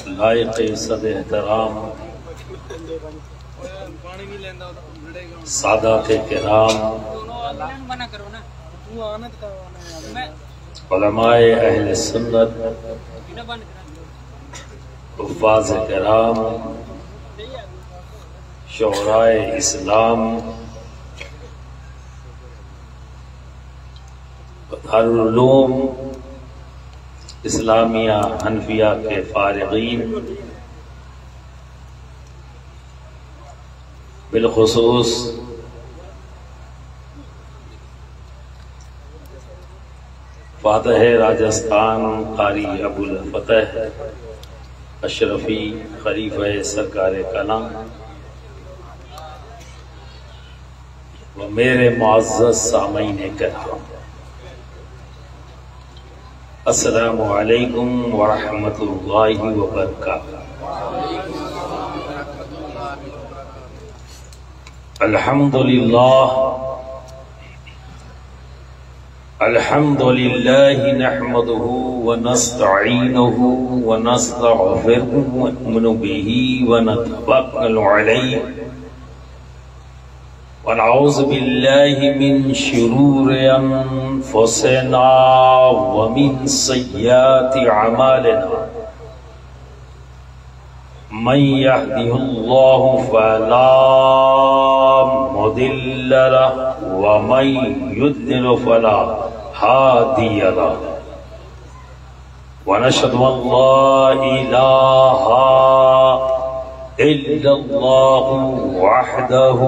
لائق صد احترام سادات کرام، علماء اہل سنت، حفاظ کرام، شعراء اسلام، دارالعلوم اسلامیہ حنفیہ کے فارغین، بالخصوص فاتح راجستھان قاری ابو الفتح اشرفی خلیفہ سرکار کلام و میرے معزز سامعین کرام، السلام علیکم ورحمۃ اللہ وبرکاتہ۔ الحمد للہ نحمده ونستعینه ونستغفره ونؤمن به ونتوکل علیہ ونعوذ باللہ من شرور انفسنا ومن سیئات اعمالنا، من يهده الله فلا مضل له ومن يضلل فلا هادي له، ونشهد أن لا إله إلا الله وحده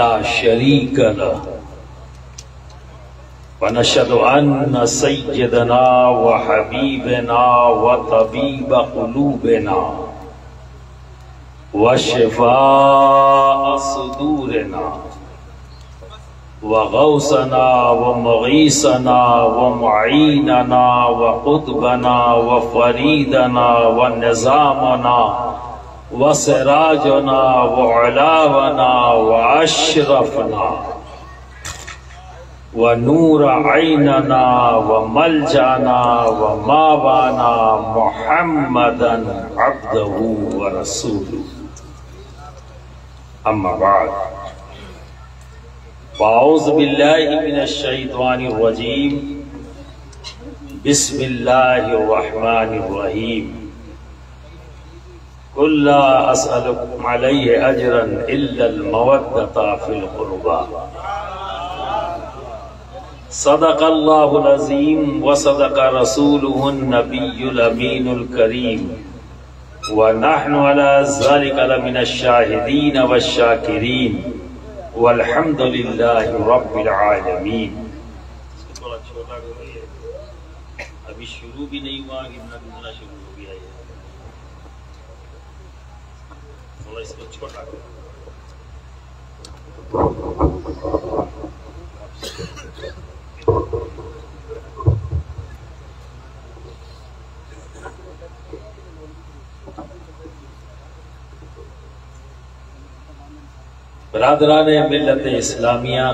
لا شريك له، ونشهد أن سيدنا وحبيبنا وطبيب قلوبنا وشفاء صدورنا وغوثنا ومغيثنا ومعيننا وقطبنا وفريدنا ونظامنا وسراجنا وعلاونا وأشرفنا ونور عیننا وملجانا وماوانا محمدا عبدہ ورسولہ، اما بعد فاعوذ باللہ من الشیطان الرجیم، بسم اللہ الرحمن الرحیم، قل لا اسألکم علیہ اجرا الا المودۃ فی القربى، صدق اللہ العظیم وصدق رسولہ النبی الامین الکریم، ونحن على ذلك لمن الشاہدین والشاکرین، والحمد للہ رب العالمین۔ ابھی شروع بھی نہیں ہوا، گننا شروع ہو گیا ہے، تھوڑا اس کو چھوٹا کرو۔ برادران ملت اسلامیہ،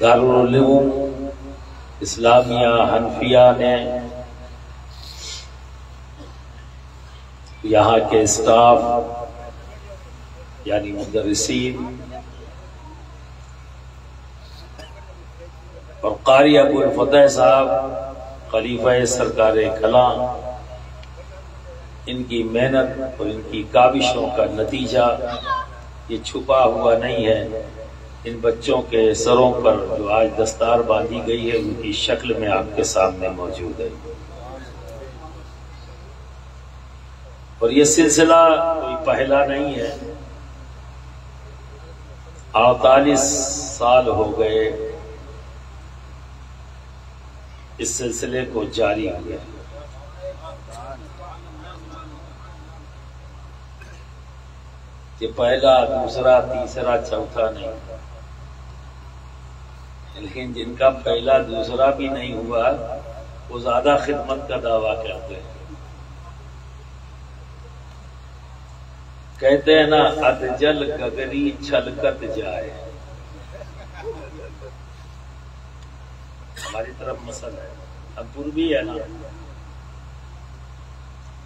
دارالعلوم اسلامیہ حنفیہ نے یہاں کے اسٹاف یعنی مدرسین اور قاری ابو الفتح صاحب خلیفہ سرکار کلام، ان کی محنت اور ان کی کاوشوں کا نتیجہ یہ چھپا ہوا نہیں ہے۔ ان بچوں کے سروں پر جو آج دستار باندھی گئی ہے ان کی شکل میں آپ کے سامنے موجود ہے، اور یہ سلسلہ کوئی پہلا نہیں ہے، 48 سال ہو گئے اس سلسلے کو جاری ہوئے۔ کہ پہلا، دوسرا، تیسرا، چوتھا نہیں، لیکن جن کا پہلا دوسرا بھی نہیں ہوا وہ زیادہ خدمت کا دعویٰ کرتے ہیں۔ کہتے ہیں نا ادجل گگری چھلکت جائے، ہماری طرف مسل ہے، اب پوروی ہے نا،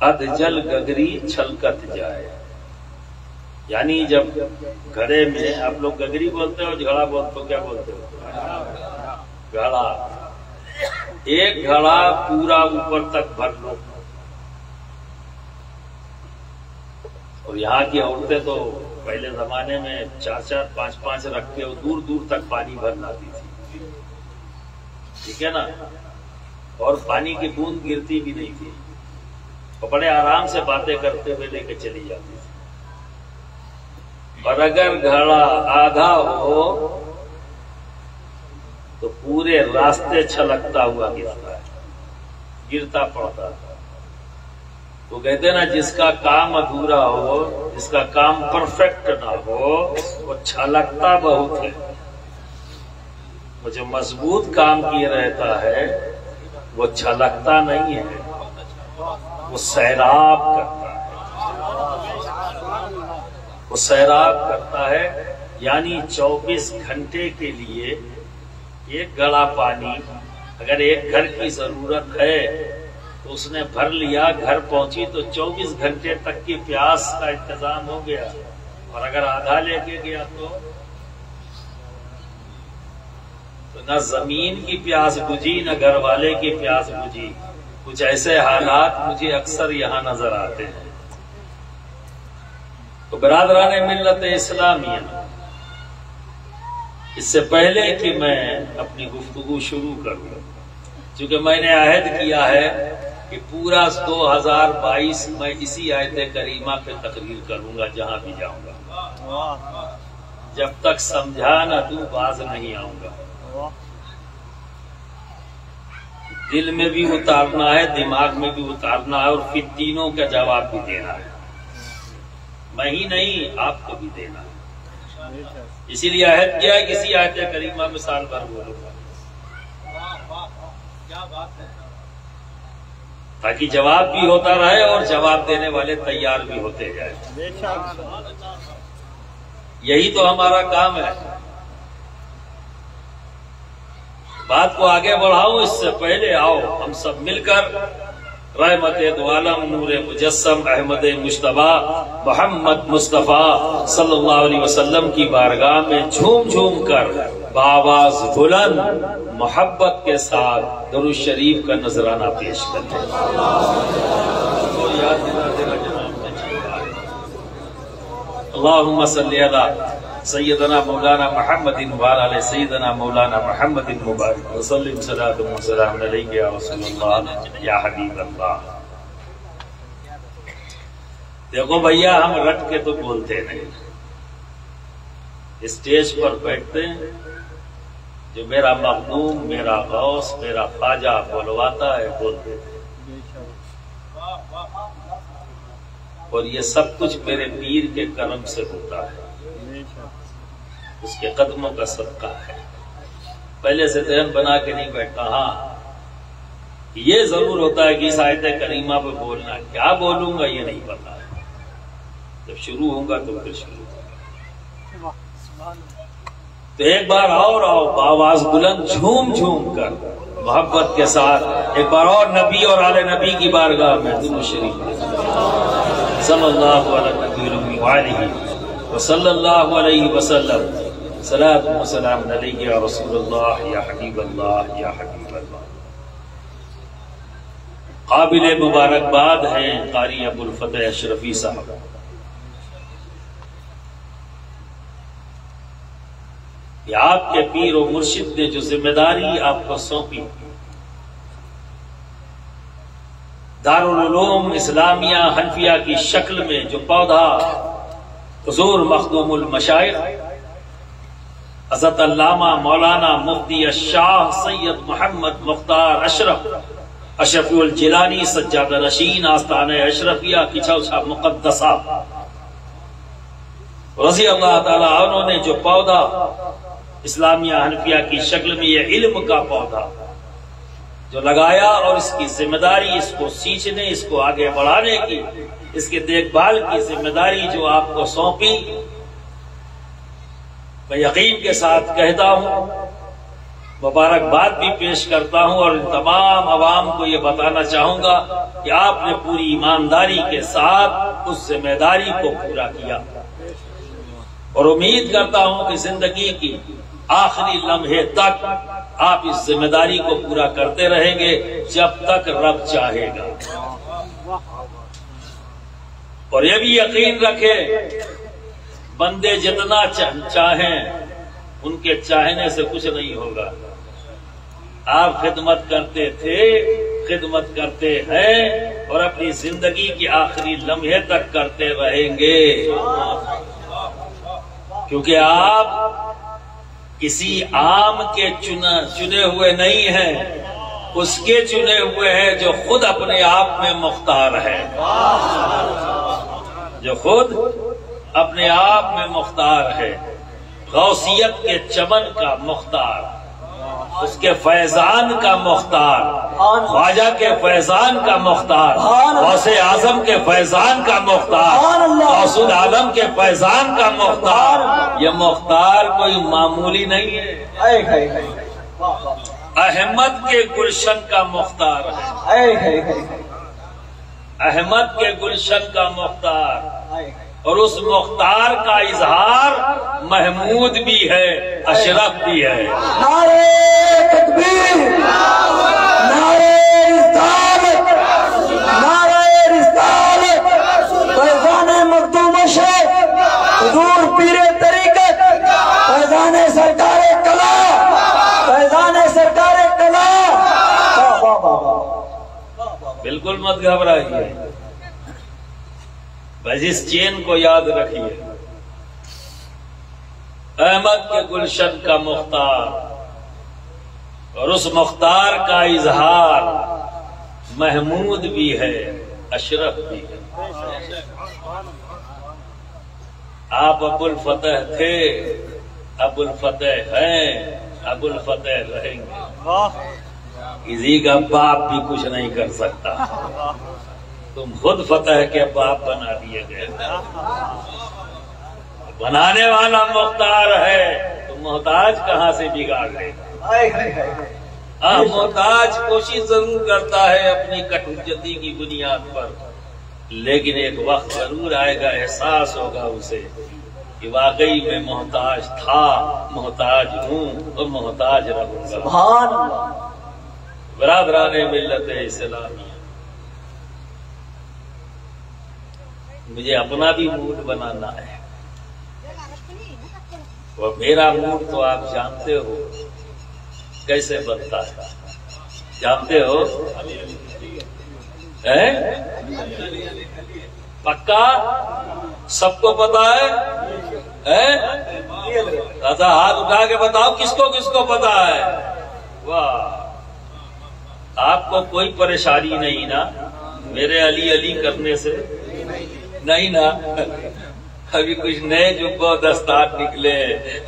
اد جل گگری چھلکت جائے، یعنی جب گھڑے میں آپ لوگ گگری بولتے ہو، گھڑا بولتے ہو، کیا بولتے ہو؟ گھڑا، ایک گھڑا پورا اوپر تک بھر لو، اور یہاں کی عورتیں تو پہلے زمانے میں 4-4 5-5 رکھ کے دور دور تک پانی بھر لاتی تھی، ٹھیک ہے نا، اور پانی کی بوند گرتی بھی نہیں تھی، اور بڑے آرام سے باتیں کرتے ہوئے لے کے چلی جاتی تھی۔ اور اگر گھڑا آدھا ہو تو پورے راستے چھلکتا ہوا گرتا ہے، گرتا پڑتا ہے۔ وہ کہتے ہیں نا، جس کا کام ادھورا ہو، جس کا کام پرفیکٹ نہ ہو، وہ چھلکتا بہت ہے، وہ جو مضبوط کام کیے رہتا ہے وہ چھلکتا نہیں ہے، وہ سیراب کرتا ہے، وہ سیراب کرتا ہے، یعنی 24 گھنٹے کے لیے ایک گھڑا پانی اگر ایک گھر کی ضرورت ہے تو اس نے بھر لیا، گھر پہنچی تو 24 گھنٹے تک کی پیاس کا انتظام ہو گیا، اور اگر آدھا لے کے گیا تو نہ زمین کی پیاس بجھی نہ گھر والے کی پیاس بجھی۔ کچھ ایسے حالات مجھے اکثر یہاں نظر آتے ہیں۔ تو برادران ملت اسلامیہ، اس سے پہلے کہ میں اپنی گفتگو شروع کروں، چونکہ میں نے عہد کیا ہے کہ پورا 2022 میں اسی آیت کریمہ پہ تقریر کروں گا جہاں بھی جاؤں گا، جب تک سمجھا نہ دوں باز نہیں آؤں گا۔ دل میں بھی اتارنا ہے، دماغ میں بھی اتارنا ہے، اور پھر تینوں کا جواب بھی دینا ہے، میں ہی نہیں آپ کو بھی دینا ہے۔ اسی لیے عہد کیا ہے کسی آیت کریمہ میں سال بھر بولوں گا، تاکہ جواب بھی ہوتا رہے اور جواب دینے والے تیار بھی ہوتے جائیں۔ یہی تو ہمارا کام ہے۔ بات کو آگے بڑھاؤں اس سے پہلے آؤ ہم سب مل کر رحمت دو عالم نور مجسم احمد مجتبی محمد مصطفیٰ صلی اللہ علیہ وسلم کی بارگاہ میں جھوم جھوم کر بآواز بلند محبت کے ساتھ درود شریف کا نذرانہ پیش کرتے ہیں۔ اللہم صلی علی سیدنا مولانا محمد وعلی سیدنا مولانا محمد مبارک وسلم صلاۃ و سلام علیک یا رسول اللہ یا حبیب اللہ۔ دیکھو بھیا، ہم رٹ کے تو بولتے نہیں، اسٹیج پر بیٹھتے ہیں، جو میرا مخدوم، میرا غوث، میرا خواجہ بلواتا ہے بولتے ہیں، اور یہ سب کچھ میرے پیر کے کرم سے ہوتا ہے، اس کے قدموں کا صدقہ ہے۔ پہلے سے ذہن بنا کے نہیں بیٹھتا، ہاں یہ ضرور ہوتا ہے کہ اس آیت کریمہ پہ بولنا، کیا بولوں گا یہ نہیں پتا ہے، جب شروع ہوں گا تو پھر شروع ہوگا۔ تو ایک بار اور آؤ بآواز بلند جھوم جھوم کر محبت کے ساتھ ایک بار اور نبی اور آل نبی کی بارگاہ میں درود شریف صلی اللہ علیہ وآلہ وصلی اللہ علیہ وسلم صلاۃ و سلام علیک یا رسول اللہ یا حبیب اللہ یا حبیب اللہ۔ قابل مبارکباد ہیں قاری ابو الفتح اشرفی صاحب، کہ آپ کے پیر و مرشد نے جو ذمہ داری آپ کو سونپی، دارالعلوم اسلامیہ حنفیہ کی شکل میں جو پودا حضور مخدوم المشائخ حضرت علامہ مولانا مفتی الشاہ سید محمد مختار اشرفی الجیلانی سجادہ نشین آستانہ اشرفیہ کچھوچھا مقدسہ رضی اللہ تعالی عنہ نے جو پودا اسلامیہ حنفیہ کی شکل میں، یہ علم کا پودا جو لگایا، اور اس کی ذمہ داری، اس کو سینچنے، اس کو آگے بڑھانے کی، اس کے دیکھ بھال کی ذمہ داری جو آپ کو سونپی، میں یقین کے ساتھ کہتا ہوں مبارکباد بھی پیش کرتا ہوں اور تمام عوام کو یہ بتانا چاہوں گا کہ آپ نے پوری ایمانداری کے ساتھ اس ذمہ داری کو پورا کیا، اور امید کرتا ہوں کہ زندگی کی آخری لمحے تک آپ اس ذمہ داری کو پورا کرتے رہیں گے جب تک رب چاہے گا۔ اور یہ بھی یقین رکھے بندے جتنا چاہیں ان کے چاہنے سے کچھ نہیں ہوگا۔ آپ خدمت کرتے تھے، خدمت کرتے ہیں اور اپنی زندگی کے آخری لمحے تک کرتے رہیں گے، کیونکہ آپ کسی عام کے چنے ہوئے نہیں ہیں، اس کے چنے ہوئے ہیں جو خود اپنے آپ میں مختار ہے، جو خود اپنے آپ میں مختار ہے، غوثیت کے چمن کا مختار، اس کے فیضان کا مختار، خواجہ کے فیضان کا مختار، غوث اعظم کے فیضان کا مختار، غوث العالم کے فیضان کا مختار۔ یہ مختار کوئی معمولی نہیں ہے، احمد کے گلشن کا مختار ہے، احمد کے گلشن کا مختار، اور اس مختار کا اظہار محمود بھی ہے، اشرف بھی ہے۔ نعرہ تکبیر، نعرہ رسالت، نعرہ رسالت، فیضان مخدوم شیخ، حضور پیر طریقت، فیضان سرکار کلا، فیضان سرکار کلا۔ بالکل مت گھبرائیے، بس اس چین کو یاد رکھیے، احمد کے گلشن کا مختار، اور اس مختار کا اظہار محمود بھی ہے، اشرف بھی ہے۔ آپ ابو الفتح تھے، ابو الفتح ہیں، ابو الفتح رہیں گے، کسی کا باپ بھی کچھ نہیں کر سکتا، تم خود فتح کے باپ بنا دیے گئے، بنانے والا مختار ہے، تو محتاج کہاں سے بگاڑ لے گا؟ محتاج کوشش ضرور کرتا ہے اپنی کٹوجتی کی بنیاد پر، لیکن ایک وقت ضرور آئے گا، احساس ہوگا اسے کہ واقعی میں محتاج تھا، محتاج ہوں اور محتاج رہوں گا۔ سبحان اللہ۔ برادران ملت اسلامیہ، مجھے اپنا بھی موڈ بنانا ہے، اور میرا موڈ تو آپ جانتے ہو کیسے بنتا ہے، جانتے ہو؟ پکا سب کو پتا ہے؟ اچھا ہاتھ اٹھا کے بتاؤ کس کو پتا ہے؟ واہ، آپ کو کوئی پریشانی نہیں نا میرے علی علی کرنے سے؟ نہیں نا؟ ابھی کچھ نئے جبہ دستار نکلے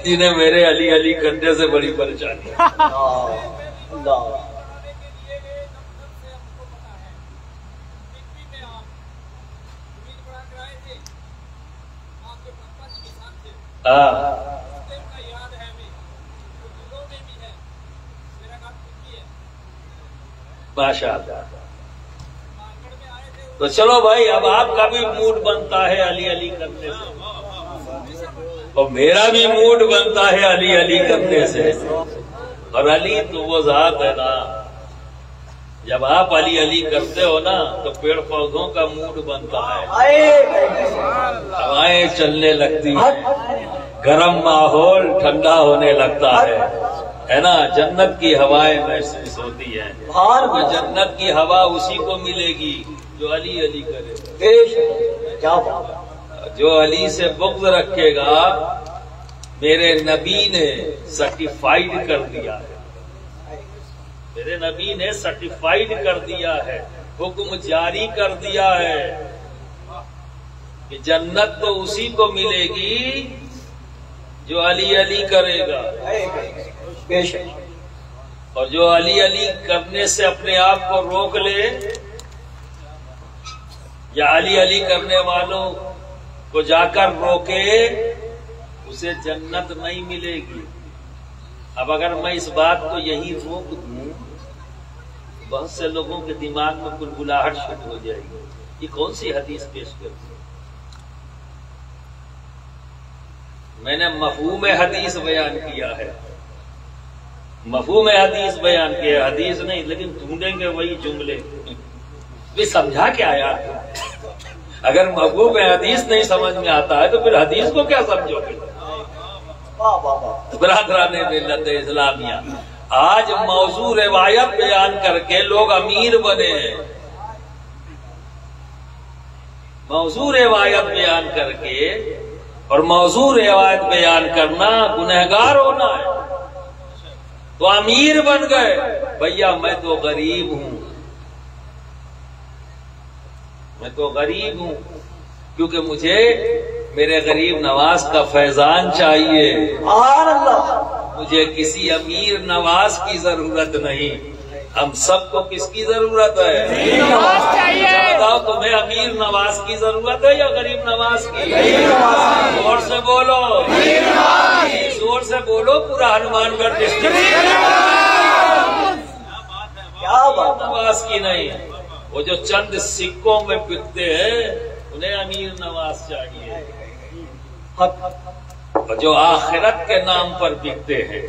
جنہیں میرے علی علی کرنے سے بڑی پریشانی۔ ماشاء اللہ۔ تو چلو بھائی، اب آپ کا بھی موڈ بنتا ہے علی علی کرنے سے، اور میرا بھی موڈ بنتا ہے علی علی کرنے سے، اور علی تو وہ ذات ہے نا، جب آپ علی علی کرتے ہو نا تو پیڑ پودوں کا موڈ بنتا ہے، ہوائیں چلنے لگتی ہیں، گرم ماحول ٹھنڈا ہونے لگتا ہے نا، جنت کی ہوائیں محسوس ہوتی ہیں، جنت کی ہوا اسی کو ملے گی جو علی علی کرے، جو علی سے بغض رکھے گا میرے نبی نے سرٹیفائیڈ کر دیا ہے، میرے نبی نے سرٹیفائیڈ کر دیا ہے، حکم جاری کر دیا ہے کہ جنت تو اسی کو ملے گی جو علی علی کرے گا، اور جو علی علی کرنے سے اپنے آپ کو روک لے یا علی علی کرنے والوں کو جا کر روکے، اسے جنت نہیں ملے گی۔ اب اگر میں اس بات کو یہی روک دوں، بہت سے لوگوں کے دماغ میں بلبلاہٹ شروع ہو جائے گی، یہ کون سی حدیث پیش کرتی ہے؟ میں نے مفہوم حدیث بیان کیا ہے، مفہوم حدیث بیان کیا، حدیث نہیں، لیکن ڈھونڈیں گے وہی جملے۔ یہ سمجھا کیا یار؟ اگر مفہوم حدیث نہیں سمجھ میں آتا ہے تو پھر حدیث کو کیا سمجھو گے؟ برادران ملت اسلامیہ، آج موضوع روایت بیان کر کے لوگ امیر بنے ہیں، موضوع روایت بیان کر کے، اور موضوع روایت بیان کرنا گنہگار ہونا ہے، تو امیر بن گئے۔ بھیا میں تو غریب ہوں، میں تو غریب ہوں، کیونکہ مجھے میرے غریب نواز کا فیضان چاہیے، مجھے کسی امیر نواز کی ضرورت نہیں۔ ہم سب کو کس کی ضرورت ہے؟ بتاؤ، تمہیں امیر نواز کی ضرورت ہے یا غریب نواز کی؟ زور سے بولو، زور سے بولو، پورا ہنومان گڑھ ڈسٹرکٹ نواز کی نہیں، وہ جو چند سکوں میں بکتے ہیں انہیں امیر نواز چاہیے، اور جو آخرت کے نام پر بکتے ہیں،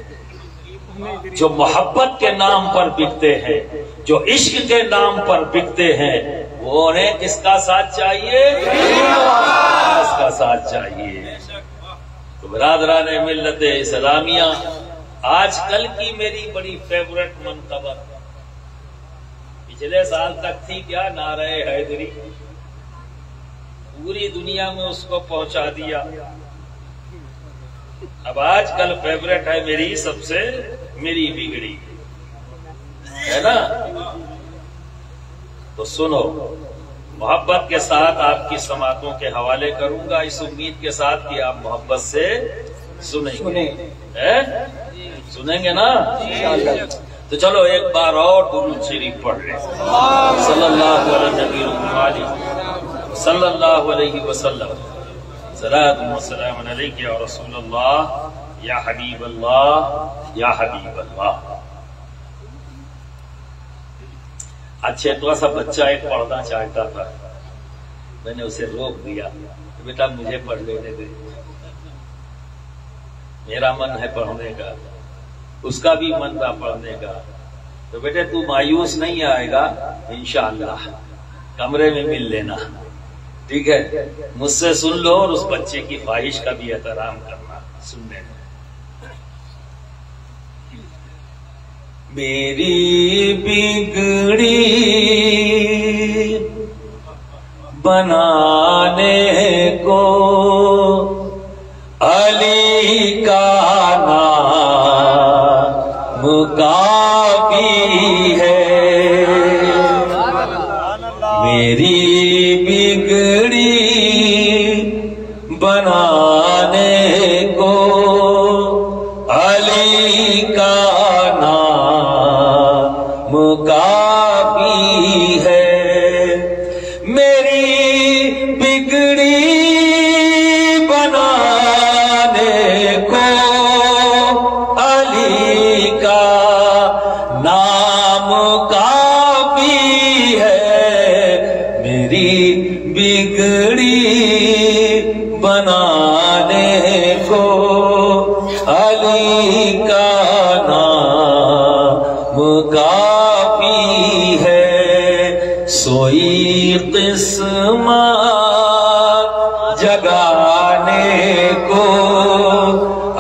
جو محبت کے نام پر بکتے ہیں، جو عشق کے نام پر بکتے ہیں، وہ انہیں کس کا ساتھ چاہیے؟ اس کا ساتھ چاہیے۔ تو برادران ملت اسلامیہ، آج کل کی میری بڑی فیورٹ منقبت پچھلے سال تک تھی کیا؟ نعرہ حیدری، پوری دنیا میں اس کو پہنچا دیا۔ اب آج کل فیورٹ ہے میری، سب سے میری بگڑی، ہے نا؟ تو سنو، محبت کے ساتھ آپ کی سماعتوں کے حوالے کروں گا، اس امید کے ساتھ کہ آپ محبت سے سنیں گے، سنیں گے نا؟ تو چلو ایک بار اور درود شریف پڑھ لیں، صلی اللہ علیہ نبی الکریم صلی اللہ علیہ وسلم، صلاۃ و سلام علیک یا رسول اللہ یا حبیب اللہ یا حبیب اللہ۔ اچھا، تو ایسا بچہ ایک پڑھنا چاہتا تھا، میں نے اسے روک دیا، بیٹا مجھے پڑھ لینے دے، میرا من ہے پڑھنے کا، اس کا بھی من تھا پڑھنے کا۔ تو بیٹے تو مایوس نہیں آئے گا، انشاءاللہ کمرے میں مل لینا، ٹھیک ہے؟ مجھ سے سن لو، اور اس بچے کی خواہش کا بھی احترام کرنا سننے میں۔ میری بگڑی بنانے کو علی کا نام کافی ہے، میری بگڑی بنانے کو علی کا کافی ہے، میری بگڑی بنانے کو علی کا نام کافی ہے، میری بگڑی بنانے کو علی کا نام کافی ہے، سوئی قسمت جگانے کو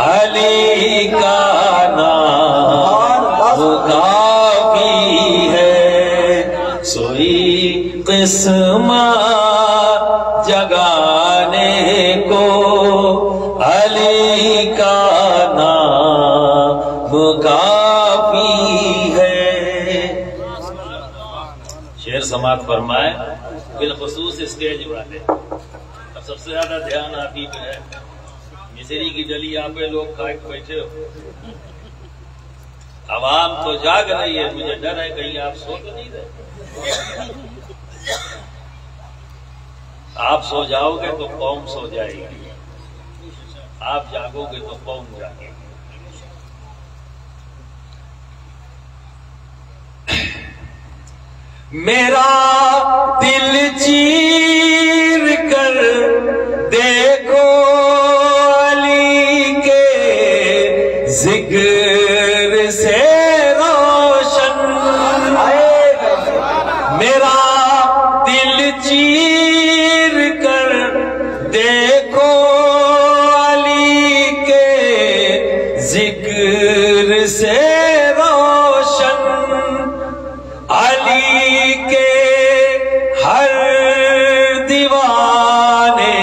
علی کا نام کافی ہے، سوئی قسمت جگانے کو علی کا نام کافی ہے۔ شعر سماعت فرمائے، بالخصوص اسٹیج والے، اب سب سے زیادہ دھیان آپ ہی پہ ہے، مصری کی ڈلی یہاں پہ لوگ کھائے بیٹھے ہو، عوام تو جاگ رہی ہے، مجھے ڈر ہے کہیں آپ سو تو نہیں رہے، آپ سو جاؤ گے تو قوم سو جائے گی، آپ جاگو گے تو قوم جاگے گی۔ میرا دل چیر کر دیکھو علی کے ذکر سے روشن، میرا دل چیر کر دیکھو علی کے ذکر سے روشن، علی کے ہر دیوانے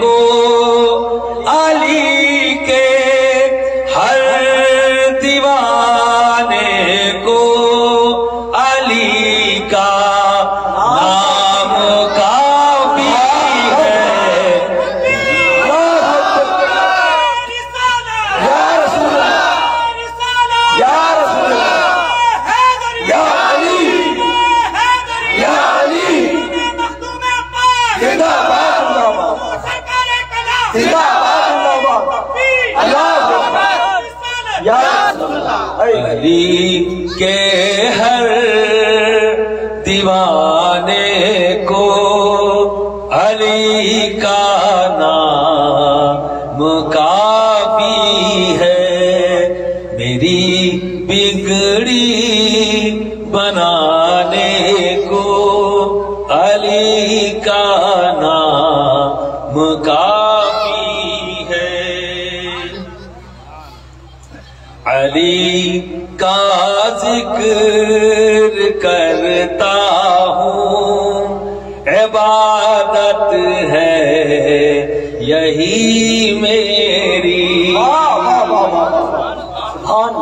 کو، علی کے ہر دیوانے کو علی کا نام کافی ہے۔ یا رسول اللہ، یا رسول اللہ، یا علی، یا علی، زندہ باد، زندہ باد، اللہ اکبر، یا رسول اللہ۔ علی کے ہر دیوانے کو علی کا نام کافی ہے، میری بگڑی بنانے کو علی کا نام کافی ہے، علی کا ذکر کرتا ہوں، عبادت ہے یہی میری،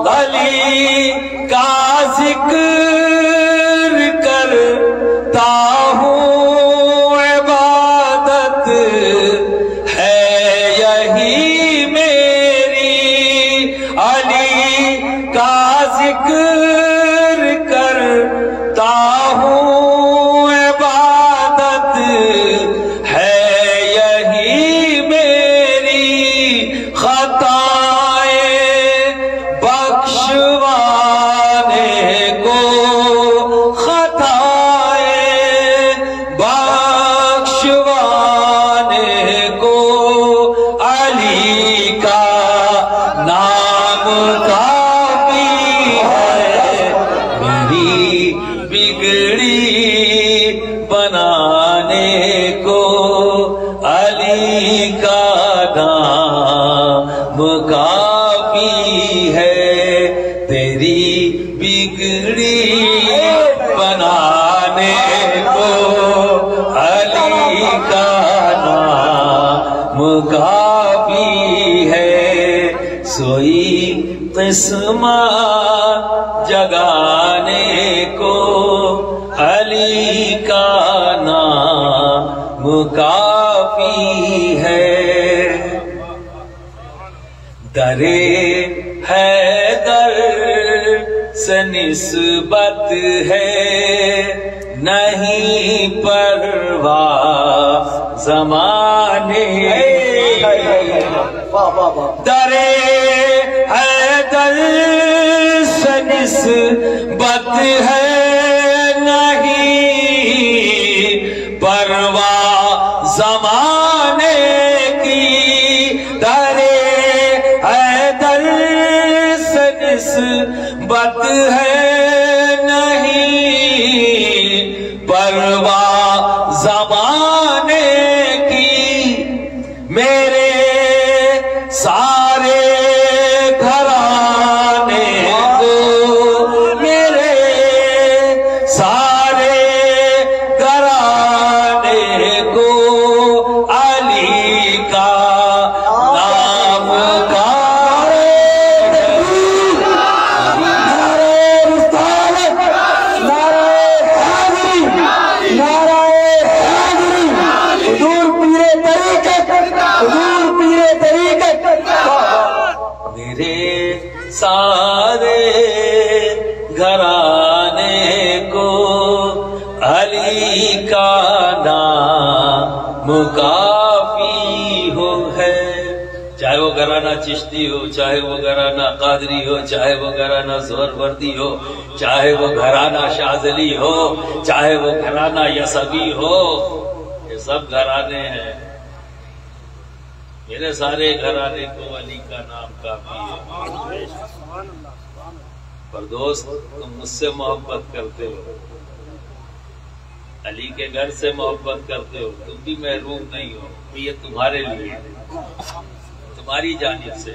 علی کا ذکر کرتا ہوں، عبادت ہے یہی میری، علی کا ذکر کرتا ہوں، عبادت ہے یہی میری، خطائیں بخشوانے کو، خطائیں بخشوانے کو علی کا نام کافی ہے، میری بگڑی بنانے کو علی کا نام کافی ہے، تیری بگڑی بنانے کو علی کا نام کافی ہے، سوئی قسمت جگانے کو علی کا نام کافی ہے، درے حیدر سے نسبت ہے نہیں پرواہ زمانے، درے حیدر سے نسبت ہے نہیں پرواہ زمانے کی، درے حیدر سے نسبت ہے نہیں پرواہ زمانے کی، میرے سارے گھرانے کو، میرے سارے گھرانے کو علی کا نام میرے سارے گھرانے کو علی کا نام کافی ہو ہے، چاہے وہ گھرانہ چشتی ہو، چاہے وہ گھرانہ قادری ہو، چاہے وہ گھرانہ زہروردی ہو، چاہے وہ گھرانہ شاذلی ہو، چاہے وہ گھرانہ یسوی ہو، یہ سب گھرانے ہیں۔ میرے سارے گھرانے کو علی کا نام کافی ہے۔ پر دوست تم مجھ سے محبت کرتے ہو، علی کے گھر سے محبت کرتے ہو، تم بھی محروم نہیں ہو، یہ تمہارے لیے، تمہاری جانب سے،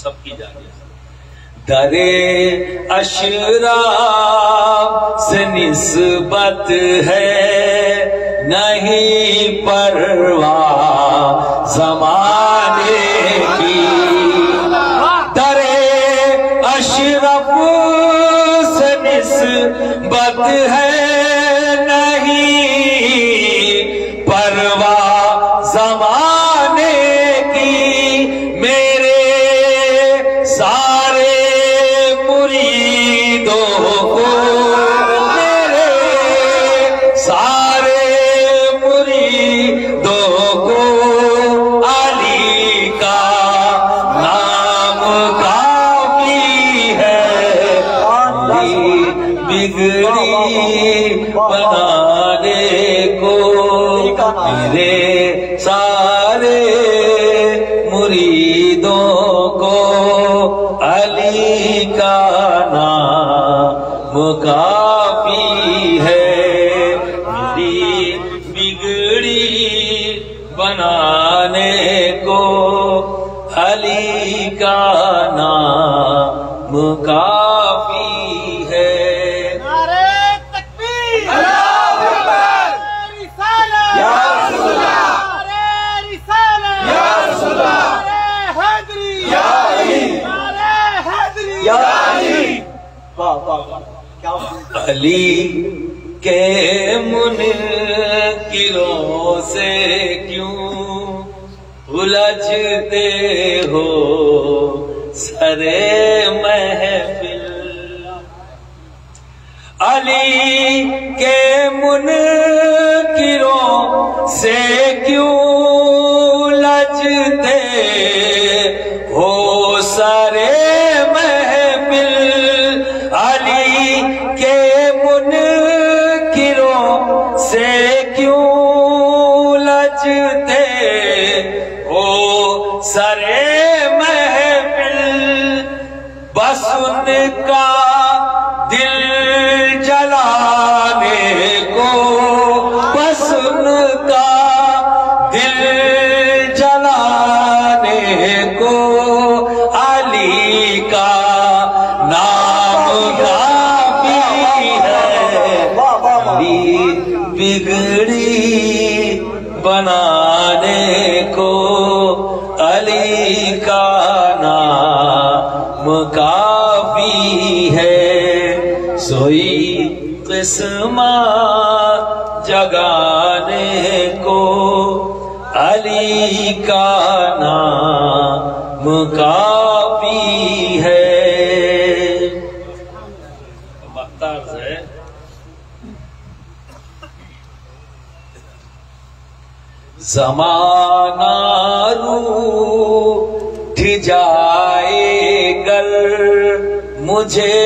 سب کی جانب سے۔ درے اشراف سے نسبت ہے نہیں پرواہ زمانے کی، درے اشرف سے نسبت ہے نہیں پرواہ زمانے کی، میرے سارے مریدوں کو، میرے سارے مریدوں کو علی کا نام کافی ہے، علی بگڑی بنانے کو، میرے سارے مریدوں کو علی کا نام کافی ہے، میری بگڑی بنانے کو علی کا نام کافی ہے۔ علی کے منکروں سے کیوں الجھتے ہو سرے محفل، علی کے منکروں سے کیوں الجھتے ہو سرے محفل، علی کے منکروں سے کیوں لجتے ہو سرے محفل، بس ان کا دل جلانے کو، بس ان کا دل جلانے کو علی کا نام کافی ہے، علی بگڑی بنانے کو علی کا نام کافی ہے، سوئی قسمت جگانے کو علی کا نام کافی ہے۔ مختار سے زمانہ روٹھ جائے گر مجھے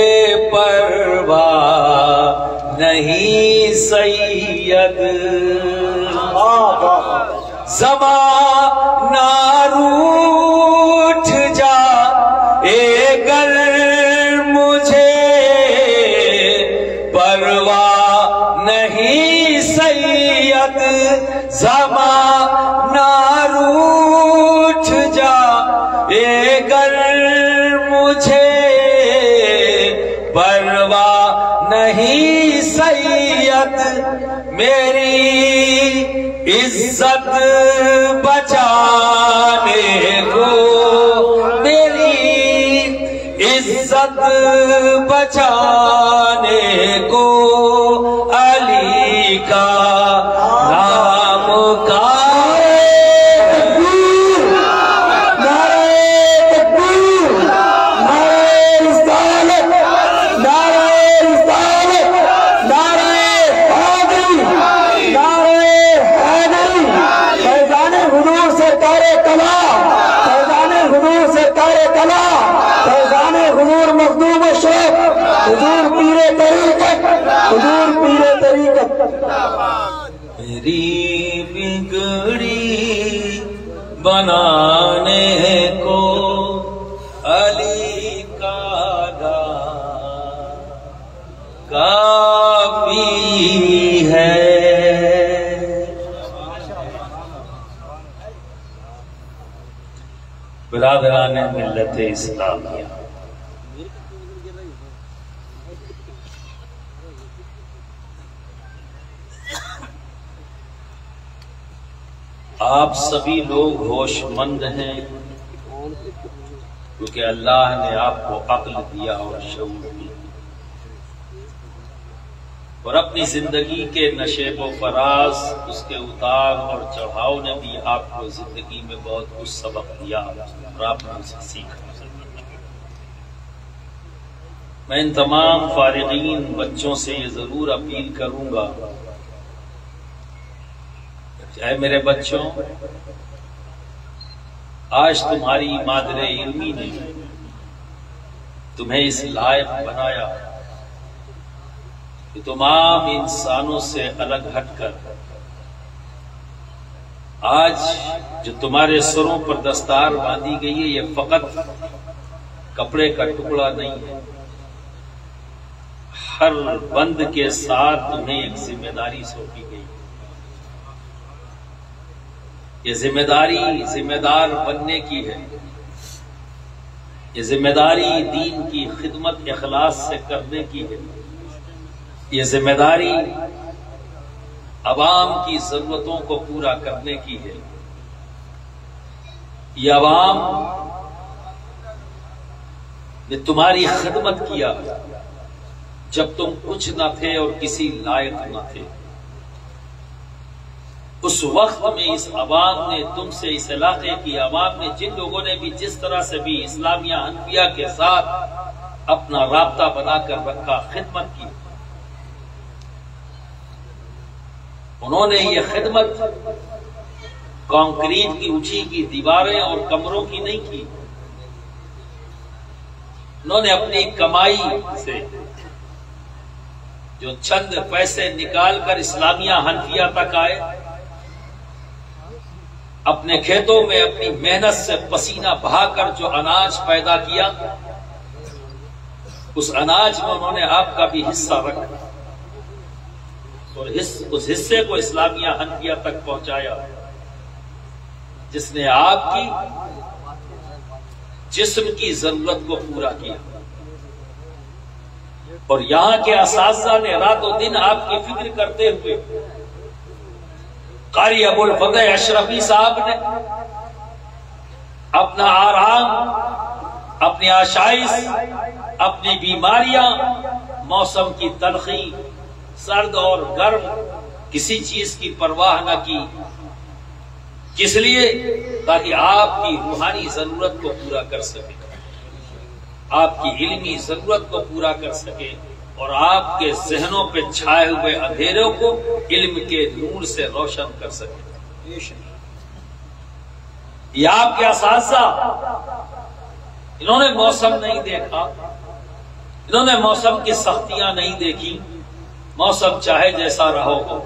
پرواہ نہیں سید، زمانہ روٹھ جائے گر مجھے پرواہ نہیں سید، زمانہ روٹھ جائے گر مجھے پرواہ نہیں سید، میری عزت بچانے کو، میری عزت بچانے کو علی کا نام حضور پیر طریقت، حضور پیر طریقت۔ میری بگڑی بنانے کو علی کا نام کافی ہے۔ برادران ملت اسلامیہ، آپ سبھی لوگ ہوش مند ہیں کیونکہ اللہ نے آپ کو عقل دیا اور شعور دیا، اور اپنی زندگی کے نشیب و فراز، اس کے اتار اور چڑھاؤ نے بھی آپ کو زندگی میں بہت کچھ سبق دیا اور آپ نے اسے سیکھا۔ میں ان تمام فارغین بچوں سے یہ ضرور اپیل کروں گا، اے میرے بچوں، آج تمہاری مادر علمی نے تمہیں اس لائق بنایا کہ تمام انسانوں سے الگ ہٹ کر آج جو تمہارے سروں پر دستار باندھی گئی ہے، یہ فقط کپڑے کا ٹکڑا نہیں ہے، ہر بند کے ساتھ تمہیں ایک ذمہ داری سونپی گئی۔ یہ ذمہ داری ذمہ دار بننے کی ہے، یہ ذمہ داری دین کی خدمت اخلاص سے کرنے کی ہے، یہ ذمہ داری عوام کی ضرورتوں کو پورا کرنے کی ہے۔ یہ عوام نے تمہاری خدمت کیا جب تم کچھ نہ تھے اور کسی لائق نہ تھے۔ اس وقت میں اس عوام نے تم سے، اس علاقے کی عوام نے، جن لوگوں نے بھی جس طرح سے بھی اسلامیہ حنفیہ کے ساتھ اپنا رابطہ بنا کر رکھا، خدمت کی، انہوں نے یہ خدمت کانکریٹ کی اونچی کی دیواریں اور کمروں کی نہیں کی، انہوں نے اپنی کمائی سے جو چند پیسے نکال کر اسلامیہ حنفیہ تک آئے، اپنے کھیتوں میں اپنی محنت سے پسینہ بہا کر جو اناج پیدا کیا، اس اناج میں انہوں نے آپ کا بھی حصہ رکھا اور اس حصے کو اسلامیہ حنفیہ تک پہنچایا، جس نے آپ کی جسم کی ضرورت کو پورا کیا۔ اور یہاں کے اساتذہ نے رات و دن آپ کی فکر کرتے ہوئے، قاری ابو الفتح اشرفی صاحب نے اپنا آرام، اپنی آشائش، اپنی بیماریاں، موسم کی تلخی، سرد اور گرم، کسی چیز کی پرواہ نہ کی، کس لیے؟ تاکہ آپ کی روحانی ضرورت کو پورا کر سکے، آپ کی علمی ضرورت کو پورا کر سکے، اور آپ کے ذہنوں پہ چھائے ہوئے اندھیروں کو علم کے نور سے روشن کر سکے۔ یہ آپ کے اساتذہ، انہوں نے موسم نہیں دیکھا، انہوں نے موسم کی سختیاں نہیں دیکھی، موسم چاہے جیسا رہو ہو،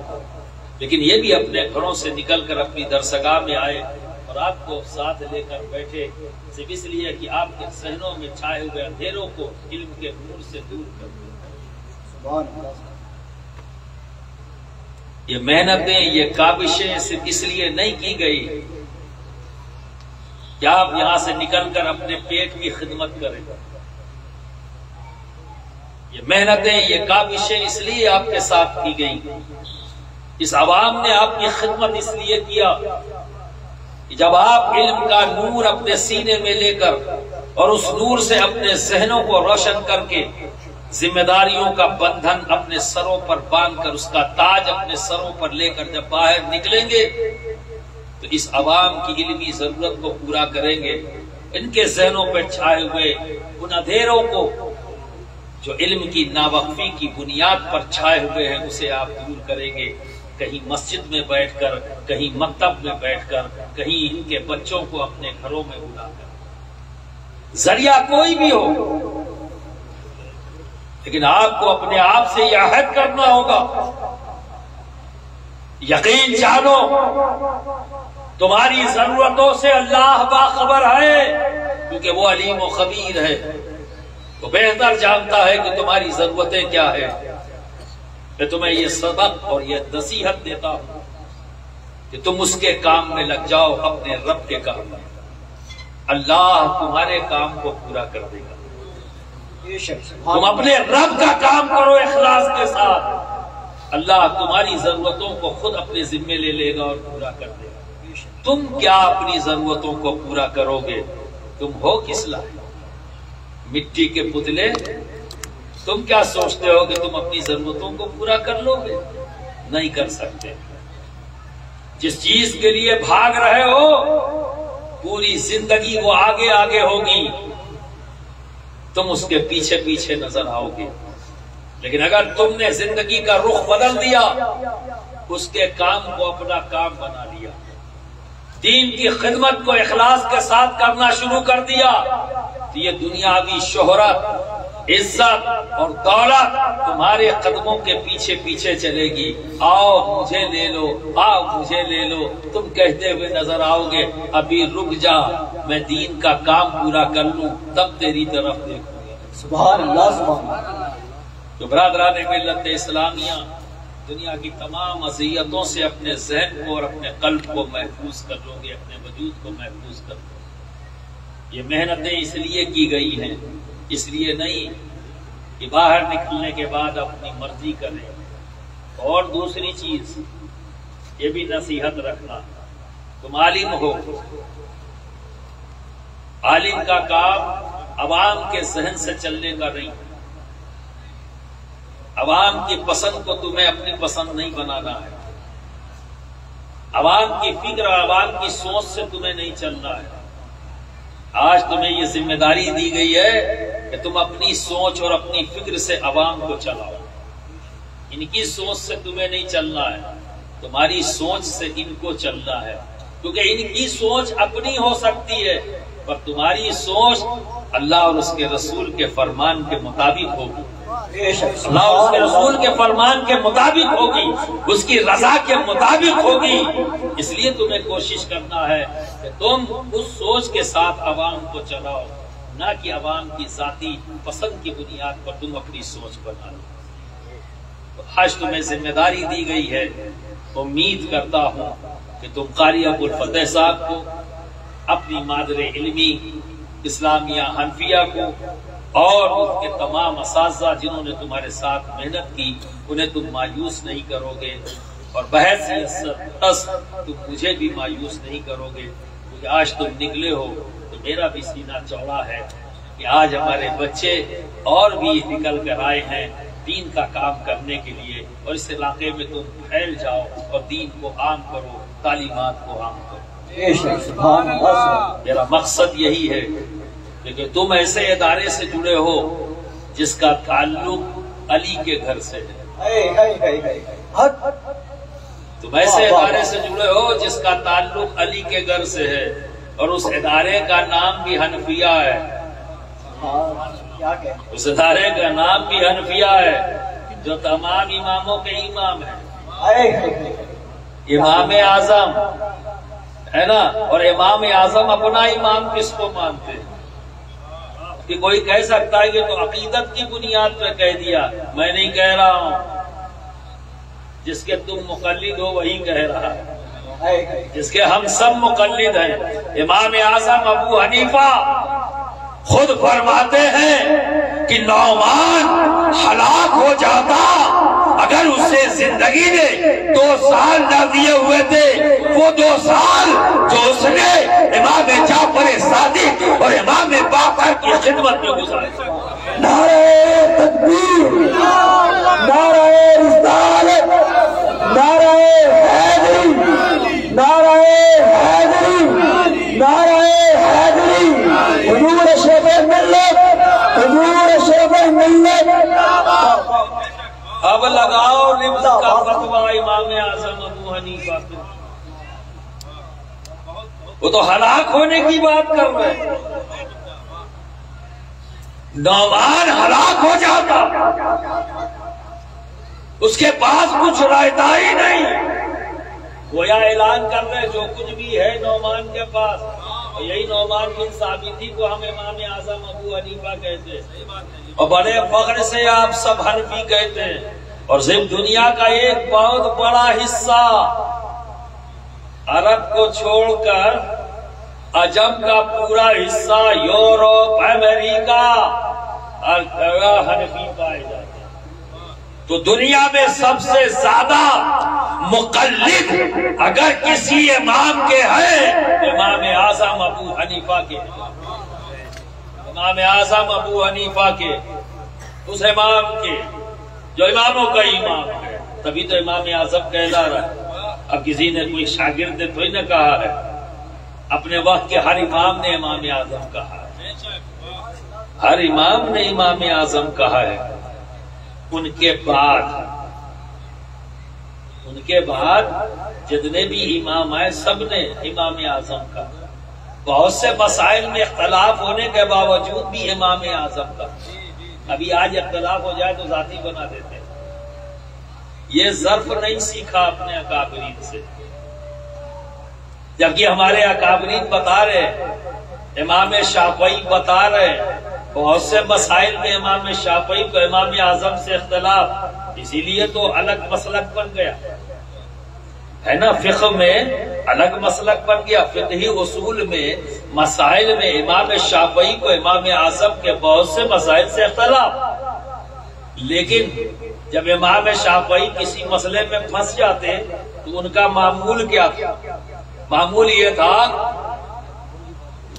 لیکن یہ بھی اپنے گھروں سے نکل کر اپنی درسگاہ میں آئے اور آپ کو ساتھ لے کر بیٹھے، صرف اس لیے کہ آپ کے ذہنوں میں چھائے ہوئے اندھیروں کو علم کے نور سے دور کر دیں۔ یہ محنتیں، یہ کاوشیں صرف اس لیے نہیں کی گئی کہ آپ یہاں سے نکل کر اپنے پیٹ کی خدمت کریں، یہ محنتیں، یہ کاوشیں اس لیے آپ کے ساتھ کی گئی، اس عوام نے آپ کی خدمت اس لیے کیا کہ جب آپ علم کا نور اپنے سینے میں لے کر اور اس نور سے اپنے ذہنوں کو روشن کر کے ذمہ داریوں کا بندھن اپنے سروں پر باندھ کر، اس کا تاج اپنے سروں پر لے کر جب باہر نکلیں گے تو اس عوام کی علمی ضرورت کو پورا کریں گے، ان کے ذہنوں پر چھائے ہوئے ان اندھیروں کو جو علم کی ناوقفی کی بنیاد پر چھائے ہوئے ہیں، اسے آپ دور کریں گے، کہیں مسجد میں بیٹھ کر، کہیں مکتب میں بیٹھ کر، کہیں ان کے بچوں کو اپنے گھروں میں بلا کر، ذریعہ کوئی بھی ہو، لیکن آپ کو اپنے آپ سے یہ عہد کرنا ہوگا، یقین جانو تمہاری ضرورتوں سے اللہ باخبر ہے، کیونکہ وہ علیم و خبیر ہے، وہ بہتر جانتا ہے کہ تمہاری ضرورتیں کیا ہے۔ میں تمہیں یہ سبق اور یہ نصیحت دیتا ہوں کہ تم اس کے کام میں لگ جاؤ، اپنے رب کے کام میں، اللہ تمہارے کام کو پورا کر دے گا۔ تم اپنے رب کا کام کرو اخلاص کے ساتھ، اللہ تمہاری ضرورتوں کو خود اپنے ذمے لے لے گا اور پورا کر دے گا۔ تم کیا اپنی ضرورتوں کو پورا کرو گے؟ تم ہو کس لائق؟ مٹی کے پتلے؟ تم کیا سوچتے ہو کہ تم اپنی ضرورتوں کو پورا کر لو گے؟ نہیں کر سکتے۔ جس چیز کے لیے بھاگ رہے ہو پوری زندگی وہ آگے آگے ہوگی، تم اس کے پیچھے پیچھے نظر آؤ گے، لیکن اگر تم نے زندگی کا رخ بدل دیا، اس کے کام کو اپنا کام بنا لیا، دین کی خدمت کو اخلاص کے ساتھ کرنا شروع کر دیا، تو یہ دنیاوی شہرت، عزت اور دولت تمہارے قدموں کے پیچھے پیچھے چلے گی۔ آؤ مجھے لے لو، آؤ مجھے لے لو، تم کہتے ہوئے نظر آؤ گے ابھی رک جا، میں دین کا کام پورا کر لوں تب تیری طرف دیکھوں گا۔ سبحان اللہ، سبحان اللہ۔ تو برادران ملت اسلامیہ، دنیا کی تمام اذیتوں سے اپنے ذہن کو اور اپنے قلب کو محفوظ کر لو گے، اپنے وجود کو محفوظ کر لو۔ یہ محنتیں اس لیے کی گئی ہیں، اس لیے نہیں کہ باہر نکلنے کے بعد اپنی مرضی کریں۔ اور دوسری چیز یہ بھی نصیحت رکھنا، تم عالم ہو، عالم کا کام عوام کے ذہن سے چلنے کا نہیں، عوام کی پسند کو تمہیں اپنی پسند نہیں بنانا ہے، عوام کی فکر اور عوام کی سوچ سے تمہیں نہیں چلنا ہے۔ آج تمہیں یہ ذمہ داری دی گئی ہے کہ تم اپنی سوچ اور اپنی فکر سے عوام کو چلاؤ، ان کی سوچ سے تمہیں نہیں چلنا ہے، تمہاری سوچ سے ان کو چلنا ہے، کیونکہ ان کی سوچ اپنی ہو سکتی ہے پر تمہاری سوچ اللہ اور اس کے رسول کے فرمان کے مطابق ہوگی، اللہ اور اس کے رسول کے فرمان کے مطابق ہوگی، اس کی رضا کے مطابق ہوگی۔ اس لیے تمہیں کوشش کرنا ہے کہ تم اس سوچ کے ساتھ عوام کو چلاؤ، نہ کہ عوام کی ذاتی پسند کی بنیاد پر تم اپنی سوچ بنا لو۔ آج تمہیں ذمہ داری دی گئی ہے، امید کرتا ہوں کہ تم قاری ابو الفتح صاحب کو، اپنی مادر علمی اسلامیہ حنفیہ کو اور اس کے تمام اساتذہ جنہوں نے تمہارے ساتھ محنت کی، انہیں تم مایوس نہیں کرو گے، اور بحیثیت تم مجھے بھی مایوس نہیں کرو گے، کیونکہ آج تم نکلے ہو تو میرا بھی سینہ چوڑا ہے کہ آج ہمارے بچے اور بھی نکل کر آئے ہیں دین کا کام کرنے کے لیے، اور اس علاقے میں تم پھیل جاؤ اور دین کو عام کرو، تعلیمات کو عام کرو۔ میرا مقصد یہی ہے کہ تم ایسے ادارے سے جڑے ہو جس کا تعلق علی کے گھر سے ہے، تم ایسے ادارے سے جڑے ہو جس کا تعلق علی کے گھر سے ہے، اور اس ادارے کا نام بھی حنفیہ ہے، اس ادارے کا نام بھی حنفیہ ہے، جو تمام اماموں کے امام ہیں، امام اعظم ہے نا، اور امام اعظم اپنا امام کس کو مانتے ہیں؟ کہ کوئی کہہ سکتا ہے کہ تو عقیدت کی بنیاد پہ کہہ دیا، میں نہیں کہہ رہا ہوں، جس کے تم مقلد ہو وہی کہہ رہا ہے، جس کے ہم سب مقلد ہیں۔ امام اعظم ابو حنیفہ خود فرماتے ہیں کہ نعمان ہلاک ہو جاتا اگر اسے زندگی نے 2 سال نہ دیے ہوئے تھے، وہ 2 سال جو اس نے امام جعفر صادق اور امام باقر کی خدمت میں گزارے۔ نعرہ تکبیر، نعرہ رسالت، نعرہ حیدری، نعرہ حیدری، نعرہ حیدری، حضور اشرف ملت، حضور اشرف ملت۔ اب لگاؤ لفظ کا فتویٰ امام اعظم ابو حنیفہ پہ، وہ تو ہلاک ہونے کی بات کر رہے ہیں، نعمان ہلاک ہو جاتا، اس کے پاس کچھ رہتا ہی نہیں، گویا اعلان کر رہے جو کچھ بھی ہے نعمان کے پاس. اور یہی نعمان بن ثابتی کو ہم امام اعظم ابو حنیفہ کہتے ہیں، اور بڑے فخر سے آپ سب حنفی کہتے ہیں. اور صرف دنیا کا ایک بہت بڑا حصہ عرب کو چھوڑ کر عجم کا پورا حصہ، یورپ، امریکہ، ہر جگہ حنفی پائے جاتے ہیں. تو دنیا میں سب سے زیادہ مقلد اگر کسی امام کے ہیں، امام اعظم ابو حنیفہ کے، امام اعظم ابو حنیفہ کے، اس امام کے جو اماموں کا امام ہے. تبھی تو امام اعظم کہلا رہا ہے. اب کسی نے کوئی شاگرد نے تھوڑی نہ کہا ہے، اپنے وقت کے ہر امام نے امام اعظم کہا ہے، ہر امام نے امام اعظم کہا ہے. ان کے بعد جتنے بھی امام آئے سب نے امام اعظم کا. بہت سے مسائل میں اختلاف ہونے کے باوجود بھی امام اعظم کا. ابھی آج اختلاف ہو جائے تو ذاتی بنا دیتے ہیں. یہ ظرف نہیں سیکھا اپنے اکابرین سے، جبکہ ہمارے اکابرین بتا رہے، امام شافعی بتا رہے بہت سے مسائل میں امام شافعی کو امام اعظم سے اختلاف، اسی لیے تو الگ مسلک بن گیا ہے نا. فقہ میں الگ مسلک بن گیا. فقہی اصول میں مسائل میں امام شافعی کو امام اعظم کے بہت سے مسائل سے اختلاف. لیکن جب امام شافعی کسی مسئلے میں پھنس جاتے تو ان کا معمول کیا تھا؟ معمول یہ تھا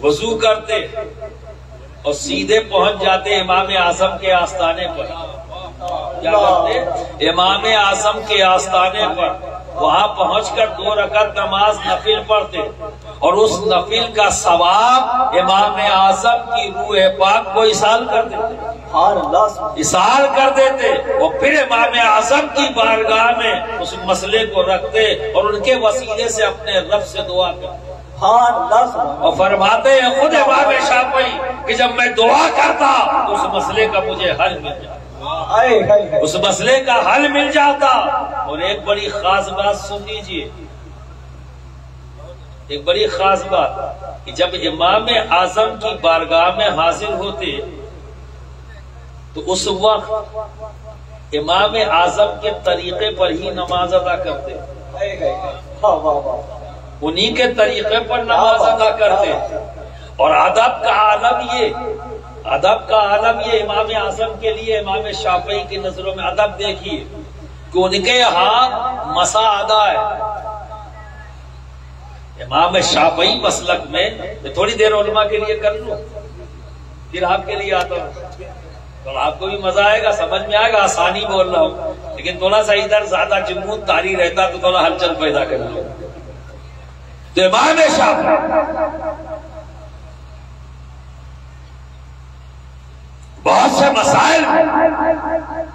وضو کرتے اور سیدھے پہنچ جاتے امام اعظم کے آستانے پر. کیا کرتے؟ امام اعظم کے آستانے پر وہاں پہنچ کر 2 رکعت نماز نفل پڑھتے اور اس نفل کا ثواب امام اعظم کی روح پاک کو اصال کر دیتے، اصال کر دیتے، اور پھر امام اعظم کی بارگاہ میں اس مسئلے کو رکھتے اور ان کے وسیلے سے اپنے رب سے دعا کرتے. اور فرماتے ہیں خود امام شافعی کہ جب میں دعا کرتا تو اس مسئلے کا مجھے حل مل جاتا، اس مسئلے کا حل مل جاتا. اور ایک بڑی خاص بات سن لیجیے، ایک بڑی خاص بات کہ جب امام اعظم کی بارگاہ میں حاضر ہوتے تو اس وقت امام اعظم کے طریقے پر ہی نماز ادا کرتے، انہی کے طریقے پر نماز ادا کرتے. اور ادب کا عالم یہ امام اعظم کے لیے امام شافعی کی نظروں میں ادب دیکھیے کہ ان کے یہاں مسا ادا ہے. امام شافعی مسلک میں تھوڑی دیر علماء کے لیے کر لوں پھر آپ کے لیے آتا ہوں تو آپ کو بھی مزہ آئے گا، سمجھ میں آئے گا. آسانی بول رہا ہوں لیکن تھوڑا سا ادھر زیادہ جمود طاری رہتا تو تھوڑا ہلچل پیدا کر لوں. تو امام شافعی بہت سے مسائل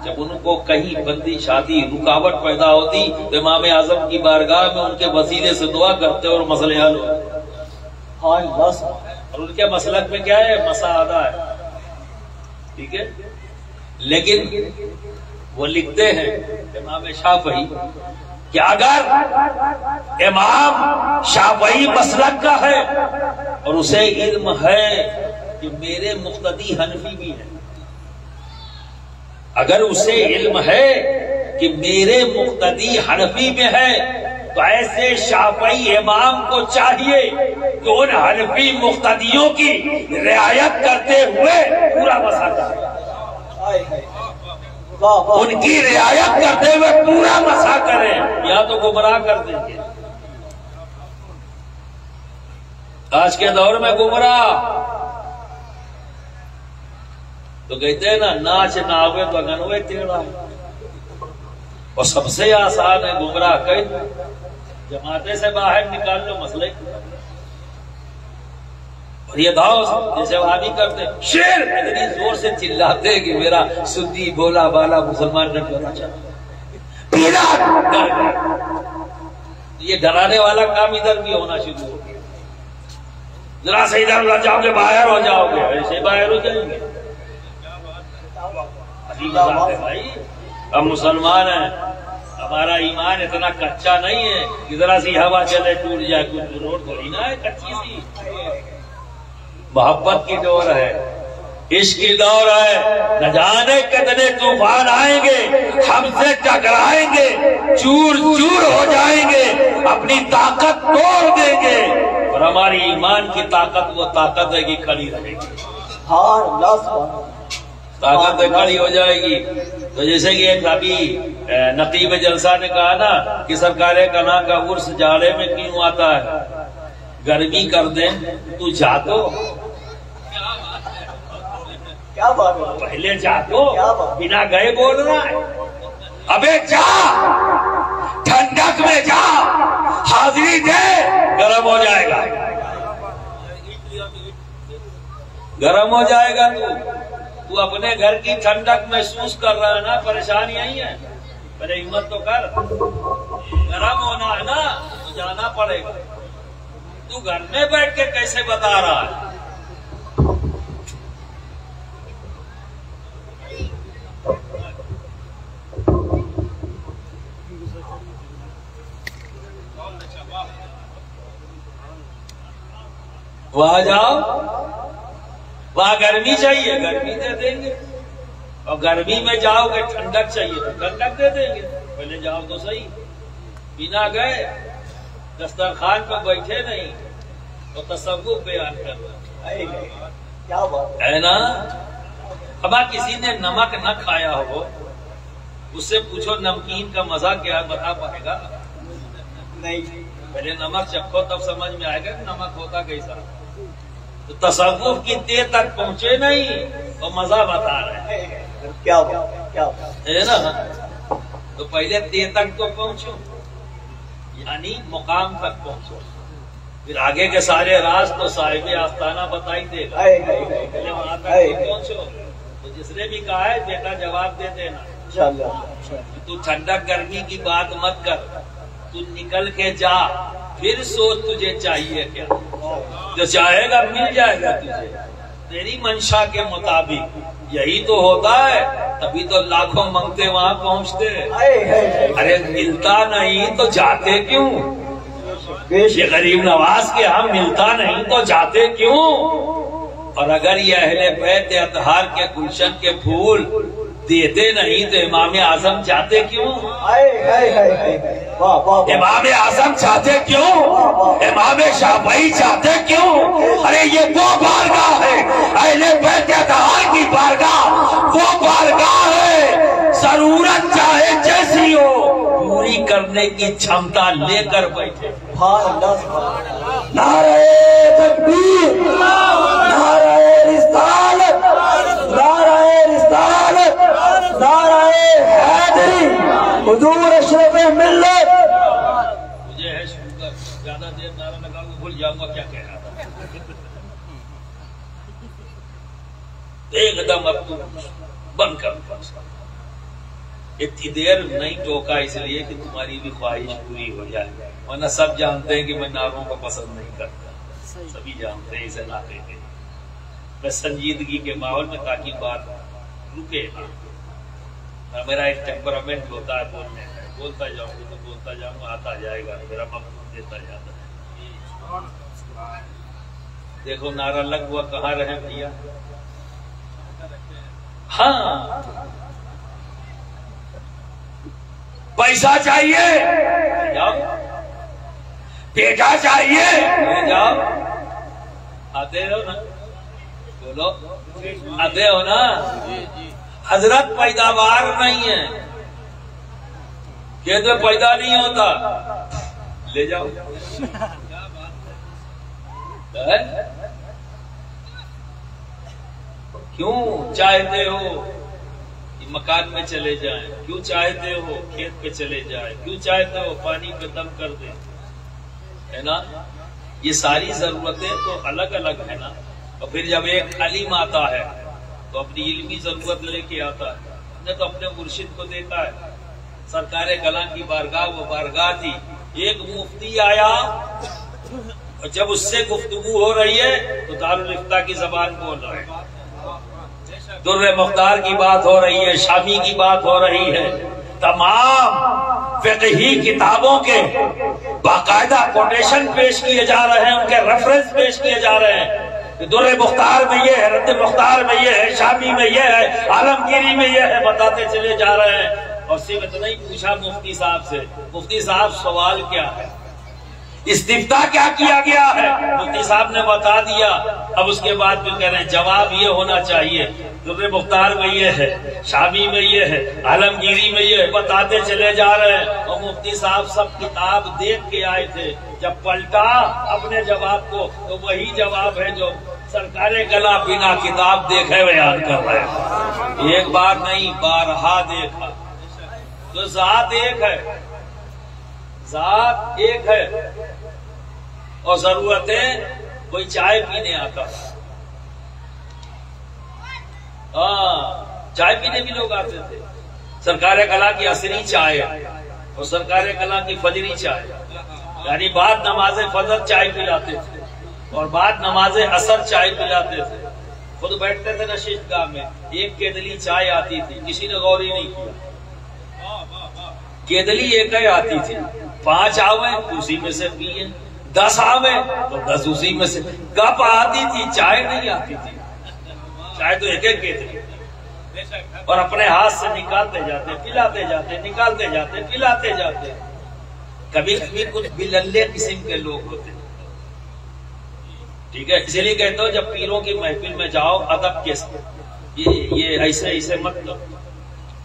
جب ان کو کہیں بندی شادی رکاوٹ پیدا ہوتی تو امام اعظم کی بارگاہ میں ان کے وسیلے سے دعا کرتے اور مسئلے حل ہوتے. اور ان کے مسلک میں کیا ہے؟ مساعدہ ہے، ٹھیک ہے. لیکن وہ لکھتے ہیں امام شافعی کہ اگر امام شافعی مسلک کا ہے اور اسے علم ہے کہ میرے مقتدی حنفی بھی ہیں، اگر اسے علم ہے کہ میرے مقتدی حنفی میں ہے تو ایسے شافعی امام کو چاہیے کہ ان حنفی مقتدیوں کی رعایت کرتے ہوئے پورا مسا کرے، ان کی رعایت کرتے ہوئے پورا مسا کریں، یا تو گمراہ کر دیں گے. آج کے دور میں گمراہ تو کہتے ہیں نا ناچ ناوے تو گنوے تیڑا، اور سب سے آسان ہے گمراہ کہ جماعتیں سے باہر نکال لو مسئلے. اور یہ داؤ جیسے وہابی کرتے شیر اتنی زور سے چلاتے کہ میرا سنی بولا بالا مسلمان نہ ہونا چاہتا، یہ ڈرانے والا کام ادھر بھی ہونا شروع ہو گیا. ذرا سے ادھر لگ جاؤ گے باہر ہو جاؤ گے، ایسے باہر ہو جائیں گے. ہنسی مذاق ہے بھائی، ہم مسلمان ہیں، ہمارا ایمان اتنا کچا نہیں ہے کہ ذرا سی ہوا چلے ٹوٹ جائے، کچھ روڈ تھوڑی نا ہے کچی سی، محبت کی ڈور ہے، عشق کی دور ہے، نہ جانے کتنے طوفان آئیں گے، ہم سے ٹکرائیں گے، چور چور ہو جائیں گے، اپنی طاقت توڑ دیں گے، اور ہماری ایمان کی طاقت وہ طاقت ہے کہ کھڑی رہے گی، طاقت کھڑی ہو جائے گی۔ تو جیسے کہ ایک ابھی نقیب جلسہ نے کہا نا کہ سرکار کنا کا عرس جاڑے میں کیوں آتا ہے، گرمی کر دیں تو جا تو، پہلے جا تو، بنا گئے بول رہا ہے، ابے جا ٹھنڈک میں جا، حاضری دے، گرم ہو جائے گا، گرم ہو جائے گا۔ تو اپنے گھر کی ٹھنڈک محسوس کر رہا ہے نا، پریشانی یہی ہے، پہلے ہمت تو کر، گرم ہونا ہے نا تو جانا پڑے گا، تو گھر میں بیٹھ کے کیسے بتا رہا ہے؟ وہاں جاؤ، وہاں گرمی چاہیے، گرمی دے دیں گے، اور گرمی میں جاؤ گے ٹھنڈک چاہیے تو ٹھنڈک دے دیں گے، پہلے جاؤ تو صحیح، بنا گئے دسترخوان پہ بیٹھے نہیں تو تصوف بیان کر رہا ہے نا۔ اب کسی نے نمک نہ کھایا ہو، اس سے پوچھو نمکین کا مزہ کیا، بتا پائے گا نہیں، پہلے نمک چکھو تب سمجھ میں آئے گا کہ نمک ہوتا کیسا۔ تو تصوف کی تہ تک پہنچے نہیں اور مزہ بتا رہے ہیں، کیا ہے نا، تو پہلے تہ تک تو پہنچو، یعنی مقام تک پہنچو، پھر آگے کے سارے راز تو صاحب آستانہ بتائی دے گا، پہلے وہاں تک تو پہنچو۔ تو جس نے بھی کہا ہے بیٹا جواب دے دینا، تو ٹھنڈک گرمی کی بات مت کر، تو نکل کے جا، پھر سوچ تجھے چاہیے کیا، جو چاہے گا مل جائے گا تجھے تیری منشا کے مطابق، یہی تو ہوتا ہے، تبھی تو لاکھوں منگتے وہاں پہنچتے، ارے ملتا نہیں تو جاتے کیوں، یہ غریب نواز کے ہم ملتا نہیں تو جاتے کیوں، اور اگر یہ اہل بیت اطہار کے گلشن کے پھول دیتے نہیں تو امام اعظم چاہتے کیوں، امام اعظم چاہتے کیوں، امام شافعی چاہتے کیوں، ارے یہ وہ بارگاہ ہے، اہل بیت اطہار کی بارگاہ وہ بارگاہ ہے، ضرورت چاہے جیسی ہو پوری کرنے کی چھمتا لے کر بیٹھے۔ نعرہ تکبیر، نعرہ رسالت، نعرہ رسالت، نعرہ حیدری، حضور اشرف ملت۔ مجھے ہے شکر، زیادہ دیر نعرہ لگاؤں گا بھول جاؤں گا کیا کہہ رہا تھا، ایک دم اب تو بند کر، اتنی دیر نہیں ٹوکا اس لیے کہ تمہاری بھی خواہش پوری ہو جائے، ورنہ سب جانتے ہیں کہ میں نعروں کو پسند نہیں کرتا، سبھی جانتے ہیں اسے نہ کہتے، میں سنجیدگی کے ماحول میں تاکہ بات رکے نا، میرا ایک ٹیمپرامنٹ ہوتا ہے بولنے کا، بولتا جاؤں گا تو بولتا جاؤں گا، آتا جائے گا، میرا مقصود دیتا جاتا ہے۔ دیکھو نعرہ لگ ہوا کہاں رہے بھیا، ہاں پیسہ چاہیے جاؤ، بیٹا چاہیے جاؤ، آتے ہو نا، بولو آتے ہو نا، حضرت پیداوار نہیں ہے، کہتے پیدا نہیں ہوتا، لے جاؤ، کیوں چاہتے ہو مکان میں چلے جائیں، کیوں چاہتے ہو کھیت پہ چلے جائیں، کیوں چاہتے ہو پانی پہ دم کر دیں، ہے نا، یہ ساری ضرورتیں تو الگ الگ ہے نا، اور پھر جب ایک علیم آتا ہے تو اپنی علمی ضرورت لے کے آتا ہے، ہم نے تو اپنے مرشد کو دیکھا ہے، سرکار کلاں کی بارگاہ وہ بارگاہ تھی، ایک مفتی آیا اور جب اس سے گفتگو ہو رہی ہے تو دارالفتہ کی زبان بول رہا ہے، در مختار کی بات ہو رہی ہے، شامی کی بات ہو رہی ہے، تمام فقہی کتابوں کے باقاعدہ کوٹیشن پیش کیے جا رہے ہیں، ان کے ریفرنس پیش کیے جا رہے ہیں، در مختار میں یہ ہے، رد مختار میں یہ ہے، شامی میں یہ ہے، عالمگیری میں یہ ہے، بتاتے چلے جا رہے ہیں۔ اور صرف اتنا ہی پوچھا مفتی صاحب سے، مفتی صاحب سوال کیا ہے، استفتاء کیا کیا گیا ہے؟ مفتی صاحب نے بتا دیا۔ اب اس کے بعد بھی کہہ رہے ہیں جواب یہ ہونا چاہیے، در مختار میں یہ ہے، شامی میں یہ ہے، عالمگیری میں یہ ہے، بتاتے چلے جا رہے ہیں۔ اور مفتی صاحب سب کتاب دیکھ کے آئے تھے، جب پلٹا اپنے جواب کو تو وہی جواب ہے جو سرکار کلا بنا کتاب دیکھے بیان کر رہے ہیں۔ ایک بار نہیں، بارہا دیکھا۔ تو ذات ایک ہے، ذات ایک ہے، اور ضرورتیں کوئی چائے پینے آتا، چائے پینے بھی لوگ آتے تھے، سرکار کلا کی عصری چائے اور سرکار کلا کی فجری چائے، یعنی بعد نماز فجر چائے پلاتے تھے اور بعد نماز عصر چائے پلاتے تھے۔ خود بیٹھتے تھے نشست گاہ میں، ایک کیدلی چائے آتی تھی، کسی نے غور ہی نہیں کیا، کیدلی ایک ہی آتی تھی، 5 آویں اسی میں سے پیئے، 10 آویں تو 10 اسی میں سے۔ کپ آتی تھی، چائے نہیں آتی تھی، چائے تو ایک ایک کیدلی، اور اپنے ہاتھ سے نکالتے جاتے، پلاتے جاتے، نکالتے جاتے، پلاتے جاتے۔ کبھی کبھی کچھ بللے قسم کے لوگ ہوتے، ٹھیک ہے، اسی لیے کہتے ہو جب پیروں کی محفل میں جاؤ ادب کے ساتھ، یہ ایسے ایسے مت کرو،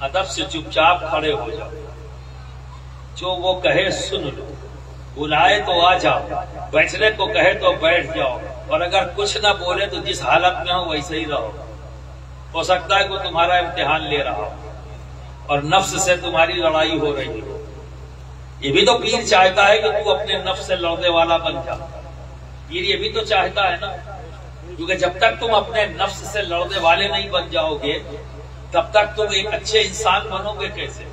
ادب سے چپ چاپ کھڑے ہو جاؤ، جو وہ کہے سن لو، بلائے تو آ جاؤ، بیٹھنے کو کہے تو بیٹھ جاؤ، اور اگر کچھ نہ بولے تو جس حالت میں ہو ویسے ہی رہو۔ ہو سکتا ہے کہ تمہارا امتحان لے رہا ہو اور نفس سے تمہاری لڑائی ہو رہی ہو، یہ بھی تو پیر چاہتا ہے کہ تو اپنے نفس سے لڑنے والا بن جا، پیر یہ بھی تو چاہتا ہے نا، کیونکہ جب تک تم اپنے نفس سے لڑنے والے نہیں بن جاؤ گے تب تک تم ایک اچھے انسان بنو گے کیسے،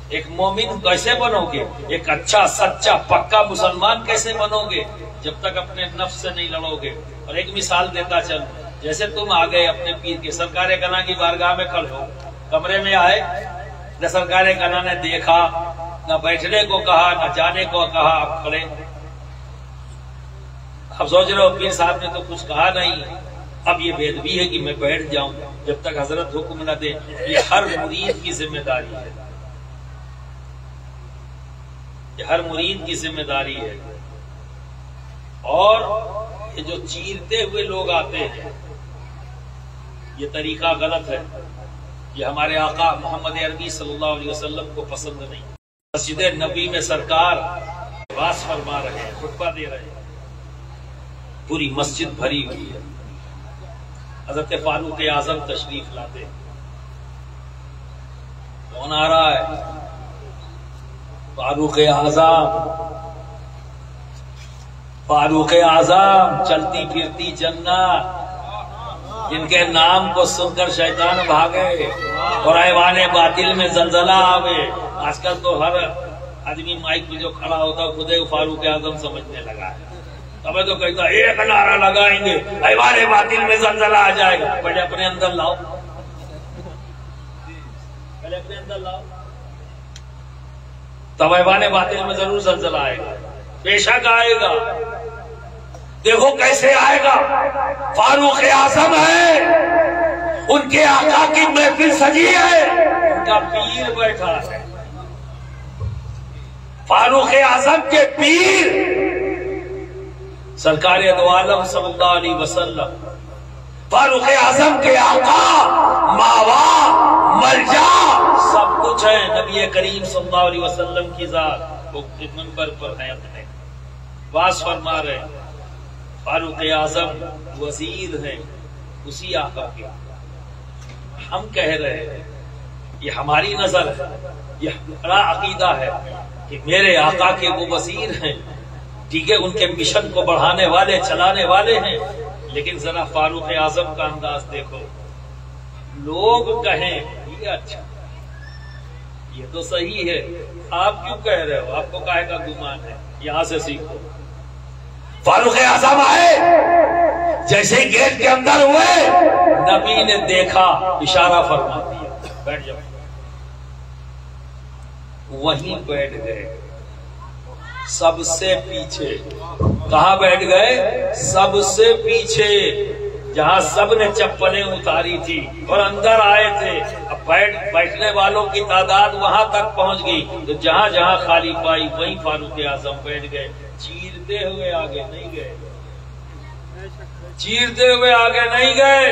ایک مومن کیسے بنو گے، ایک اچھا سچا پکا مسلمان کیسے بنو گے جب تک اپنے نفس سے نہیں لڑو گے۔ اور ایک مثال دیتا چل، جیسے تم آ گئے اپنے پیر کے سرکار کلا کی بارگاہ میں کھڑے ہو، کمرے میں آئے، نہ سرکار کلا نے دیکھا، نہ بیٹھنے کو کہا، نہ جانے کو کہا، آپ کھڑے، اب سوچ رہے ہو پیر صاحب نے تو کچھ کہا نہیں، اب یہ بے ادبی ہے کہ میں بیٹھ جاؤں جب تک حضرت حکم نہ دے۔ یہ ہر مرید کی ذمہ داری ہے، یہ ہر مرید کی ذمہ داری ہے۔ اور یہ جو چیرتے ہوئے لوگ آتے ہیں یہ طریقہ غلط ہے، یہ ہمارے آقا محمد عربی صلی اللہ علیہ وسلم کو پسند نہیں۔ مسجد نبی میں سرکار واس فرما رہے ہیں، خطبہ دے رہے ہیں، پوری مسجد بھری ہوئی ہے، حضرت فاروق اعظم تشریف لاتے ہیں، کون آ رہا ہے؟ فاروق اعظم، فاروق اعظم، چلتی پھرتی جنت، جن کے نام کو سن کر شیطان بھاگے اور ایوان باطل میں زلزلہ آوے۔ آج کل تو ہر آدمی مائک پہ جو کھڑا ہوتا خود فاروق اعظم سمجھنے لگا ہے، تب تو کہتا ایک نعرہ لگائیں گے ایوان باطل میں زلزلہ آ جائے گا۔ پہلے اپنے اندر لاؤ، پہلے اپنے اندر لاؤ، تب ایوان باطل میں ضرور زلزلہ آئے گا، بے شک آئے گا۔ دیکھو کیسے آئے گا، فاروق اعظم ہے، ان کے آقا کی محفل سجی ہے، ان کا پیر بیٹھا ہے، فاروق اعظم کے پیر سرکار دو عالم صلی اللہ علیہ وسلم، فاروق اعظم کے آقا، ماوا، ملجا، سب کچھ ہے، نبی کریم صلی اللہ علیہ وسلم کی ذات، وہ منبر پر ہیں، اپنے واس فرما رہے ہیں۔ فاروق اعظم وزیر ہیں اسی آقا کے، ہم کہہ رہے ہیں، یہ ہماری نظر ہے، یہ ہمارا عقیدہ ہے کہ میرے آقا کے وہ وزیر ہیں، ٹھیک ہے، ان کے مشن کو بڑھانے والے، چلانے والے ہیں، لیکن ذرا فاروق اعظم کا انداز دیکھو، لوگ کہیں یہ اچھا، یہ تو صحیح ہے، آپ کیوں کہہ رہے ہو، آپ کو کہے کا گمان ہے، یہاں سے سیکھو۔ فاروق اعظم آئے، جیسے گیٹ کے اندر ہوئے نبی نے دیکھا، اشارہ فرما دیا بیٹھ جاؤ، وہیں بیٹھ گئے سب سے پیچھے۔ کہاں بیٹھ گئے؟ سب سے پیچھے، جہاں سب نے چپلیں اتاری تھی اور اندر آئے تھے۔ اب بیٹھنے والوں کی تعداد وہاں تک پہنچ گئی تو جہاں جہاں خالی پائی وہیں فاروق اعظم بیٹھ گئے۔ چیرتے ہوئے آگے نہیں گئے، چیرتے ہوئے آگے نہیں گئے۔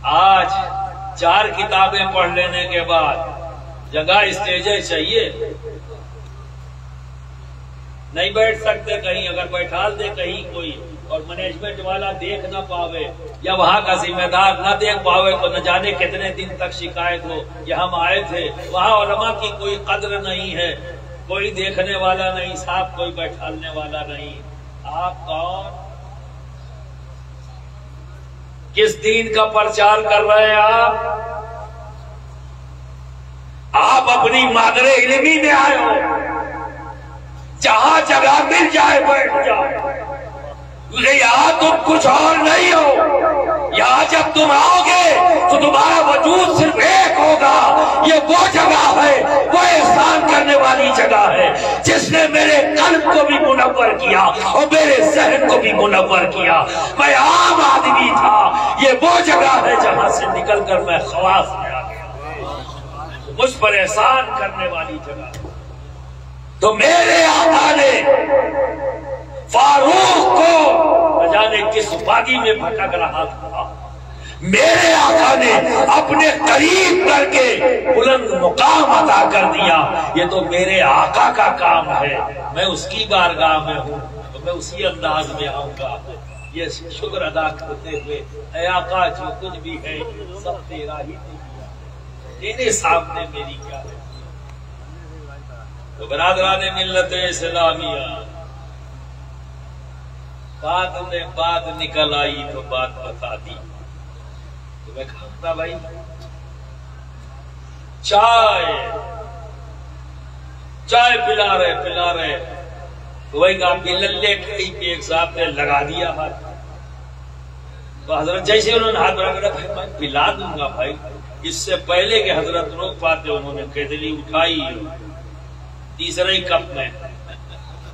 آج 4 کتابیں پڑھ لینے کے بعد جگہ اسٹیجیں چاہیے، نہیں بیٹھ سکتے کہیں، اگر بیٹھال دے کہیں کوئی اور مینجمنٹ والا دیکھ نہ پاوے یا وہاں کا ذمہ دار نہ دیکھ پاوے تو نہ جانے کتنے دن تک شکایت ہو کہ ہم آئے تھے۔ وہاں علماء کی کوئی قدر نہیں ہے، کوئی دیکھنے والا نہیں، صاحب کوئی بیٹھالنے والا نہیں۔ آپ کون؟ کس دین کا پرچار کر رہے ہیں آپ اپنی مادر علمی میں آئے ہو، جہاں جگہ مل جائے بیٹھ جاؤ، یہاں تم کچھ اور نہیں ہو۔ یہاں جب تم آؤ گے تو تمہارا وجود صرف ایک ہوگا۔ یہ وہ جگہ ہے، وہ احسان کرنے والی جگہ ہے جس نے میرے قلب کو بھی منور کیا اور میرے ذہن کو بھی منور کیا۔ میں عام آدمی تھا، یہ وہ جگہ ہے جہاں سے نکل کر میں خواص میں آ گیا، مجھ پر احسان کرنے والی جگہ۔ تو میرے آقا نے فاروق کو نہ جانے کس وادی میں بھٹک رہا تھا، میرے آقا نے اپنے قریب کر کے بلند مقام عطا کر دیا۔ یہ تو میرے آقا کا کام ہے، میں اس کی بارگاہ میں ہوں تو میں اسی انداز میں آؤں گا، یہ شکر ادا کرتے ہوئے، اے آقا جو کچھ بھی ہے سب تیرا ہی دیا، تیرے سامنے میری کیا ہے۔ تو برادران ملت اسلامیہ، بات نکل آئی تو بات بتا دی۔ تو میں کہتا بھائی چائے پلا رہے تو وہی کہا کہ للے ٹھئی پہ ایک صاحب نے لگا دیا ہاتھ۔ تو حضرت جیسے انہوں نے ہاتھ بڑھا کر بھائی میں پلا دوں گا بھائی، اس سے پہلے کہ حضرت روک پاتے انہوں نے کیتلی اٹھائی تیسرے ہی کپ میں،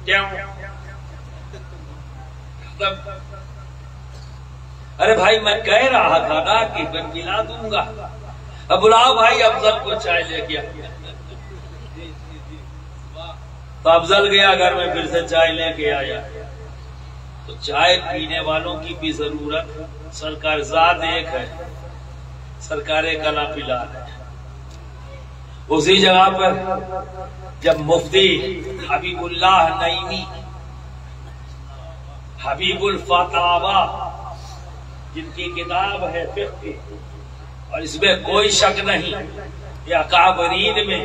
کیوں؟ ارے بھائی میں کہہ رہا تھا نا کہ میں پلا دوں گا، اب بلاؤ بھائی افضل کو چائے لے گیا۔ تو افضل گیا گھر میں، پھر سے چائے لے کے آیا۔ تو چائے پینے والوں کی بھی ضرورت، سرکار ذات ایک ہے، سرکار کلا پلا ہے۔ اسی جگہ پر جب مفتی حبیب اللہ نعیمی، حبیب الفتاوا جن کی کتاب ہے فقہ کی، اور اس میں کوئی شک نہیں کہ اکابرین میں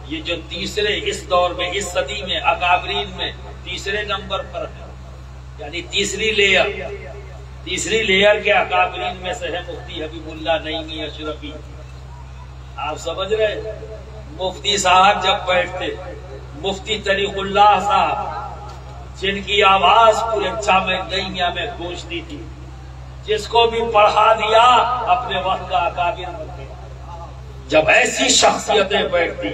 یہ جو تیسرے اس دور میں اس صدی میں اکابرین میں تیسرے نمبر پر ہے، یعنی تیسری لیئر کے اکابرین میں سے ہے مفتی حبیب اللہ نعیمی اشرفی۔ آپ سمجھ رہے؟ مفتی صاحب جب بیٹھتے، مفتی طریق اللہ صاحب جن کی آواز پورے جامع دنیا میں گونجتی تھی، جس کو بھی پڑھا دیا اپنے وقت کا اکابر بن گیا۔ جب ایسی شخصیتیں بیٹھتی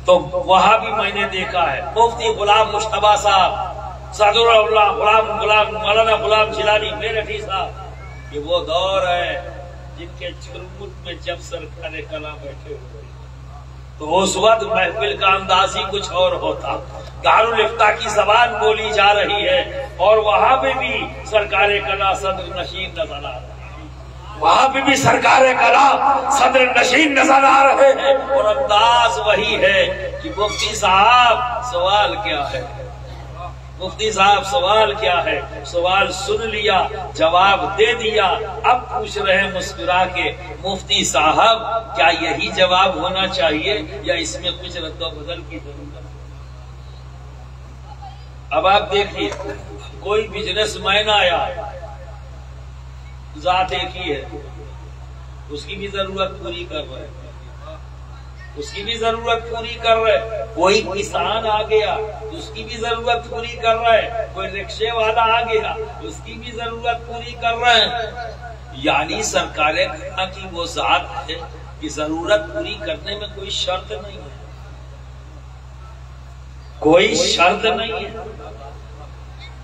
تو وہاں بھی میں نے دیکھا ہے مفتی غلام مشتبہ صاحب، صدر اللہ غلام مولانا غلام جیلانی میرٹھی صاحب، یہ وہ دور ہے جن کے چرمٹ میں جب سرکار کلام بیٹھے ہوئے تو اس وقت محفل کا انداز ہی کچھ اور ہوتا۔ دارالفتہ کی زبان بولی جا رہی ہے اور وہاں پہ بھی سرکار کلا صدر نشین نظر آ رہے ہیں، وہاں پہ بھی سرکار کلا صدر نشین نظر آ رہے ہیں، اور انداز وہی ہے کہ مفتی صاحب سوال کیا ہے، مفتی صاحب سوال کیا ہے، سوال سن لیا، جواب دے دیا، اب پوچھ رہے ہیں مسکرا کے مفتی صاحب کیا یہی جواب ہونا چاہیے یا اس میں کچھ رد و بدل کی ضرورت؟ اب آپ دیکھیے کوئی بزنس مین آیا، ذات ایک ہی ہے، اس کی بھی ضرورت پوری کر رہے، اس کی بھی ضرورت پوری کر رہے، کوئی کسان آ گیا اس کی بھی ضرورت پوری کر رہے، کوئی رکشے والا آ گیا اس کی بھی ضرورت پوری کر رہے ہیں۔ یعنی سرکار خدا کی وہ ذات ہے کہ ضرورت پوری کرنے میں کوئی شرط نہیں ہے، کوئی شرط نہیں ہے۔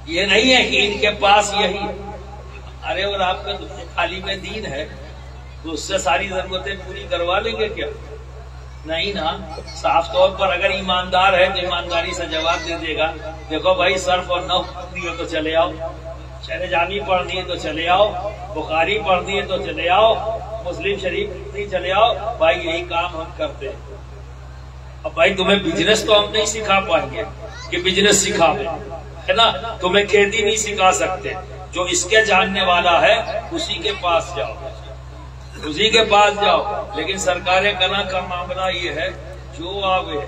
یہ نہیں ہے کہ ان کے پاس یہی، ارے اور آپ کا عالم دین ہے تو اس سے ساری ضرورتیں پوری کروا لیں گے کیا؟ نہیں نا، صاف طور پر اگر ایماندار ہے تو ایمانداری سے جواب دے دے گا، دیکھو بھائی صرف اور نحو پڑھنی ہے تو چلے آؤ، شرح جامی پڑھنی ہے تو چلے آؤ، بخاری پڑھنی ہے تو چلے آؤ، مسلم شریف پڑھنی چلے آؤ، بھائی یہی کام ہم کرتے ہیں۔ اب بھائی تمہیں بزنس تو ہم نہیں سکھا پائیں گے کہ بزنس سکھا دیں، ہے نا، تمہیں کھیتی نہیں سکھا سکتے، جو اس کے جاننے والا ہے اسی کے پاس جاؤ، اسی کے پاس جاؤ۔ لیکن سرکار کنا کا معاملہ یہ ہے، جو آوے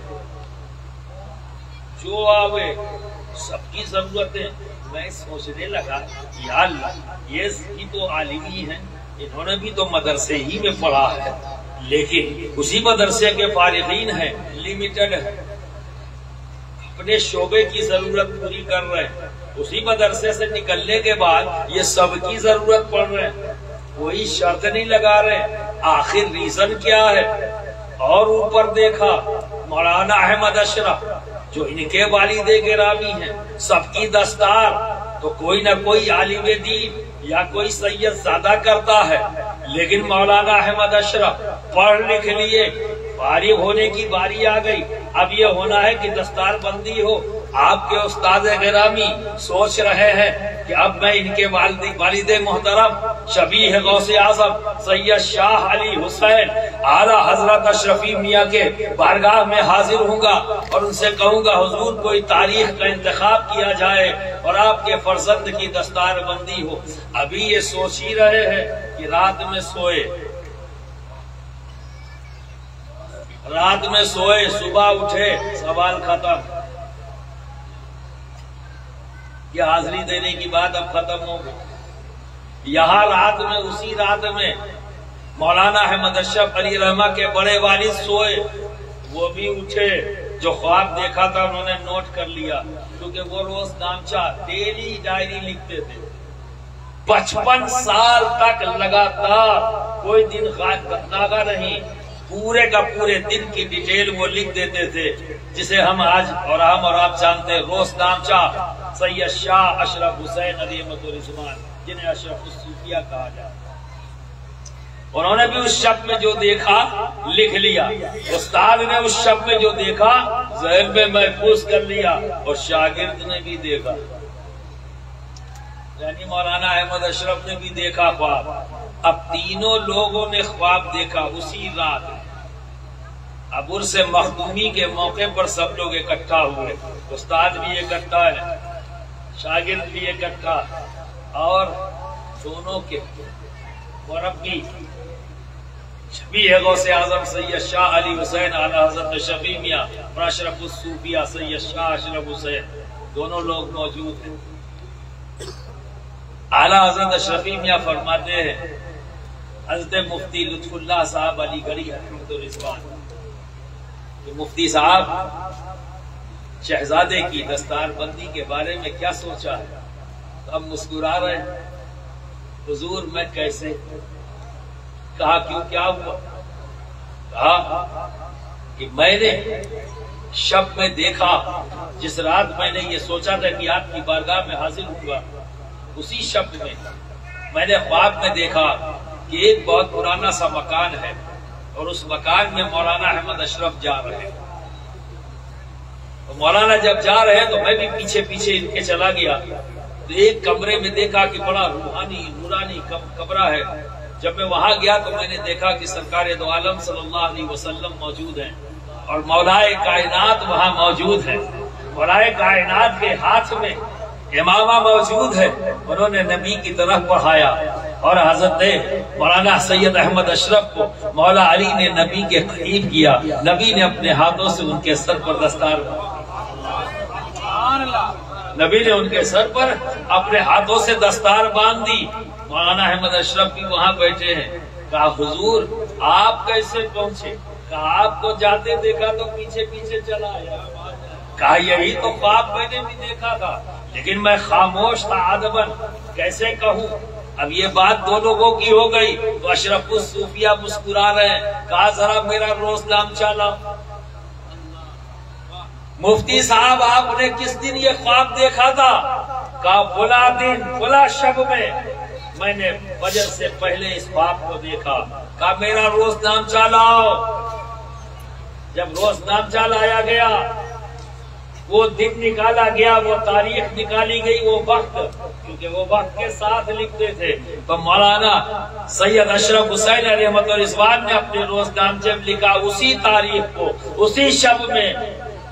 جو آوے سب کی ضرورتیں۔ میں سوچنے لگا یا اللہ یہ ہی تو عالم ہی ہیں، انہوں نے بھی تو مدرسے ہی میں پڑھا ہے، لیکن اسی مدرسے کے فارغین ہیں، لمیٹڈ ہے، اپنے شعبے کی ضرورت پوری کر رہے ہیں، اسی مدرسے سے نکلنے کے بعد یہ سب کی ضرورت پڑ رہے ہیں، کوئی شرط نہیں لگا رہے۔ آخر ریزن کیا ہے؟ اور اوپر دیکھا مولانا احمد اشرف جو ان کے والد گرامی ہیں، سب کی دستار، تو کوئی نہ کوئی عالم دین یا کوئی سید زیادہ کرتا ہے، لیکن مولانا احمد اشرف پڑھ لکھ لیے، فارغ ہونے کی باری آ گئی، اب یہ ہونا ہے کہ دستار بندی ہو۔ آپ کے استاد گرامی سوچ رہے ہیں کہ اب میں ان کے والد محترم شبیہ غوث اعظم سید شاہ علی حسین اعلی حضرت اشرفی میاں کے بارگاہ میں حاضر ہوں گا اور ان سے کہوں گا حضور کوئی تاریخ کا انتخاب کیا جائے اور آپ کے فرزند کی دستار بندی ہو۔ ابھی یہ سوچ ہی رہے ہیں کہ رات میں سوئے صبح اٹھے، سوال ختم، یہ حاضری دینے کی بات اب ختم ہو گئی۔ یہاں رات میں، اسی رات میں مولانا احمد اشرف علی رحمہ کے بڑے والد سوئے، وہ بھی اٹھے، جو خواب دیکھا تھا انہوں نے نوٹ کر لیا، کیونکہ وہ روز نامچہ ڈیلی ڈائری لکھتے تھے، 55 سال تک لگاتار کوئی دن ناغا نہیں، پورے کا پورے دن کی ڈیٹیل وہ لکھ دیتے تھے، جسے ہم آج اور ہم اور آپ جانتے ہیں، روز نامچہ سید شاہ اشرف حسین علی رضوان، جنہیں اشرف الصوفیہ کہا جاتا ہے۔ انہوں نے بھی اس شب میں جو دیکھا لکھ لیا، استاد نے اس شب میں جو دیکھا ذہن میں محفوظ کر لیا، اور شاگرد نے بھی دیکھا، یعنی مولانا احمد اشرف نے بھی دیکھا خواب۔ اب تینوں لوگوں نے خواب دیکھا اسی رات۔ اب عرس مخدومی کے موقع پر سب لوگ اکٹھا ہوئے، استاد بھی اکٹھا ہے، شاگرد بھی اکٹھا، اور دونوں کے مربی شبیہ غوث اعظم سید شاہ علی حسین اعلی حضرت شفیع میاں اور اشرف الصوفیہ سید شاہ اشرف حسین، دونوں لوگ موجود ہیں۔ اعلی حضرت اشرفی میاں فرماتے ہیں، حضرت مفتی لطف اللہ صاحب علی گڑھی رحمۃ الرضوان، کہ مفتی صاحب شہزادے کی دستار بندی کے بارے میں کیا سوچا ہے؟ تو ہم مسکرا رہے ہیں، حضور میں کیسے؟ کہا کیوں، کیا ہوا؟ کہا کہ میں نے شب میں دیکھا، جس رات میں نے یہ سوچا تھا کہ آپ کی بارگاہ میں حاضر ہوں گا، اسی شب میں نے خواب میں دیکھا کہ ایک بہت پرانا سا مکان ہے، اور اس مکان میں مولانا احمد اشرف جا رہے ہیں۔ مولانا جب جا رہے ہیں تو میں بھی پیچھے پیچھے ان کے چلا گیا، تو ایک کمرے میں دیکھا کہ بڑا روحانی نورانی کمرہ ہے۔ جب میں وہاں گیا تو میں نے دیکھا کہ سرکار دو عالم صلی اللہ علیہ وسلم موجود ہیں، اور مولائے کائنات وہاں موجود ہے، مولائے کائنات کے ہاتھ میں امامہ موجود ہے، انہوں نے نبی کی طرف پڑھایا، اور حضرت مولانا سید احمد اشرف کو مولا علی نے نبی کے قریب کیا، نبی نے اپنے ہاتھوں سے ان کے سر پر دستار نبی نے ان کے سر پر اپنے ہاتھوں سے دستار باندھ دی۔ مولانا احمد اشرف بھی وہاں بیٹھے ہیں۔ کہا حضور آپ کیسے پہنچے؟ کہا آپ کو جاتے دیکھا تو پیچھے پیچھے چلا آیا۔ کہا یہی تو خواب میں نے بھی دیکھا تھا، لیکن میں خاموش تھا ادباً، کیسے کہوں؟ اب یہ بات دو لوگوں کی ہو گئی تو اشرف الصوفیہ مسکرا رہے ہیں. کہا ذرا میرا روز نام چلا. مفتی صاحب آپ نے کس دن یہ خواب دیکھا تھا؟ کہا فلاں دن فلاں شب میں نے فجر سے پہلے اس خواب کو دیکھا. کہا میرا روز نام چلاؤ. جب روز نام چلایا گیا، وہ دن نکالا گیا، وہ تاریخ نکالی گئی، وہ وقت، کیونکہ وہ وقت کے ساتھ لکھتے تھے. تو مولانا سید اشرف حسین رحمت الرضوان نے اپنے روز نام جب لکھا اسی تاریخ کو، اسی شب میں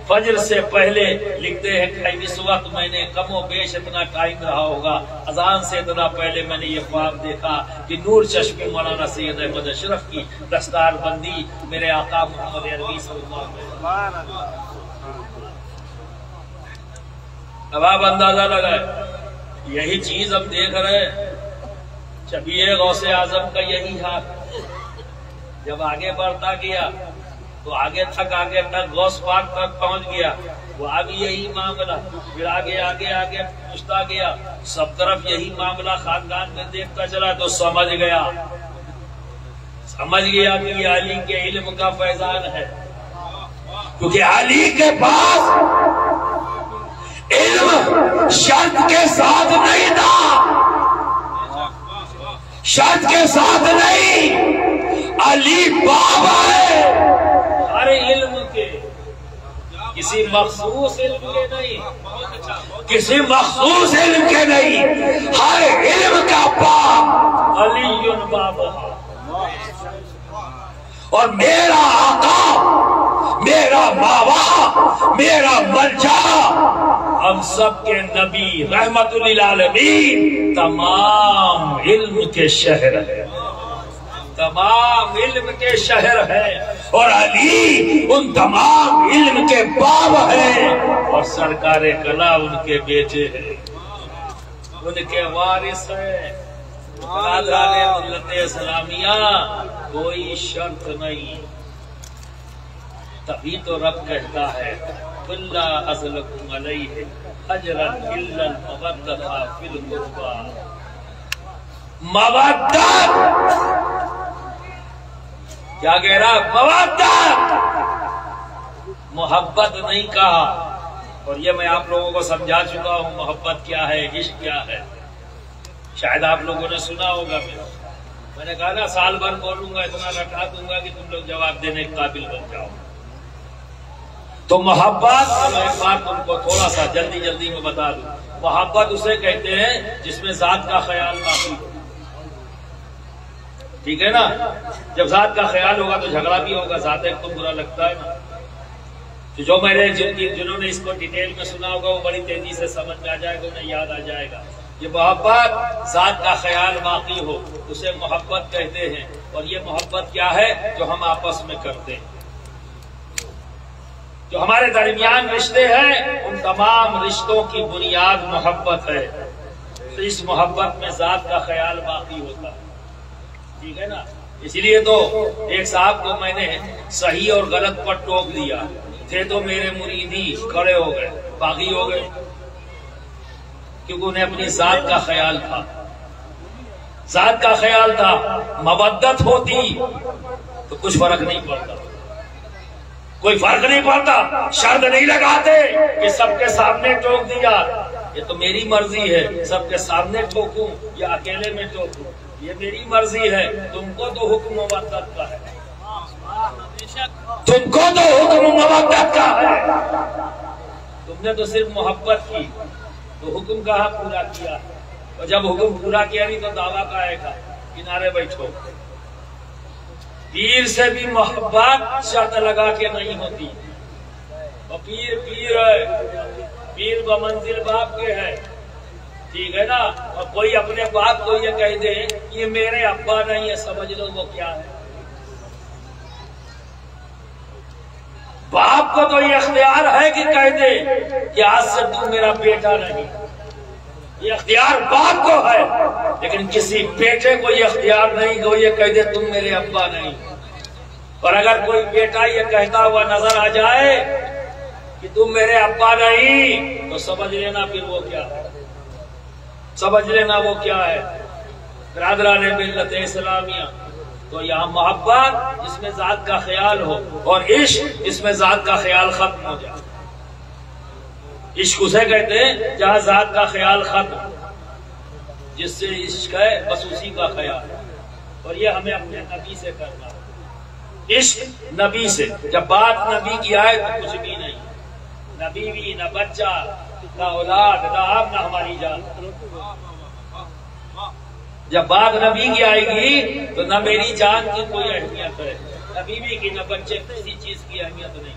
فجر سے پہلے لکھتے ہیں کہ اس وقت میں نے کم و بیش اتنا ٹائم رہا ہوگا، اذان سے اتنا پہلے میں نے یہ خواب دیکھا کہ نور چشمی مولانا سید احمد اشرف کی دستار بندی میرے آقا محمد عربی صلی اللہ علیہ وسلم. اب آپ اندازہ لگائے، یہی چیز ہم دیکھ رہے ہیں. شبیہ غوث اعظم کا یہی حال. جب آگے بڑھتا گیا تو آگے تک غوث پاک تک پہنچ گیا، وہ اب یہی معاملہ، پھر آگے آگے آگے پوچھتا گیا، سب طرف یہی معاملہ خاندان میں دیکھتا چلا تو سمجھ گیا کہ یہ علی کے علم کا فیضان ہے. کیونکہ علی کے پاس علم شرط کے ساتھ نہیں تھا، شرط کے ساتھ نہیں، علی بابا ہے. ہر علم کے، کسی مخصوص علم کے نہیں، کسی مخصوص علم کے نہیں، ہر علم کا باپ علی بابا. اور میرا آقا، میرا بابا، میرا ملجا، ہم سب کے نبی رحمت للعالمین تمام علم کے شہر ہے، تمام علم کے شہر ہے. اور علی ان تمام علم کے باپ ہیں، اور سرکار کلا ان کے بیٹے ہیں، ان کے وارث ہیں. برادران ملت اسلامیہ، کوئی شرط نہیں. تبھی تو رب کہتا ہے کلا ازلکم علیہ اجرا الا المودۃ فی القربى. مودت کیا کہہ رہا؟ مودت، محبت نہیں کہا. اور یہ میں آپ لوگوں کو سمجھا چکا ہوں محبت کیا ہے، عشق کیا ہے. شاید آپ لوگوں نے سنا ہوگا. میں نے کہا نا سال بھر بولوں گا، اتنا رٹا دوں گا کہ تم لوگ جواب دینے کے قابل بن جاؤ. تو محبت، ایک بات تم کو تھوڑا سا جلدی میں بتا دوں. محبت اسے کہتے ہیں جس میں ذات کا خیال باقی ہو. ٹھیک ہے نا؟ جب ذات کا خیال ہوگا تو جھگڑا بھی ہوگا، ذات ایک تو برا لگتا ہے نا. تو جو میں نے جنہوں نے اس کو ڈیٹیل میں سنا ہوگا وہ بڑی تیزی سے سمجھ میں آ جائے گا، انہیں یاد آ جائے گا. یہ محبت ذات کا خیال باقی ہو، اسے محبت کہتے ہیں. اور یہ محبت کیا ہے؟ جو ہم آپس میں کرتے ہیں، جو ہمارے درمیان رشتے ہیں، ان تمام رشتوں کی بنیاد محبت ہے. تو اس محبت میں ذات کا خیال باقی ہوتا ہے. ٹھیک ہے نا؟ اس لیے تو ایک صاحب کو میں نے صحیح اور غلط پر ٹوک دیا. تھے تو میرے مریدی، کھڑے ہو گئے، باغی ہو گئے، کیونکہ انہیں اپنی ذات کا خیال تھا. ذات کا خیال تھا. مودت ہوتی تو کچھ فرق نہیں پڑتا، کوئی فرق نہیں پڑتا. شرط نہیں لگاتے کہ سب کے سامنے ٹوک دیا، یہ تو میری مرضی ہے، سب کے سامنے ٹوکوں یا اکیلے میں ٹوکوں، یہ میری مرضی ہے. تم کو تو حکم مودت کا ہے، تم کو تو حکم مودت کا ہے. تم نے تو صرف محبت کی، تو حکم کہاں پورا کیا؟ اور جب حکم پورا کیا نہیں تو دعویٰ کا ہے گا کنارے بیٹھو. پیر سے بھی محبت شرط لگا کے نہیں ہوتی. اور پیر ہے، پیر بمنزل باپ کے ہے. ٹھیک ہے نا؟ اور کوئی اپنے باپ کو یہ کہہ دے یہ میرے ابا نہیں ہے، سمجھ لو وہ کیا ہے. باپ کو تو یہ اختیار ہے کہ کہہ دے کہ آج سے تم میرا بیٹا نہیں، یہ اختیار باپ کو ہے. لیکن کسی بیٹے کو یہ اختیار نہیں کہ وہ یہ کہہ دے تم میرے ابا نہیں. اور اگر کوئی بیٹا یہ کہتا ہوا نظر آ جائے کہ تم میرے ابا نہیں، تو سمجھ لینا پھر وہ کیا ہے، سمجھ لینا وہ کیا ہے. برادران ملت اسلامیہ، تو یہاں محبت جس میں ذات کا خیال ہو، اور عشق جس میں ذات کا خیال ختم ہو جائے۔ عشق اسے کہتے ہیں جہاں ذات کا خیال ختم، جس سے عشق ہے بس اسی کا خیال ہے، اور یہ ہمیں اپنے نبی سے کرنا ہے۔ عشق نبی سے، جب بات نبی کی آئے تو کچھ بھی نہیں، نہ بیوی، نہ بچہ، نہ اولاد، نہ آپ، نہ ہماری جان۔ جب بات نبی کی آئے گی تو نہ میری جان کی کوئی اہمیت ہے، نہ بیوی کی، نہ بچے، کسی چیز کی اہمیت نہیں۔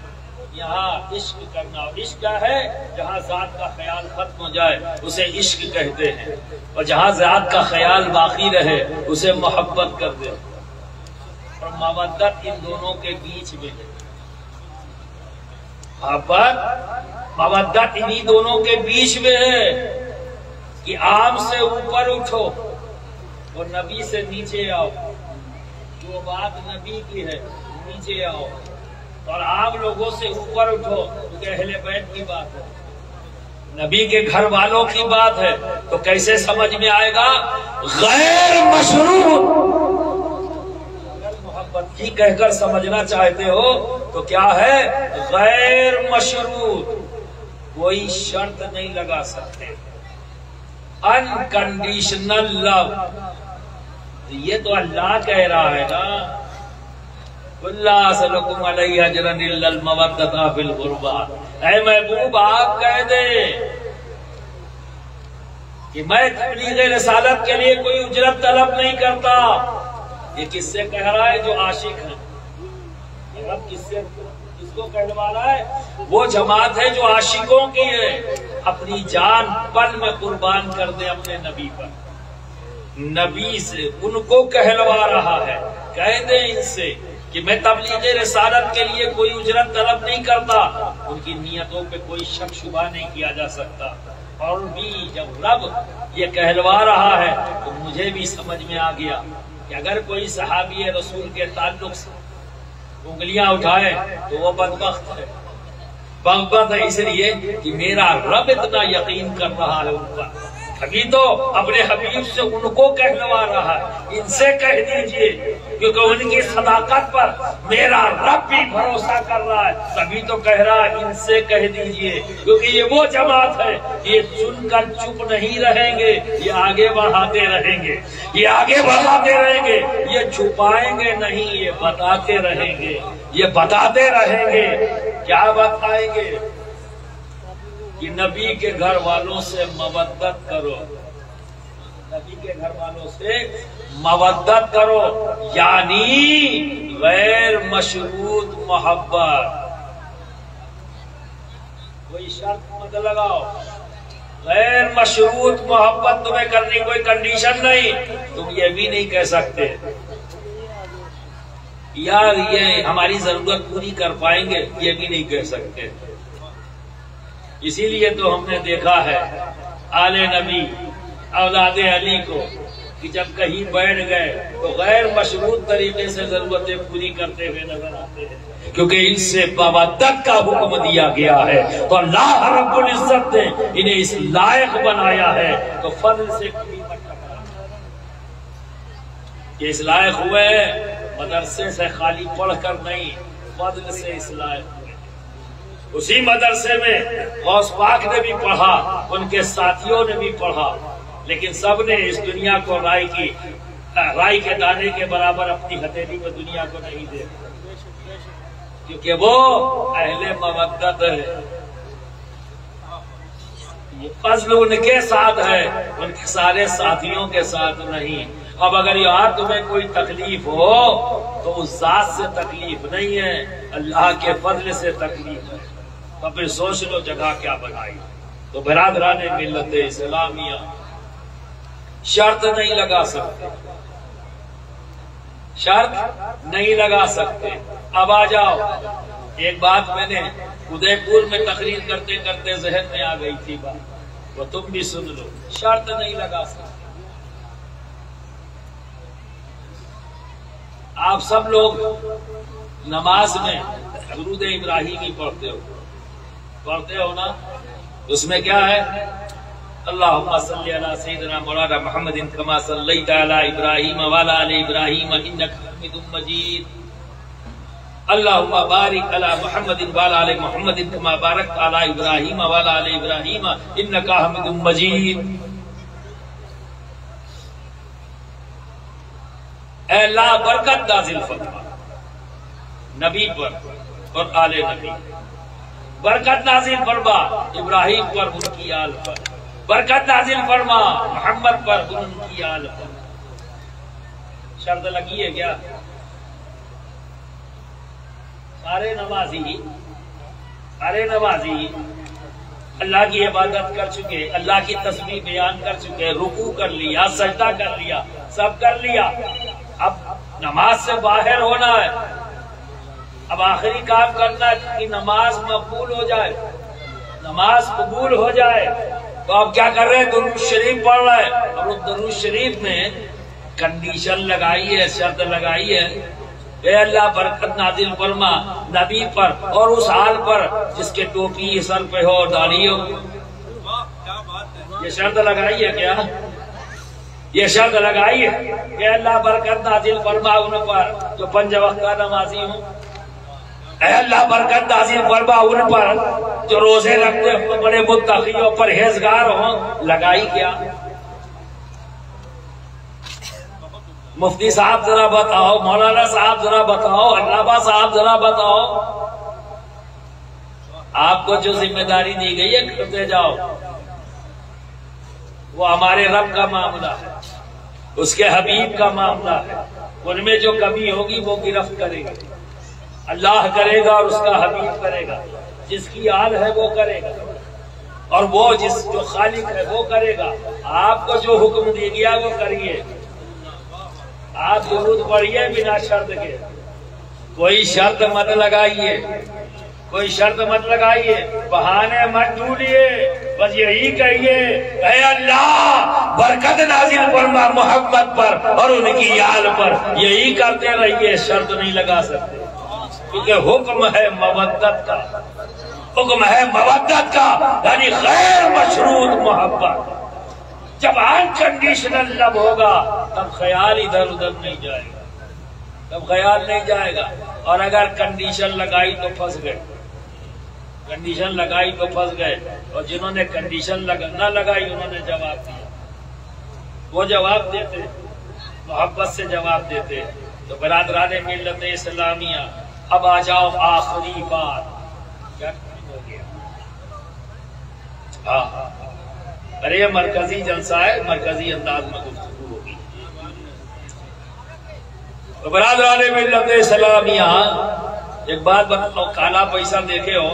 یہاں عشق کرنا، عشق کیا ہے؟ جہاں ذات کا خیال ختم ہو جائے اسے عشق کہتے ہیں، اور جہاں ذات کا خیال باقی رہے اسے محبت کرتے ہیں۔ اور مودت ان دونوں کے بیچ میں ہے، مودت انہی دونوں کے بیچ میں ہے کہ عام سے اوپر اٹھو اور نبی سے نیچے آؤ، جو بات نبی کی ہے نیچے آؤ، اور عام لوگوں سے اوپر اٹھو کیونکہ اہل بیت کی بات ہے، نبی کے گھر والوں کی بات ہے، تو کیسے سمجھ میں آئے گا؟ غیر مشروط محبت ہی کہہ کر سمجھنا چاہتے ہو تو کیا ہے؟ غیر مشروط، کوئی شرط نہیں لگا سکتے، انکنڈیشنل لو۔ یہ تو اللہ کہہ رہا ہے نا، اللہ سلکم علیہ اجرا الا المودۃ فی القربى۔ اے محبوب آپ کہہ دیں کہ میں تبلیغ رسالت کے لیے کوئی اجرت طلب نہیں کرتا۔ یہ کس سے کہہ رہا ہے؟ جو عاشق ہیں۔ یہ رب کس کو کہلوا رہا ہے؟ وہ جماعت ہے جو عاشقوں کی ہے، اپنی جان پل میں قربان کر دے اپنے نبی پر۔ نبی سے ان کو کہلوا رہا ہے، کہہ دیں ان سے کہ میں تبلیغ رسالت کے لیے کوئی اجرت طلب نہیں کرتا۔ ان کی نیتوں پہ کوئی شک شبہ نہیں کیا جا سکتا۔ اور بھی جب رب یہ کہلوا رہا ہے تو مجھے بھی سمجھ میں آ گیا کہ اگر کوئی صحابی رسول کے تعلق سے انگلیاں اٹھائے تو وہ بدبخت ہے۔ بدبخت ہے اس لیے کہ میرا رب اتنا یقین کر رہا ہے ان پر، ابھی تو اپنے حبیب سے ان کو کہلوا رہا ہے، ان سے کہہ دیجئے کیونکہ ان کی صداقت پر میرا رب بھی بھروسہ کر رہا ہے، تبھی تو کہہ رہا ہے ان سے کہہ دیجئے، کیونکہ یہ وہ جماعت ہے، یہ سن کر چپ نہیں رہیں گے، یہ آگے بڑھاتے رہیں گے، یہ آگے بڑھاتے رہیں گے، یہ چھپائیں گے نہیں، یہ بتاتے رہیں گے، یہ بتاتے رہیں گے۔ کیا بتائیں گے؟ کہ نبی کے گھر والوں سے مودت کرو، نبی کے گھر والوں سے مودت کرو، یعنی غیر مشروط محبت۔ کوئی شرط مت لگاؤ، غیر مشروط محبت تمہیں کرنی، کوئی کنڈیشن نہیں۔ تم یہ بھی نہیں کہہ سکتے یار یہ ہماری ضرورت پوری کر پائیں گے، یہ بھی نہیں کہہ سکتے۔ اسی لیے تو ہم نے دیکھا ہے آل نبی اولاد علی کو کہ جب کہیں بیٹھ گئے تو غیر مشروط طریقے سے ضرورتیں پوری کرتے ہوئے نظر آتے ہیں، کیونکہ ان سے مودت کا حکم دیا گیا ہے، تو اللہ رب العزت نے انہیں اس لائق بنایا ہے، تو فضل سے کبھی مت ٹکرانا۔ کہ اس لائق ہوئے مدرسے سے خالی پڑھ کر نہیں، فضل سے اس لائق ہوئے۔ اسی مدرسے میں غوث پاک نے بھی پڑھا، ان کے ساتھیوں نے بھی پڑھا، لیکن سب نے اس دنیا کو رائی کے دانے کے برابر اپنی ہتھیلی میں دنیا کو نہیں دیکھا، کیونکہ وہ اہل مودت ہے۔ یہ فضل ان کے ساتھ ہے، ان کے سارے ساتھیوں کے ساتھ نہیں۔ اب اگر یہاں تمہیں کوئی تکلیف ہو تو اس ذات سے تکلیف نہیں ہے، اللہ کے فضل سے تکلیف ہے۔ تو پھر سوچ لو جگہ کیا بنائی۔ تو برادران ملت اسلامیہ شرط نہیں لگا سکتے، شرط نہیں لگا سکتے۔ اب آ جاؤ، ایک بات میں نے ادے پور میں تقریر کرتے کرتے ذہن میں آ گئی تھی بات، وہ تم بھی سن لو، شرط نہیں لگا سکتے۔ آپ سب لوگ نماز میں درود ابراہیمی پڑھتے ہو نا؟ اس میں کیا ہے؟ اللہم صلی علی سیدنا مولانا محمد کما صلیت علی ابراہیم وعلی آل ابراہیم انک حمید مجید اللہم بارک علی محمد وعلی آل محمد کما بارکت علی ابراہیم وعلی آل ابراہیم انک حمید مجید۔ اے اللہ برکت نازل فرما نبی پر اور آل نبی، برکت نازل فرما ابراہیم پر ان کی آل پر، برکت نازل فرما محمد پر ان کی آل پر۔ شرط لگی ہے کیا؟ سارے نمازی اللہ کی عبادت کر چکے، اللہ کی تسبیح بیان کر چکے، رکوع کر لیا، سجدہ کر لیا، سب کر لیا، اب نماز سے باہر ہونا ہے، اب آخری کام کرنا ہے کہ نماز مقبول ہو جائے، نماز قبول ہو جائے۔ تو آپ کیا کر رہے ہیں؟ درود شریف پڑھ رہے ہیں، اور اس درود شریف میں کنڈیشن لگائی ہے، شرط لگائی ہے، اے اللہ برکت نازل فرما نبی پر اور اس حال پر جس کے ٹوپی سر پہ ہو اور داڑھی ہو۔ یہ شرط لگائی ہے کیا؟ یہ شرط لگائی ہے کہ اللہ برکت نازل فرما ان پر جو 5 وقت کا نمازی ہوں، اے اللہ برکت نازل فرما ان پر جو روزے رکھتے ہوں، بڑے متقی اور پرہیزگار ہوں۔ لگائی کیا؟ مفتی صاحب ذرا بتاؤ، مولانا صاحب ذرا بتاؤ، علامہ صاحب ذرا بتاؤ، آپ کو جو ذمہ داری دی گئی ہے کرتے جاؤ، وہ ہمارے رب کا معاملہ ہے، اس کے حبیب کا معاملہ ہے، ان میں جو کمی ہوگی وہ گرفت کرے گا، اللہ کرے گا اور اس کا حبیب کرے گا، جس کی آل ہے وہ کرے گا، اور وہ جو خالق ہے وہ کرے گا۔ آپ کو جو حکم دیا گیا وہ کریے، آپ درود پڑھیے بنا شرط کے، کوئی شرط مت لگائیے، کوئی شرط مت لگائیے، بہانے مت ڈھونڈیے، بس یہی کہیے اے اللہ برکت نازل فرما محمد پر اور ان کی آل پر، یہی کرتے رہیے، شرط نہیں لگا سکتے، کیونکہ حکم ہے مودت کا، حکم ہے مودت کا، یعنی غیر مشروط محبت۔ جب انکنڈیشنل لب ہوگا تب خیال ادھر ادھر نہیں جائے گا، تب خیال نہیں جائے گا، اور اگر کنڈیشن لگائی تو پھنس گئے، کنڈیشن لگائی تو پھنس گئے، اور جنہوں نے کنڈیشن نہ لگائی انہوں نے جواب دیا، وہ جواب دیتے، محبت سے جواب دیتے۔ تو برادران ملت اسلامیہ اب آ جاؤ آخری بات، کیا ہو گیا؟ ہاں ارے یہ مرکزی جلسہ ہے، مرکزی انداز میں گفتگو ہوگی۔ تو برادران ملت اسلامیہ ایک بات بتاؤ، کالا پیسہ دیکھے ہو؟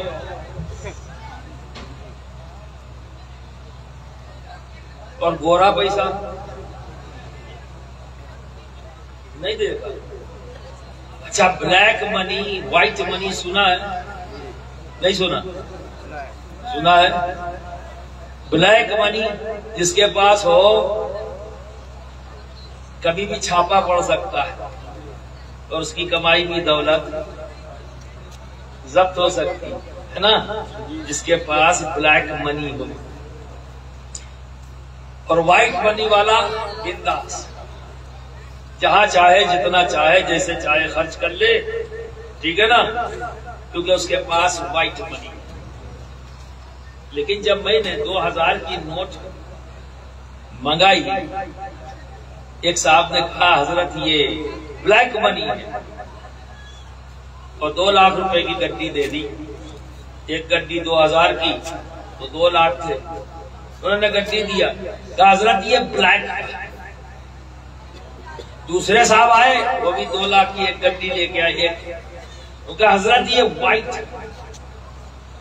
اور گورا پیسہ نہیں دیکھا؟ اچھا بلیک منی، وائٹ منی سنا ہے؟ نہیں سنا؟ سنا ہے؟ بلیک منی جس کے پاس ہو کبھی بھی چھاپا پڑ سکتا ہے، اور اس کی کمائی بھی دولت ضبط ہو سکتی ہے نا، جس کے پاس بلیک منی ہو۔ اور وائٹ منی والا بنداس، جہاں چاہے جتنا چاہے جیسے چاہے خرچ کر لے، ٹھیک ہے نا، کیونکہ اس کے پاس وائٹ منی۔ لیکن جب میں نے 2000 کی نوٹ منگائی، ایک صاحب نے کہا حضرت یہ بلیک منی ہے، اور 2 لاکھ روپے کی گڈی دے دی، ایک گڈی 2000 کی تو 2 لاکھ تھے، انہوں نے گڈی دیا، کہا حضرت یہ بلیک ہے۔ دوسرے صاحب آئے، وہ بھی 2 لاکھ کی ایک گڈی لے کے آئے، وہ کہا حضرت یہ وائٹ ہے۔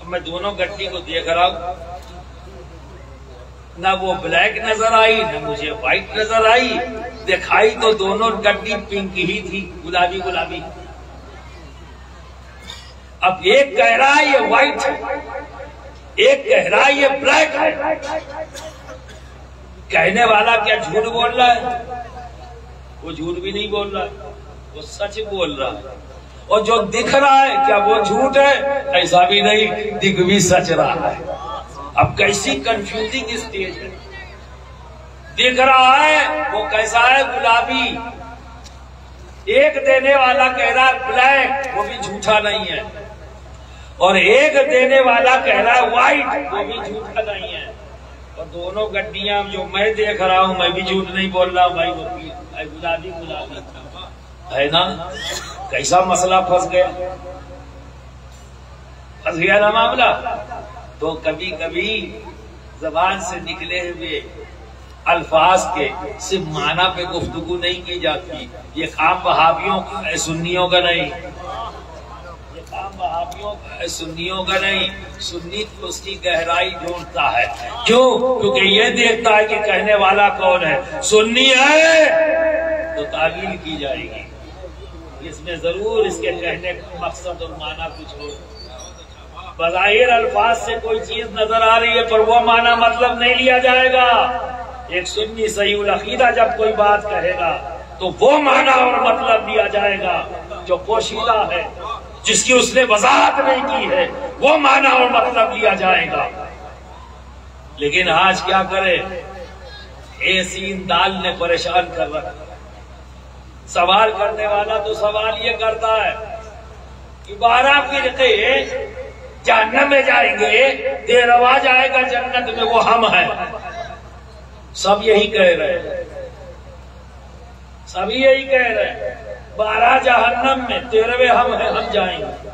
میں دونوں گڈی کو دیکھ رہا ہوں، نہ وہ بلیک نظر آئی نہ مجھے وائٹ نظر آئی، دکھائی تو دونوں گڈی پنک ہی تھی، گلابی گلابی۔ اب ایک کہہ رہا ہے یہ وائٹ ہے، ایک کہہ رہا ہے یہ بلیک ہے، کہنے والا کیا جھوٹ بول رہا ہے؟ وہ جھوٹ بھی نہیں بول رہا ہے، وہ سچ بول رہا ہے، اور جو دکھ رہا ہے کیا وہ جھوٹ ہے؟ ایسا بھی نہیں، دکھ بھی سچ رہا ہے۔ اب کیسی کنفیوزنگ اسٹیج ہے. دیکھ رہا ہے وہ کیسا ہے, گلابی. ایک دینے والا کہہ رہا ہے بلیک, وہ بھی جھوٹا نہیں ہے, اور ایک دینے والا کہہ رہا ہے وائٹ, وہ بھی جھوٹا نہیں ہے. اور دونوں گڈیاں جو میں دیکھ رہا ہوں, میں بھی جھوٹ نہیں بول رہا ہوں بھائی, وہ گلابی گلابی ہے نا. کیسا مسئلہ پھنس گیا نا معاملہ. تو کبھی کبھی زبان سے نکلے ہوئے الفاظ کے صرف معنی پہ گفتگو نہیں کی جاتی. یہ کام وہابیوں کا ہے, سنیوں کا نہیں. یہ کام وہابیوں کا ہے, سنیوں کا نہیں. سنی تو اس کی گہرائی ڈھونڈتا ہے. کیوں؟ کیونکہ یہ دیکھتا ہے کہ کہنے والا کون ہے. سنی ہے تو تعویل کی جائے گی, اس میں ضرور اس کے کہنے کا مقصد اور معنی کچھ ہو. بظاہر الفاظ سے کوئی چیز نظر آ رہی ہے پر وہ معنی مطلب نہیں لیا جائے گا. ایک سنی صحیح العقیدہ جب کوئی بات کہے گا تو وہ معنی اور مطلب لیا جائے گا جو پوشیدہ ہے, جس کی اس نے وضاحت نہیں کی ہے, وہ معنی اور مطلب لیا جائے گا. لیکن آج کیا کرے, اے سین دال نے پریشان کر رکھا. سوال کرنے والا تو سوال یہ کرتا ہے کہ 12 فرقے جہنم میں جائیں گے, دیروا جائے گا جنت میں, وہ ہم ہیں. سب یہی کہہ رہے ہیں, سب یہی کہہ رہے ہیں. 12 جہنم میں, 13ویں ہم ہیں, ہم جائیں گے.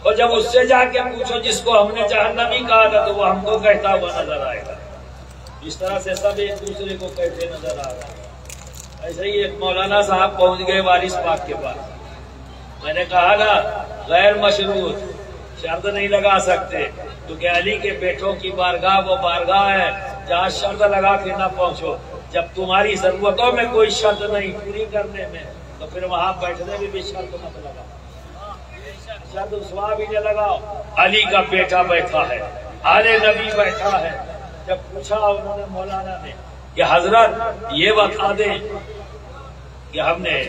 اور جب اس سے جا کے پوچھو جس کو ہم نے جہنمی کہا تھا تو وہ ہم کو کہتا ہوا نظر آئے گا. اس طرح سے سب ایک دوسرے کو کہتے نظر آ رہا ہے. ایسے ہی ایک مولانا صاحب پہنچ گئے وارث پاک کے پاس. میں نے کہا نا غیر مشروط شرط نہیں لگا سکتے, کیونکہ علی کے بیٹوں کی بارگاہ وہ بارگاہ ہے جہاں شرط لگا کے نہ پہنچو. جب تمہاری ضرورتوں میں کوئی شرط نہیں پوری کرنے میں تو پھر وہاں بیٹھنے میں بھی شرط مت لگاؤ. شرط اسوا بھی نہ لگاؤ. علی کا بیٹا بیٹھا ہے, آل نبی بیٹھا ہے. جب پوچھا انہوں نے مولانا نے کہ حضرت یہ بتا دیں کہ ہم نے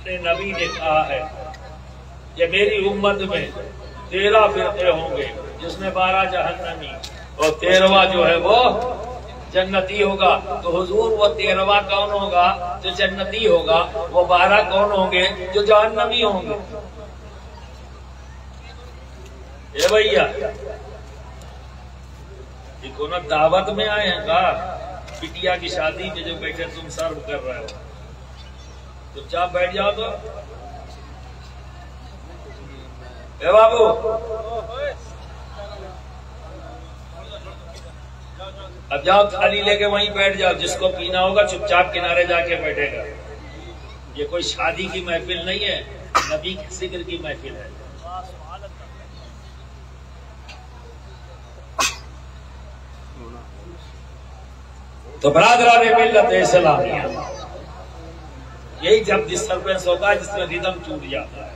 نبی نے کہا ہے کہ میری امت میں 13 فرقے ہوں گے, جس میں 12 جہنمی اور 13واں جو ہے وہ جنتی ہوگا. تو حضور وہ 13واں کون ہوگا جو جنتی ہوگا, وہ 12 کون ہوں گے جو جہنمی ہوں گے. اے بھیا یہ کون دعوت میں آئے ہیں کا بٹیا کی شادی میں جو بیٹھے تم سرو کر رہے ہو, چپ چاپ بیٹھ جاؤ. تو اے بابو اب جاؤ تھالی لے کے وہیں بیٹھ جاؤ. جس کو پینا ہوگا چپ چاپ کنارے جا کے بیٹھے گا. یہ کوئی شادی کی محفل نہیں ہے, نبی کے ذکر کی محفل ہے. تو برادران ملت اسلامیہ, یہی جب ڈسٹربنس ہوتا ہے جس میں ریدم ٹوٹ جاتا ہے.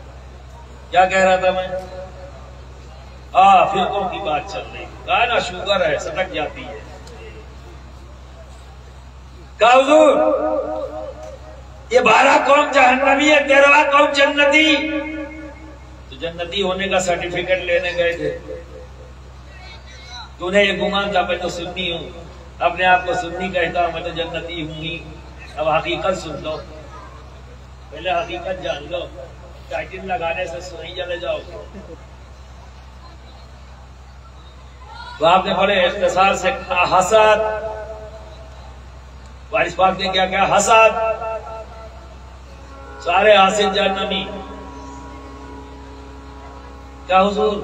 کیا کہہ رہا تھا میں؟ فرقوں کی بات چل رہی. کہا نا شوگر ہے سٹک جاتی ہے. کہا حضور یہ 12 قوم جہنمی ہے, 13واں قوم جنتی. تو جنتی ہونے کا سرٹیفکیٹ لینے گئے تھے. تو نے یہ گمان تھا میں تو سنی ہوں, اپنے آپ کو سنی کہتا ہوں, میں تو جنتی ہوں ہی. اب حقیقت سن لو, پہلے حقیقت جان لو. ٹائٹل لگانے سے نہیں چلے جاؤ. تو آپ نے بڑے اختصار سے کہا حسد. وارث پاک نے کیا کہا؟ حسد. سارے حاسد جہنمی. کیا حضور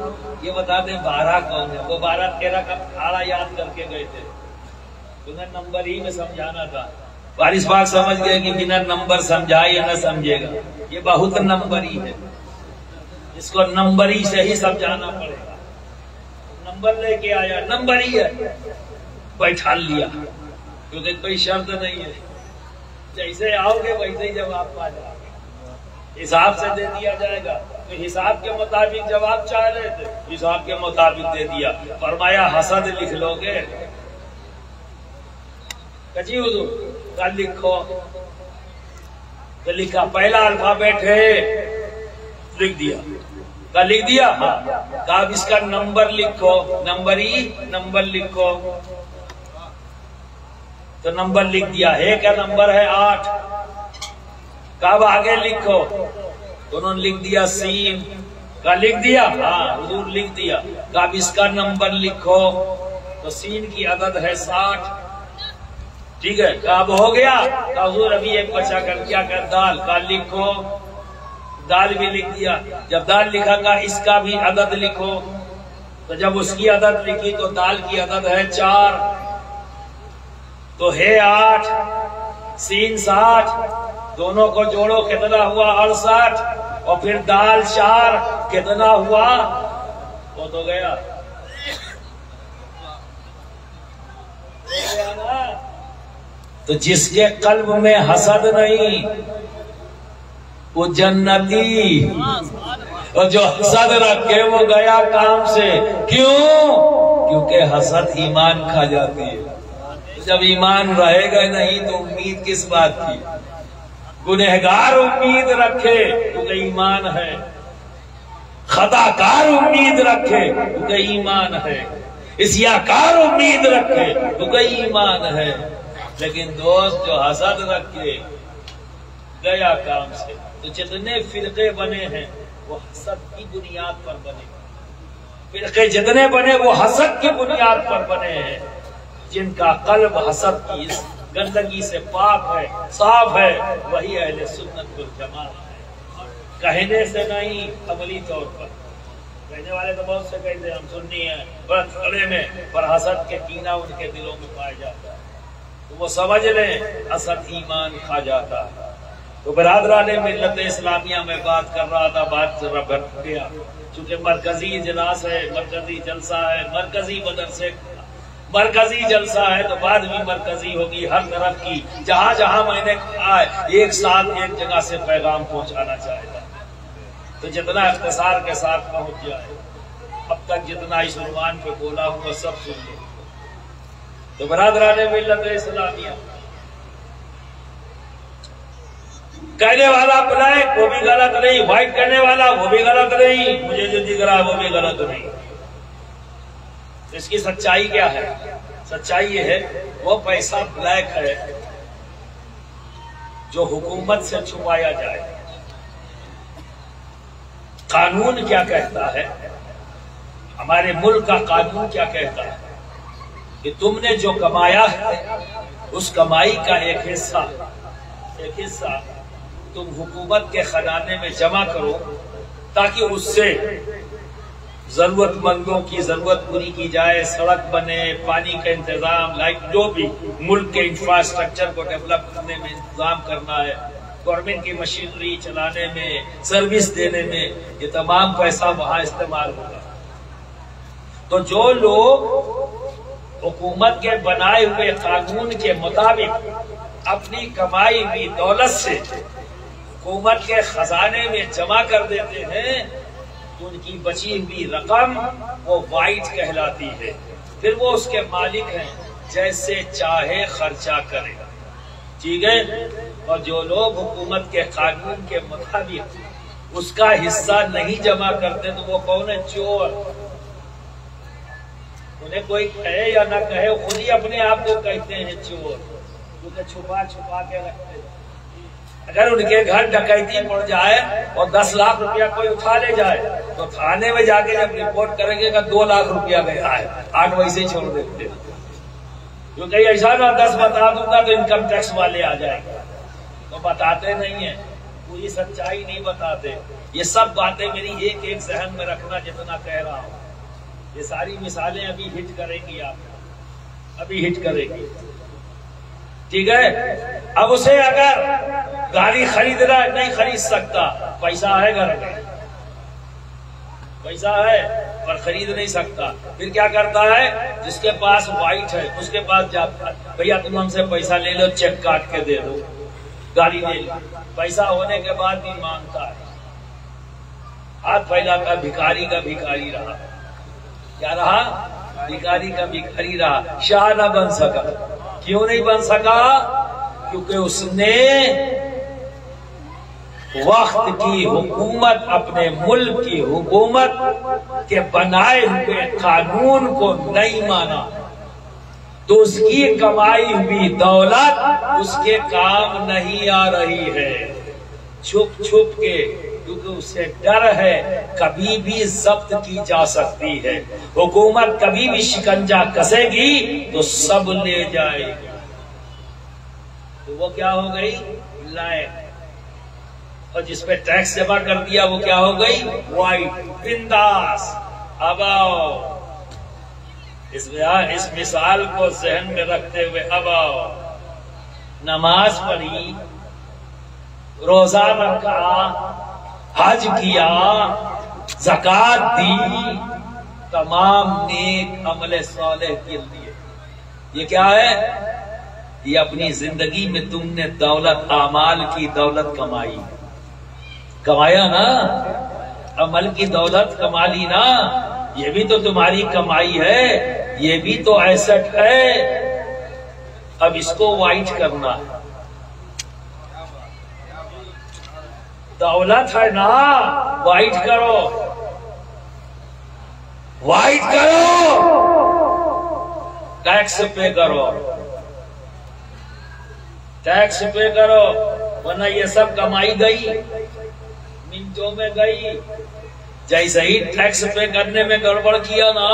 یہ بتا دیں 12 کون ہے؟ وہ 12 13 کا کھاڑا یاد کر کے گئے تھے. انہیں نمبر ہی میں سمجھانا تھا. وارث پاک سمجھ گئے کہ بنا نمبر سمجھائے یا نہ سمجھے گا, یہ بہت نمبر ہی ہے, اس کو نمبر ہی سے ہی سمجھانا پڑے گا. نمبر لے کے آیا, نمبر ہی ہے, بیٹھا لیا, کیونکہ کوئی شرط نہیں ہے. جیسے آؤ گے ویسے ہی جواب پا جاؤ گے. حساب سے دے دیا جائے گا. تو حساب کے مطابق جواب چاہ رہے تھے, حساب کے مطابق دے دیا. فرمایا حسد لکھ لو گے. جی حضور کل لکھو. تو لکھا, پہلا الفابیٹ ہے, لکھ دیا. کا لکھ دیا؟ ہاں۔ کہا اب اس کا نمبر لکھو، نمبر لکھو، تو نمبر لکھ دیا، ہے کیا نمبر ہے 8۔ کہا اب آگے لکھو، تو انہوں نے لکھ دیا سین۔ کہا لکھ دیا؟ ہاں حضور لکھ دیا۔ کہا اب اس کا نمبر لکھو، تو سین کی عدد ہے 60۔ ٹھیک ہے، کہا اب ہو گیا؟ کہا حضور ابھی ایک بچا کر کیا کر دال۔ کہا لکھو، دال بھی لکھ دیا۔ جب دال لکھا گا اس کا بھی عدد لکھو، تو جب اس کی عدد لکھی تو دال کی عدد ہے 4، تو ہے 8، سین 60، دونوں کو جوڑو کتنا ہوا 68، اور پھر دال 4 کتنا ہوا؟ وہ تو گیا نا۔ تو جس کے قلب میں حسد نہیں وہ جنتی، اور جو حسد رکھے وہ گیا کام سے۔ کیوں؟ کیونکہ حسد ایمان کھا جاتی ہے۔ جب ایمان رہے گا نہیں تو امید کس بات کی؟ گنہگار امید رکھے کیونکہ ایمان ہے، خطا کار امید رکھے کیونکہ ایمان ہے، عصیاکار امید رکھے کیونکہ ایمان ہے۔ لیکن دوست جو حسد رکھے گیا کام سے۔ تو جتنے فرقے بنے ہیں وہ حسد کی بنیاد پر بنے، فرقے جتنے بنے وہ حسد کی بنیاد پر بنے ہیں۔ جن کا قلب حسد کی اس گندگی سے پاک ہے، صاف ہے، وہی اہل سنت والجماعت ہے۔ کہنے سے نہیں، عملی طور پر۔ کہنے والے تو بہت سے کہتے ہیں ہم سنی ہیں بڑا کھڑے میں، پر حسد کے کینہ ان کے دلوں میں پایا جاتا ہے، تو وہ سمجھ لیں حسد ایمان کھا جاتا ہے۔ تو برادران ملت اسلامیہ میں بات کر رہا تھا، بات ذرا بڑھ گیا، چونکہ مرکزی اجلاس ہے، مرکزی جلسہ ہے، مرکزی مدرسے مرکزی جلسہ ہے، تو بات بھی مرکزی ہوگی ہر طرف کی۔ جہاں جہاں میں نے کہا ایک ساتھ ایک جگہ سے پیغام پہنچانا چاہتا، تو جتنا اختصار کے ساتھ پہنچ جائے۔ اب تک جتنا اس عنوان پہ بولا ہوں وہ سب سن لو۔ تو برادران ملت اسلامیہ، کہنے والا بلیک وہ بھی غلط نہیں، وائٹ کرنے والا وہ بھی غلط نہیں، مجھے جو دکھ رہا ہے وہ بھی غلط نہیں۔ اس کی سچائی کیا ہے؟ سچائی یہ ہے وہ پیسہ بلیک ہے جو حکومت سے چھپایا جائے۔ قانون کیا کہتا ہے؟ ہمارے ملک کا قانون کیا کہتا ہے کہ تم نے جو کمایا ہے اس کمائی کا ایک حصہ تم حکومت کے خزانے میں جمع کرو، تاکہ اس سے ضرورت مندوں کی ضرورت پوری کی جائے، سڑک بنے، پانی کا انتظام، لائٹ، جو بھی ملک کے انفراسٹرکچر کو ڈیولپ کرنے میں انتظام کرنا ہے، گورنمنٹ کی مشینری چلانے میں، سروس دینے میں، یہ تمام پیسہ وہاں استعمال ہوگا۔ تو جو لوگ حکومت کے بنائے ہوئے قانون کے مطابق اپنی کمائی ہوئی دولت سے حکومت کے خزانے میں جمع کر دیتے ہیں، تو ان کی بچی ہوئی رقم وہ وائٹ کہلاتی ہے، پھر وہ اس کے مالک ہیں، جیسے چاہے خرچہ کرے گا۔ ٹھیک ہے؟ اور جو لوگ حکومت کے قانون کے مطابق اس کا حصہ نہیں جمع کرتے تو وہ کون ہے؟ چور۔ انہیں کوئی کہے یا نہ کہے، خود ہی اپنے آپ کو کہتے ہیں چور، کیونکہ چھپا چھپا کے رکھتے ہیں۔ اگر ان کے گھر ڈکیتی پڑ جائے اور 10 لاکھ روپیہ کوئی اٹھا لے جائے تو تھانے میں جا کے جب رپورٹ کریں گے کہ 2 لاکھ روپیہ گیا ہے، 8 ویسے ہی چھوڑ دیتے، کیونکہ ایسا نہ 10 بتا دوں گا تو انکم ٹیکس والے آ جائیں گے، تو بتاتے نہیں ہیں، پوری سچائی نہیں بتاتے۔ یہ سب باتیں میری ایک ایک ذہن میں رکھنا جتنا کہہ رہا ہوں، یہ ساری مثالیں ابھی ہٹ کریں گی، آپ ابھی ہٹ کریں گی۔ ٹھیک ہے؟ اب اسے اگر گاڑی خریدنا نہیں خرید سکتا، پیسہ ہے گھر میں، پیسہ ہے پر خرید نہیں سکتا، پھر کیا کرتا ہے؟ جس کے پاس وائٹ ہے اس کے پاس جاتا ہے، بھیا تم ہم سے پیسہ لے لو، چیک کاٹ کے دے دو، گاڑی لے لو۔ پیسہ ہونے کے بعد بھی مانگتا ہے، ہاتھ پھیلا کر بھکاری کا بھکاری رہا۔ کیا رہا؟ بھکاری کا بھکاری رہا، شاہ نہ بن سکا۔ کیوں نہیں بن سکا؟ کیونکہ اس نے وقت کی حکومت اپنے ملک کی حکومت کے بنائے ہوئے قانون کو نہیں مانا تو اس کی کمائی ہوئی دولت اس کے کام نہیں آ رہی ہے، چھپ چھپ کے، کیونکہ اسے ڈر ہے کبھی بھی ضبط کی جا سکتی ہے، حکومت کبھی بھی شکنجہ کسے گی تو سب لے جائے گی۔ تو وہ کیا ہو گئی؟ لائق، اور جس پہ ٹیکس جمع کر دیا وہ کیا ہو گئی؟ وائٹ، بنداس۔ اب آؤ اس مثال کو ذہن میں رکھتے ہوئے اب آؤ، نماز پڑھی، روزہ رکھا، حج کیا، زکات دی، تمام نیک عمل صالح کے لیے، یہ کیا ہے؟ یہ اپنی زندگی میں تم نے دولت، اعمال کی دولت کمائی، کمایا نا، عمل کی دولت کما لی نا، یہ بھی تو تمہاری کمائی ہے، یہ بھی تو ایسٹ ہے۔ اب اس کو وائٹ کرنا ہے، دولت ہے نا، وائٹ کرو، وائٹ کرو، ٹیکس پے کرو، ٹیکس پے کرو، ورنہ یہ سب کمائی گئی، منٹوں میں گئی۔ جیسے ہی ٹیکس پے کرنے میں گڑبڑ کیا نا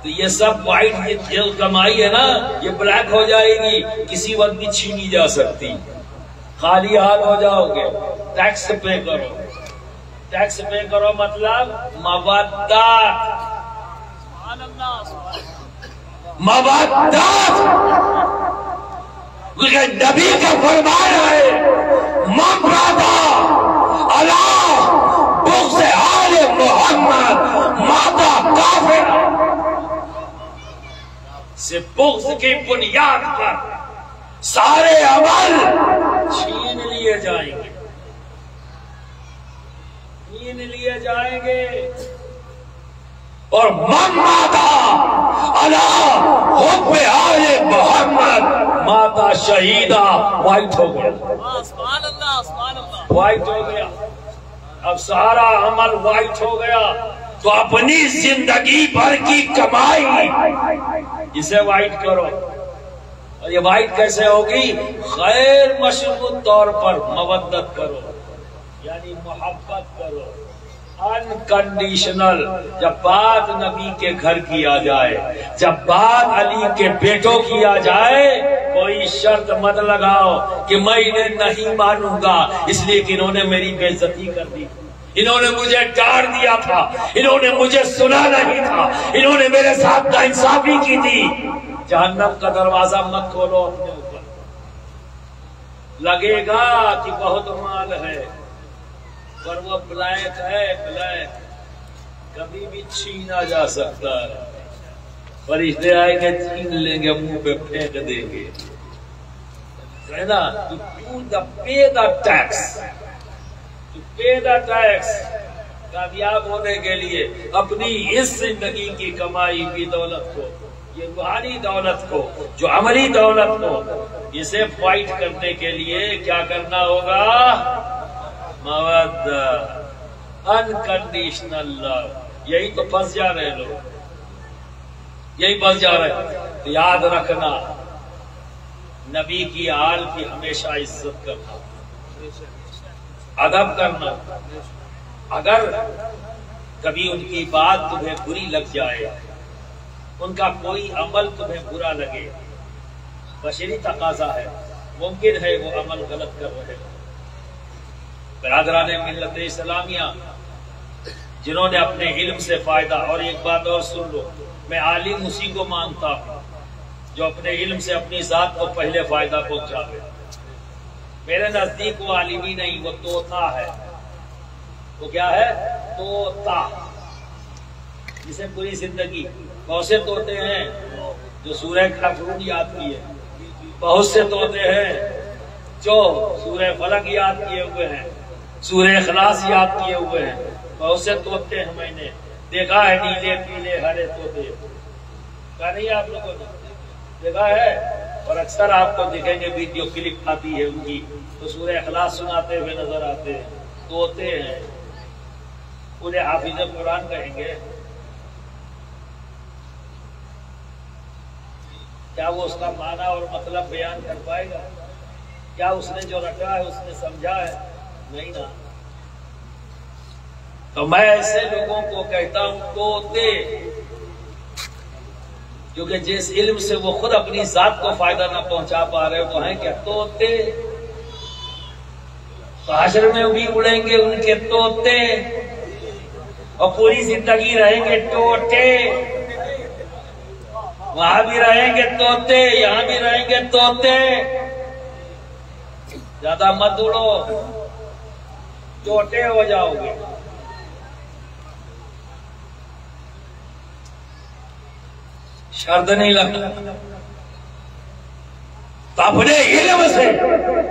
تو یہ سب وائٹ جو کمائی ہے نا یہ بلیک ہو جائے گی، کسی وقت بھی چھینی جا سکتی، خالی حال ہو جاؤ گے۔ ٹیکس پے کرو، ٹیکس پے کرو مطلب مودات، مودات، لیکن نبی کا فرمان ہے من رادا اللہ بغض آل محمد ماتا کافر، سے بغض کی بنیاد پر سارے عمل چھین لیے جائیں گے، چھین لیے جائیں گے، اور من ماتا اللہ حب آل محمد ماتا شہیدہ، وائٹ ہو گیا، سبحان اللہ، سبحان اللہ، وائٹ ہو گیا، اب سارا عمل وائٹ ہو گیا، تو اپنی زندگی بھر کی کمائی اسے وائٹ کرو۔ اور یہ وائٹ کیسے ہوگی؟ غیر مشروط طور پر مودت کرو، یعنی محبت کرو، انکنڈیشنل۔ جب بات نبی کے گھر کی آ جائے، جب بات علی کے بیٹوں کی آ جائے، کوئی شرط مت لگاؤ کہ میں انہیں نہیں مانوں گا اس لیے کہ انہوں نے میری بے عزتی کر دی، انہوں نے مجھے ڈانٹ دیا تھا، انہوں نے مجھے سنا نہیں تھا، انہوں نے میرے ساتھ ناانصافی کی تھی۔ جہنم کا دروازہ مت کھولو اپنے اوپر، لگے گا کہ بہت مال ہے پر وہ بلیک ہے، بلیک کبھی بھی چھینا جا سکتا ہے، فرشتے آئیں گے چھین لیں گے، منہ پہ پھینک دیں گے، ہے نا؟ to pay the tax، to pay the tax، کامیاب ہونے کے لیے اپنی اس زندگی کی کمائی کی دولت کو، یہ روحانی دولت کو، جو عملی دولت کو، اسے فائٹ کرنے کے لیے کیا کرنا ہوگا؟ مودت، انکنڈیشنل لو۔ یہی تو پھنس جا رہے لوگ، یہی پھنس جا رہے۔ تو یاد رکھنا، نبی کی آل کی ہمیشہ عزت کرنا، ادب کرنا۔ اگر کبھی ان کی بات تمہیں بری لگ جائے، ان کا کوئی عمل تمہیں برا لگے، بشری تقاضا ہے، ممکن ہے وہ عمل غلط کر رہے ہو۔ برادران ملت اسلامیہ جنہوں نے اپنے علم سے فائدہ، اور ایک بات اور سن لو، میں عالم اسی کو مانتا ہوں جو اپنے علم سے اپنی ذات کو پہلے فائدہ پہنچاوے۔ میرے نزدیک وہ عالم ہی نہیں، وہ طوطا ہے۔ وہ کیا ہے؟ طوطا، جسے پوری زندگی، بہت سے طوطے ہیں جو سورہ کافرون یاد کیے، بہت سے طوطے ہیں جو سورہ فلق یاد کیے ہوئے ہیں، سورہ اخلاص یاد کیے ہوئے ہیں، بہت سے طوطے ہیں، میں نے دیکھا ہے، نیلے پیلے ہرے طوطے، کہا نہیں آپ لوگوں نے دیکھا ہے؟ اور اکثر آپ کو دیکھیں گے ویڈیو کلپ آتی ہے ان کی تو سورہ اخلاص سناتے ہوئے نظر آتے ہیں، طوطے ہیں، انہیں حافظ قرآن کہیں گے؟ کیا وہ اس کا معنی اور مطلب بیان کر پائے گا؟ کیا اس نے جو رکھا ہے اس نے سمجھا ہے؟ نہیں نا۔ تو میں ایسے لوگوں کو کہتا ہوں طوطے، کیونکہ جس علم سے وہ خود اپنی ذات کو فائدہ نہ پہنچا پا رہے وہ ہیں کیا؟ طوطے۔ تو حشر میں بھی اڑیں گے ان کے طوطے اور پوری زندگی رہیں گے ٹوٹے، وہاں بھی رہیں گے طوطے، یہاں بھی رہیں گے طوطے۔ زیادہ مت اڑو، ٹوٹے ہو جاؤ گے۔ شرط نہیں لگتا۔ تو اپنے علم سے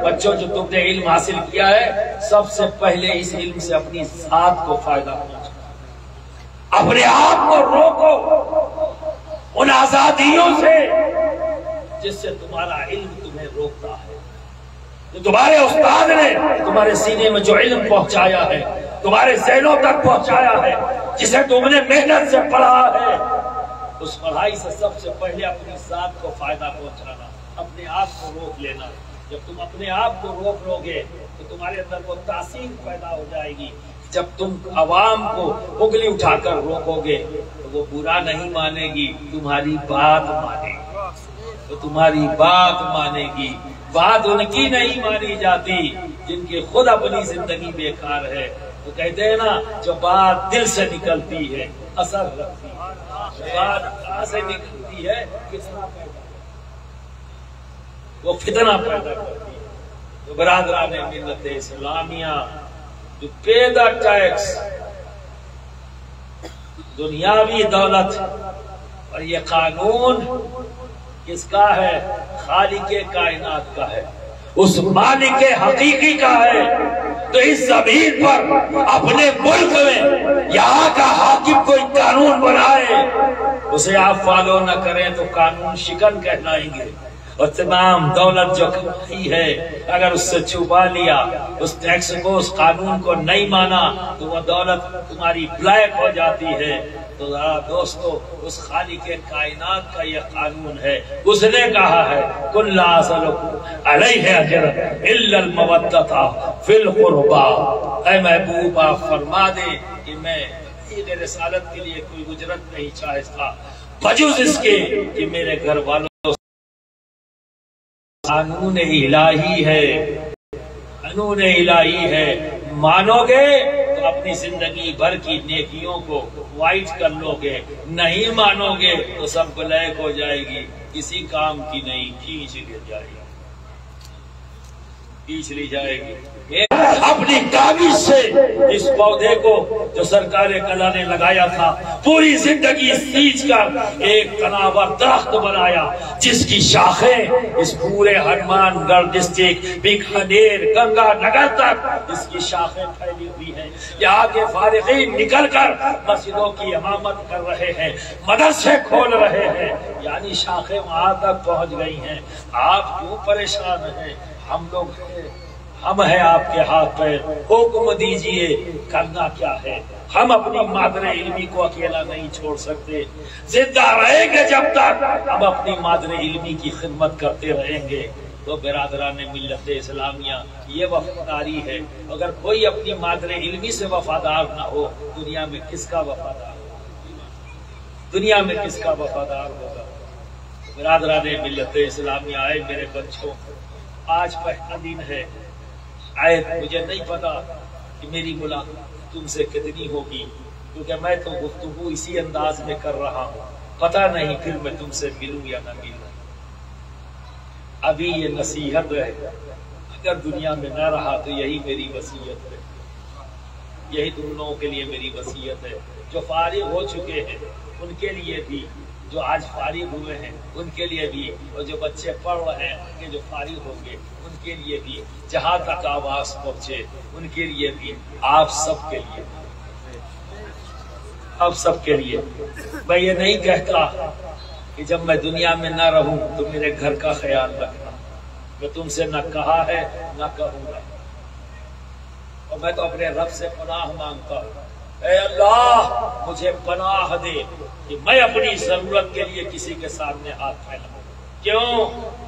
بچوں، جو تم نے علم حاصل کیا ہے، سب سے پہلے اس علم سے اپنی ذات کو فائدہ پہنچا، اپنے آپ کو روکو ان آزادیوں سے جس سے تمہارا علم تمہیں روکتا ہے۔ جو تمہارے استاد نے تمہارے سینے میں جو علم پہنچایا ہے، تمہارے ذہنوں تک پہنچایا ہے، جسے تم نے محنت سے پڑھا ہے، اس پڑھائی سے سب سے پہلے اپنی ذات کو فائدہ پہنچانا، اپنے آپ کو روک لینا۔ جب تم اپنے آپ کو روک لو گے تو تمہارے اندر وہ تاثیر پیدا ہو جائے گی۔ جب تم عوام کو انگلی اٹھا کر روکو گے تو وہ برا نہیں مانے گی، تمہاری بات مانے گی، تو تمہاری بات مانے گی۔ بات ان کی نہیں مانی جاتی جن کی خود اپنی زندگی بیکار ہے۔ تو کہتے ہیں نا، جو بات دل سے نکلتی ہے اثر رکھتی ہے، بات کہاں سے نکلتی ہے، فتنہ پیدا، وہ فتنہ پیدا کرتی ہے۔ تو برادران ملت اسلامیہ، جو پے دا ٹیکس، دنیاوی دولت، اور یہ قانون کس کا ہے؟ خالق کائنات کا ہے، اس مالک حقیقی کا ہے۔ تو اس زمین پر اپنے ملک میں یہاں کا حاکم کوئی قانون بنائے، اسے آپ فالو نہ کریں تو قانون شکن کہلائیں گے۔ اور تمام دولت جو کمائی ہے، اگر اس سے چھپا لیا، اس ٹیکس کو، اس قانون کو نہیں مانا، تو وہ دولت تمہاری بلیک ہو جاتی ہے۔ تو ذرا دوستو، اس خالق کائنات کا یہ قانون ہے۔ اس نے کہا ہے قُلْ لَا أَسْأَلُكُمْ عَلَيْهِ أَجْرًا إِلَّا الْمَوَدَّةَ فِي الْقُرْبَى۔ اے محبوب، آپ فرما دیں کہ میں رسالت کے لیے کوئی اجرت نہیں چاہتا بجز اس کے کہ میرے گھر والوں قانون الہی ہے، قانون الہی ہے۔ مانو گے تو اپنی زندگی بھر کی نیکیوں کو وائٹ کر لو گے، نہیں مانو گے تو سب بلیک ہو جائے گی، کسی کام کی نہیں، کھینچ لی جائے گی، کھینچ لی جائے گی۔ اپنی کاغذ سے اس پودے کو جو سرکار کلا نے لگایا تھا، پوری زندگی سینچ کر ایک تناور درخت بنایا، جس کی شاخیں اس پورے ہنومان گڑھ ڈسٹرکٹ، بیکانیر، گنگا نگر تک اس کی شاخیں پھیلی ہوئی ہیں۔ یہاں کے فارغین نکل کر مسجدوں کی امامت کر رہے ہیں، مدرسے کھول رہے ہیں، یعنی شاخیں وہاں تک پہنچ گئی ہیں۔ آپ کیوں پریشان ہیں؟ ہم لوگ ہیں، ہم ہیں آپ کے ہاتھ پہ، حکم دیجئے کرنا کیا ہے۔ ہم اپنی مادر علمی کو اکیلا نہیں چھوڑ سکتے، زندہ رہیں گے جب تک ہم اپنی مادر علمی کی خدمت کرتے رہیں گے۔ تو برادران ملت اسلامیہ، یہ وفاداری ہے۔ اگر کوئی اپنی مادر علمی سے وفادار نہ ہو، دنیا میں کس کا وفادار ہوگا؟ دنیا میں کس کا وفادار ہوگا؟ برادران ملت اسلامیہ، آئے میرے بچوں، آج پہلا دن ہے، شاید مجھے نہیں پتا کہ میری ملاقات تم سے کتنی ہوگی، کیونکہ میں تو گفتگو اسی انداز میں کر رہا ہوں، پتہ نہیں پھر میں تم سے ملوں یا نہ ملوں۔ ابھی یہ نصیحت ہے، اگر دنیا میں نہ رہا تو یہی میری وصیت ہے، یہی تم لوگوں کے لیے میری وصیت ہے۔ جو فارغ ہو چکے ہیں ان کے لیے بھی، جو آج فارغ ہوئے ہیں ان کے لیے بھی، اور جو بچے پڑھ رہے ہیں ان کے جو فارغ ہوں گے ان کے لیے بھی، جہاں تک آواز پہنچے ان کے لیے بھی، آپ سب کے لیے، آپ سب کے لیے۔ میں یہ نہیں کہتا کہ جب میں دنیا میں نہ رہوں تو میرے گھر کا خیال رکھنا. میں تم سے نہ کہا ہے نہ کہوں گا، اور میں تو اپنے رب سے پناہ مانگتا ہوں. اے اللہ مجھے پناہ دے کہ میں اپنی ضرورت کے لیے کسی کے سامنے ہاتھ پھیلاؤں. کیوں؟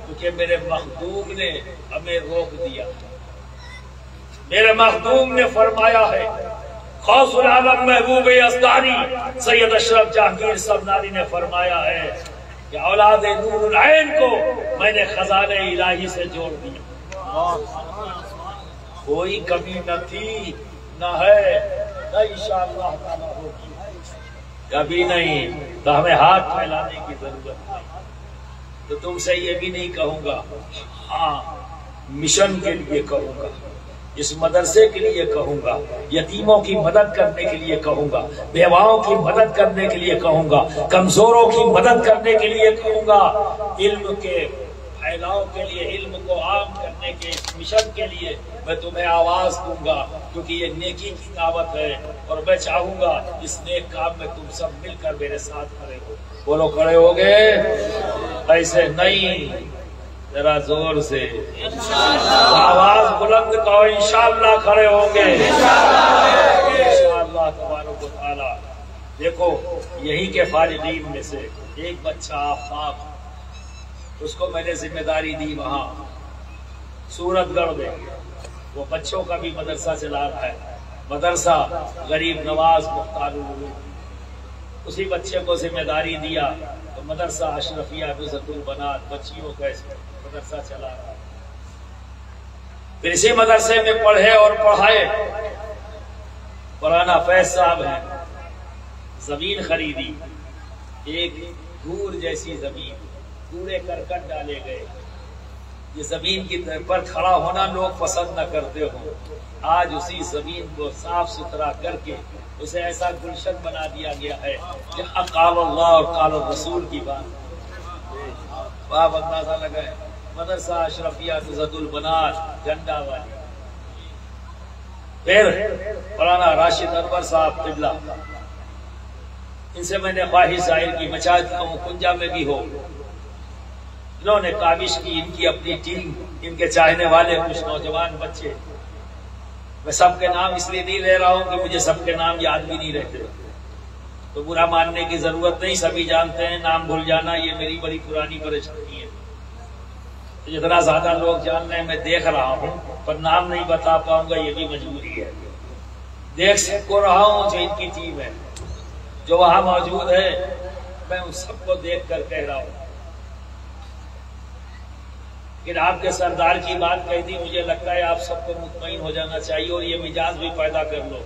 کیونکہ میرے مخدوم نے ہمیں روک دیا. میرے مخدوم نے فرمایا ہے، غوث العالم محبوب ازداری سید اشرف جہانگیر سبنانی نے فرمایا ہے کہ اولاد نور العین کو میں نے خزانہ الہی سے جوڑ دیا. کوئی کمی نہ تھی، نہ ہے، نہ انشاءاللہ تعالی ہوگی، کبھی نہیں. تو ہمیں ہاتھ پھیلانے کی ضرورت نہیں. تو تم سے یہ بھی نہیں کہوں گا، ہاں مشن کے لیے کہوں گا، اس مدرسے کے لیے کہوں گا، یتیموں کی مدد کرنے کے لیے کہوں گا، بیواؤں کی مدد کرنے کے لیے کہوں گا، کمزوروں کی مدد کرنے کے لیے کہوں گا، علم کے پھیلاؤ کے لیے، علم کو عام کرنے کے مشن کے لیے میں تمہیں آواز دوں گا، کیونکہ یہ نیکی کی دعوت ہے. اور میں چاہوں گا اس نیک کام میں تم سب مل کر میرے ساتھ کھڑے ہو. بولو کھڑے ہو گے؟ ایسے نہیں، ذرا زور سے آواز بلند کہو، انشاءاللہ کھڑے ہوں گے انشاءاللہ تبارک و تعالی. دیکھو یہی کے فارغین میں سے ایک بچہ آفتاب، اس کو میں نے ذمہ داری دی وہاں سورت گڑھ میں. وہ بچوں کا بھی مدرسہ چلا رہا ہے، مدرسہ غریب نواز مختار العلوم. اسی بچے کو ذمہ داری دیا تو مدرسہ اشرفیہ نزہت البنات بچیوں کا مدرسہ چلا رہا. پھر اسی مدرسے میں پڑھے اور پڑھائے. مولانا فیض صاحب ہیں، زمین خریدی، ایک دور جیسی زمین، کوڑے کرکٹ ڈالے گئے. یہ زمین کی پر کھڑا ہونا لوگ پسند نہ کرتے ہوں. آج اسی زمین کو صاف ستھرا کر کے اسے ایسا گلشن بنا دیا گیا ہے جہاں قال اللہ اور قال الرسول کی بات. آپ اندازہ لگائے، مدرسہ اشرفیہ نزہت البنات جھنڈا والی. پھر مولانا راشد انور صاحب قبلہ، ان سے میں نے خواہش ظاہر کی، میں چاہتا ہوں کنجا میں بھی ہو. انہوں نے کاوش کی، ان کی اپنی ٹیم، ان کے چاہنے والے کچھ نوجوان بچے. میں سب کے نام اس لیے نہیں لے رہا ہوں کہ مجھے سب کے نام یاد بھی نہیں رہتے، تو برا ماننے کی ضرورت نہیں، سبھی جانتے ہیں. نام بھول جانا یہ میری بڑی پرانی پریشانی ہے. جتنا زیادہ لوگ جان رہے ہیں میں دیکھ رہا ہوں، پر نام نہیں بتا پاؤں گا، یہ بھی مجبوری ہے. دیکھ سب کو رہا ہوں جو ان کی ٹیم ہے، جو وہاں موجود ہے، میں ان سب کو دیکھ کر کہہ رہا ہوں. لیکن آپ کے سردار کی بات کہہ دی، مجھے لگتا ہے آپ سب کو مطمئن ہو جانا چاہیے اور یہ مزاج بھی پیدا کر لو.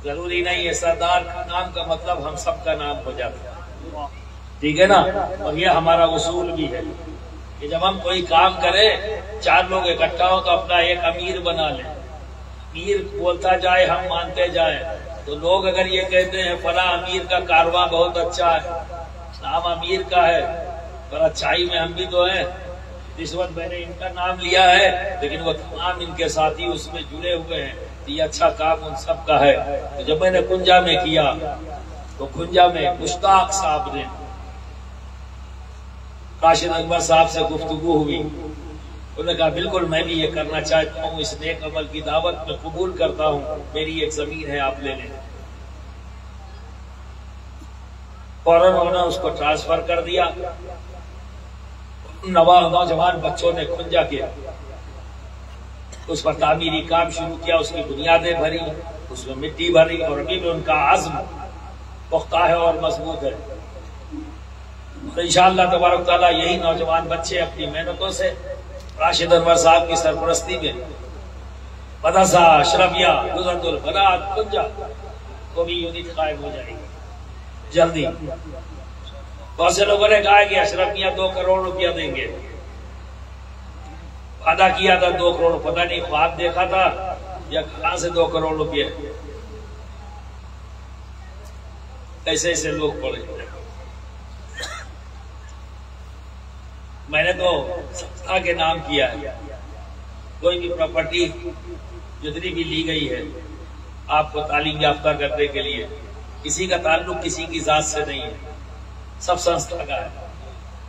ضروری نہیں ہے سردار کا نام کا مطلب ہم سب کا نام ہو جاتا ہے، ٹھیک ہے نا. اور یہ ہمارا اصول بھی ہے کہ جب ہم کوئی کام کریں، چار لوگ اکٹھا ہو تو اپنا ایک امیر بنا لیں. امیر بولتا جائے، ہم مانتے جائیں. تو لوگ اگر یہ کہتے ہیں فلاں امیر کا کارواں بہت اچھا ہے، نام امیر کا ہے، پر اچھائی میں ہم بھی تو ہیں. اس وقت میں نے ان کا نام لیا ہے لیکن وہ تمام ان کے ساتھی اس میں جڑے ہوئے ہیں، یہ اچھا کام ان سب کا ہے. تو جب میں نے کنجا میں کیا تو کنجا میں مشتاق صاحب نے راشد انور صاحب سے گفتگو ہوئی. انہوں نے کہا بالکل میں بھی یہ کرنا چاہتا ہوں، اس نیک عمل کی دعوت میں قبول کرتا ہوں، میری ایک زمین ہے آپ لے لیں. فوراً انہوں نے اس کو ٹرانسفر کر دیا. نوجوان بچوں نے کنجا کیا، اس پر تعمیری کام شروع کیا، اس کی بنیادیں بھری، اس میں مٹی بھری، اور ابھی بھی ان کا عزم پختہ ہے اور مضبوط ہے. اور انشاءاللہ تبارک تعالیٰ یہی نوجوان بچے اپنی محنتوں سے راشد انور صاحب کی سرپرستی میں مدرسہ اشرفیہ نزہت البنات کنجا کو بھی یونٹ قائم ہو جائے گی جلدی. بہت سے لوگوں نے کہا کہ اشرفیہ 2 کروڑ روپیہ دیں گے، وعدہ کیا تھا 2 کروڑ، پتہ نہیں خواب دیکھا تھا یا کہاں سے 2 کروڑ روپیہ. ایسے ایسے لوگ پڑے. میں نے تو سنستھا کے نام کیا ہے. کوئی بھی پراپرٹی جتنی بھی لی گئی ہے آپ کو تعلیم یافتہ کرنے کے لیے، کسی کا تعلق کسی کی ذات سے نہیں ہے، سب سنستھا کا ہے.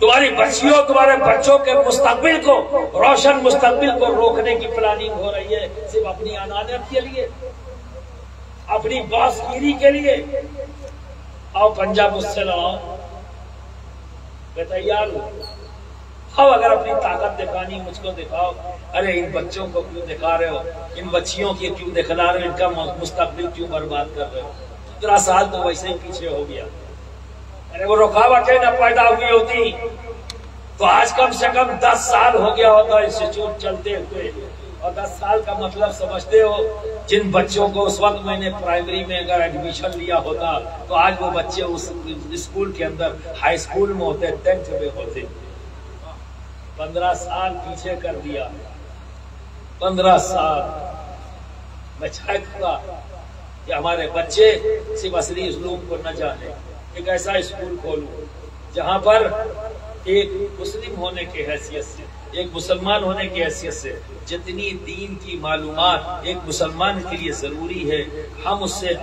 تمہاری بچیوں تمہارے بچوں کے مستقبل کو، روشن مستقبل کو روکنے کی پلاننگ ہو رہی ہے، صرف اپنی انانیت کے لیے، اپنی باسگیری کے لیے۔ آؤ پنجاب مجھ سے لڑاؤ، میں تیار ہوں۔ آؤ اگر اپنی طاقت دکھانی مجھ کو دکھاؤ۔ ارے ان بچوں کو کیوں دکھا رہے ہو؟ ان بچیوں کی کیوں دکھلا رہے ہو؟ ان کا مستقبل کیوں برباد کر رہے ہو؟ 15 سال تو ویسے ہی پیچھے ہو گیا۔ ارے وہ رکاوٹیں نہ پیدا ہوئی ہوتی تو آج کم سے کم 10 سال ہو گیا ہوتا انسٹیٹیوٹ چلتے ہوئے۔ اور 10 سال کا مطلب سمجھتے ہو؟ جن بچوں کو اس وقت میں نے پرائمری میں اگر ایڈمیشن لیا ہوتا تو آج وہ بچے اس اسکول کے اندر ہائی اسکول میں ہوتے، 10th میں ہوتے۔ 15 سال پیچھے کر دیا، 15 سال۔ میں چاہتا تھا کہ ہمارے بچے صرف اصلی علوم کو نہ جانے، ایک ایسا اسکول کھولوں جہاں پر ایک مسلم ہونے کی حیثیت سے، ایک مسلمان ہونے کی حیثیت سے جتنی دین کی معلومات ایک مسلمان کے لیے ضروری ہے، ہم اس سے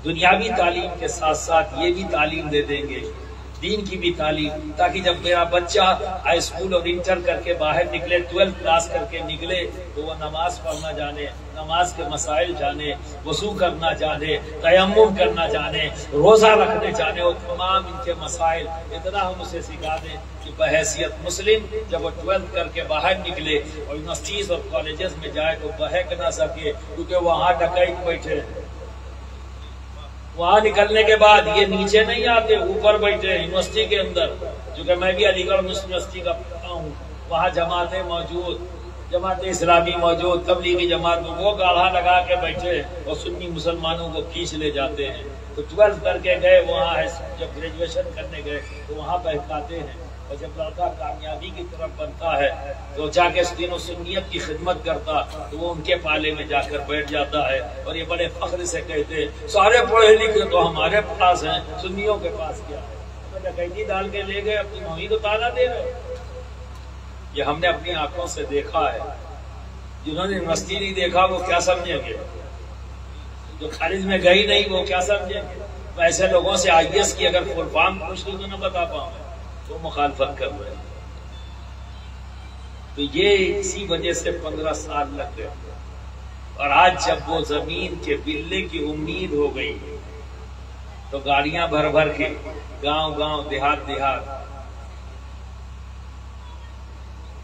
دنیاوی تعلیم کے ساتھ ساتھ یہ بھی تعلیم دے دیں گے، دین کی بھی تعلیم، تاکہ جب میرا بچہ ہائی اسکول اور انٹر کر کے باہر نکلے، 12 کلاس کر کے نکلے، تو وہ نماز پڑھنا جانے، نماز کے مسائل جانے، وضو کرنا جانے، تیمم کرنا جانے، روزہ رکھنے جانے، اور تمام ان کے مسائل اتنا ہم اسے سکھا دیں کہ بحیثیت مسلم جب وہ 12 کر کے باہر نکلے اور یونیورسٹیز اور کالجز میں جائے تو بہک نہ سکے، کیونکہ وہاں ڈکیت بیٹھے، وہاں نکلنے کے بعد یہ نیچے نہیں آتے، اوپر بیٹھے یونیورسٹی کے اندر، چونکہ میں بھی علی گڑھ یونیورسٹی کا پڑھا ہوں، وہاں جماعتیں موجود، جماعت اسلامی موجود، تبلیغی جماعت میں وہ گاڑھا لگا کے بیٹھے اور سنی مسلمانوں کو کھینچ لے جاتے ہیں۔ تو 12 کر کے گئے وہاں، جب گریجویشن کرنے گئے تو وہاں بہکاتے ہیں، اور جب لڑکا کامیابی کی طرف بنتا ہے تو جا کے دین و سنیت کی خدمت کرتا تو وہ ان کے پالے میں جا کر بیٹھ جاتا ہے، اور یہ بڑے فخر سے کہتے سارے پڑھے لکھے تو ہمارے پاس ہیں، سنیوں کے پاس کیا ہے؟ ڈکیتی ڈال کے لے گئے، اب تم ہمیں تو تانا دے رہے ہو۔ یہ ہم نے اپنی آنکھوں سے دیکھا ہے۔ جنہوں نے یونیورسٹی نہیں دیکھا وہ کیا سمجھیں گے؟ جو خارج میں گئی نہیں وہ کیا سمجھیں گے؟ ایسے لوگوں سے IAS کی اگر فل فارم پوچھ لوں تو نہ بتا پاؤں، وہ مخالفت کر رہے ہیں۔ تو یہ اسی وجہ سے 15 سال لگ گئے، اور آج جب وہ زمین کے بلے کی امید ہو گئی تو گاڑیاں بھر بھر کے گاؤں گاؤں، دیہات دیہات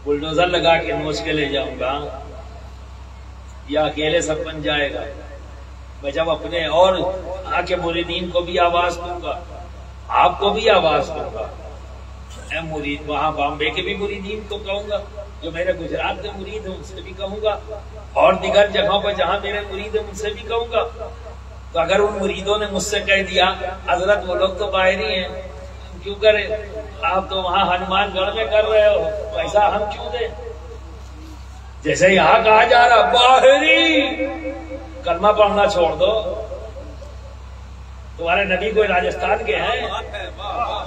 بلڈوزر لگا کے نوچ کے لے جاؤں گا، یا اکیلے سب بن جائے گا؟ میں جب اپنے اور وہاں کے مریدین کو بھی آواز دوں گا، آپ کو بھی آواز دوں گا، میں مرید وہاں بامبے کے بھی مریدین کو کہوں گا، جو میرے گجرات کے مرید ہیں ان سے بھی کہوں گا، اور دیگر جگہوں پر جہاں میرے مرید ہیں ان سے بھی کہوں گا۔ تو اگر ان مریدوں نے مجھ سے کہہ دیا حضرت وہ لوگ تو باہری ہیں، ہم کیوں کریں؟ آپ تو وہاں ہنومان گڑھ میں کر رہے ہو، ایسا ہم کیوں دیں؟ جیسے یہاں کہا جا رہا باہری، کلمہ پڑھنا چھوڑ دو، تمہارے نبی کوئی راجستھان کے ہیں،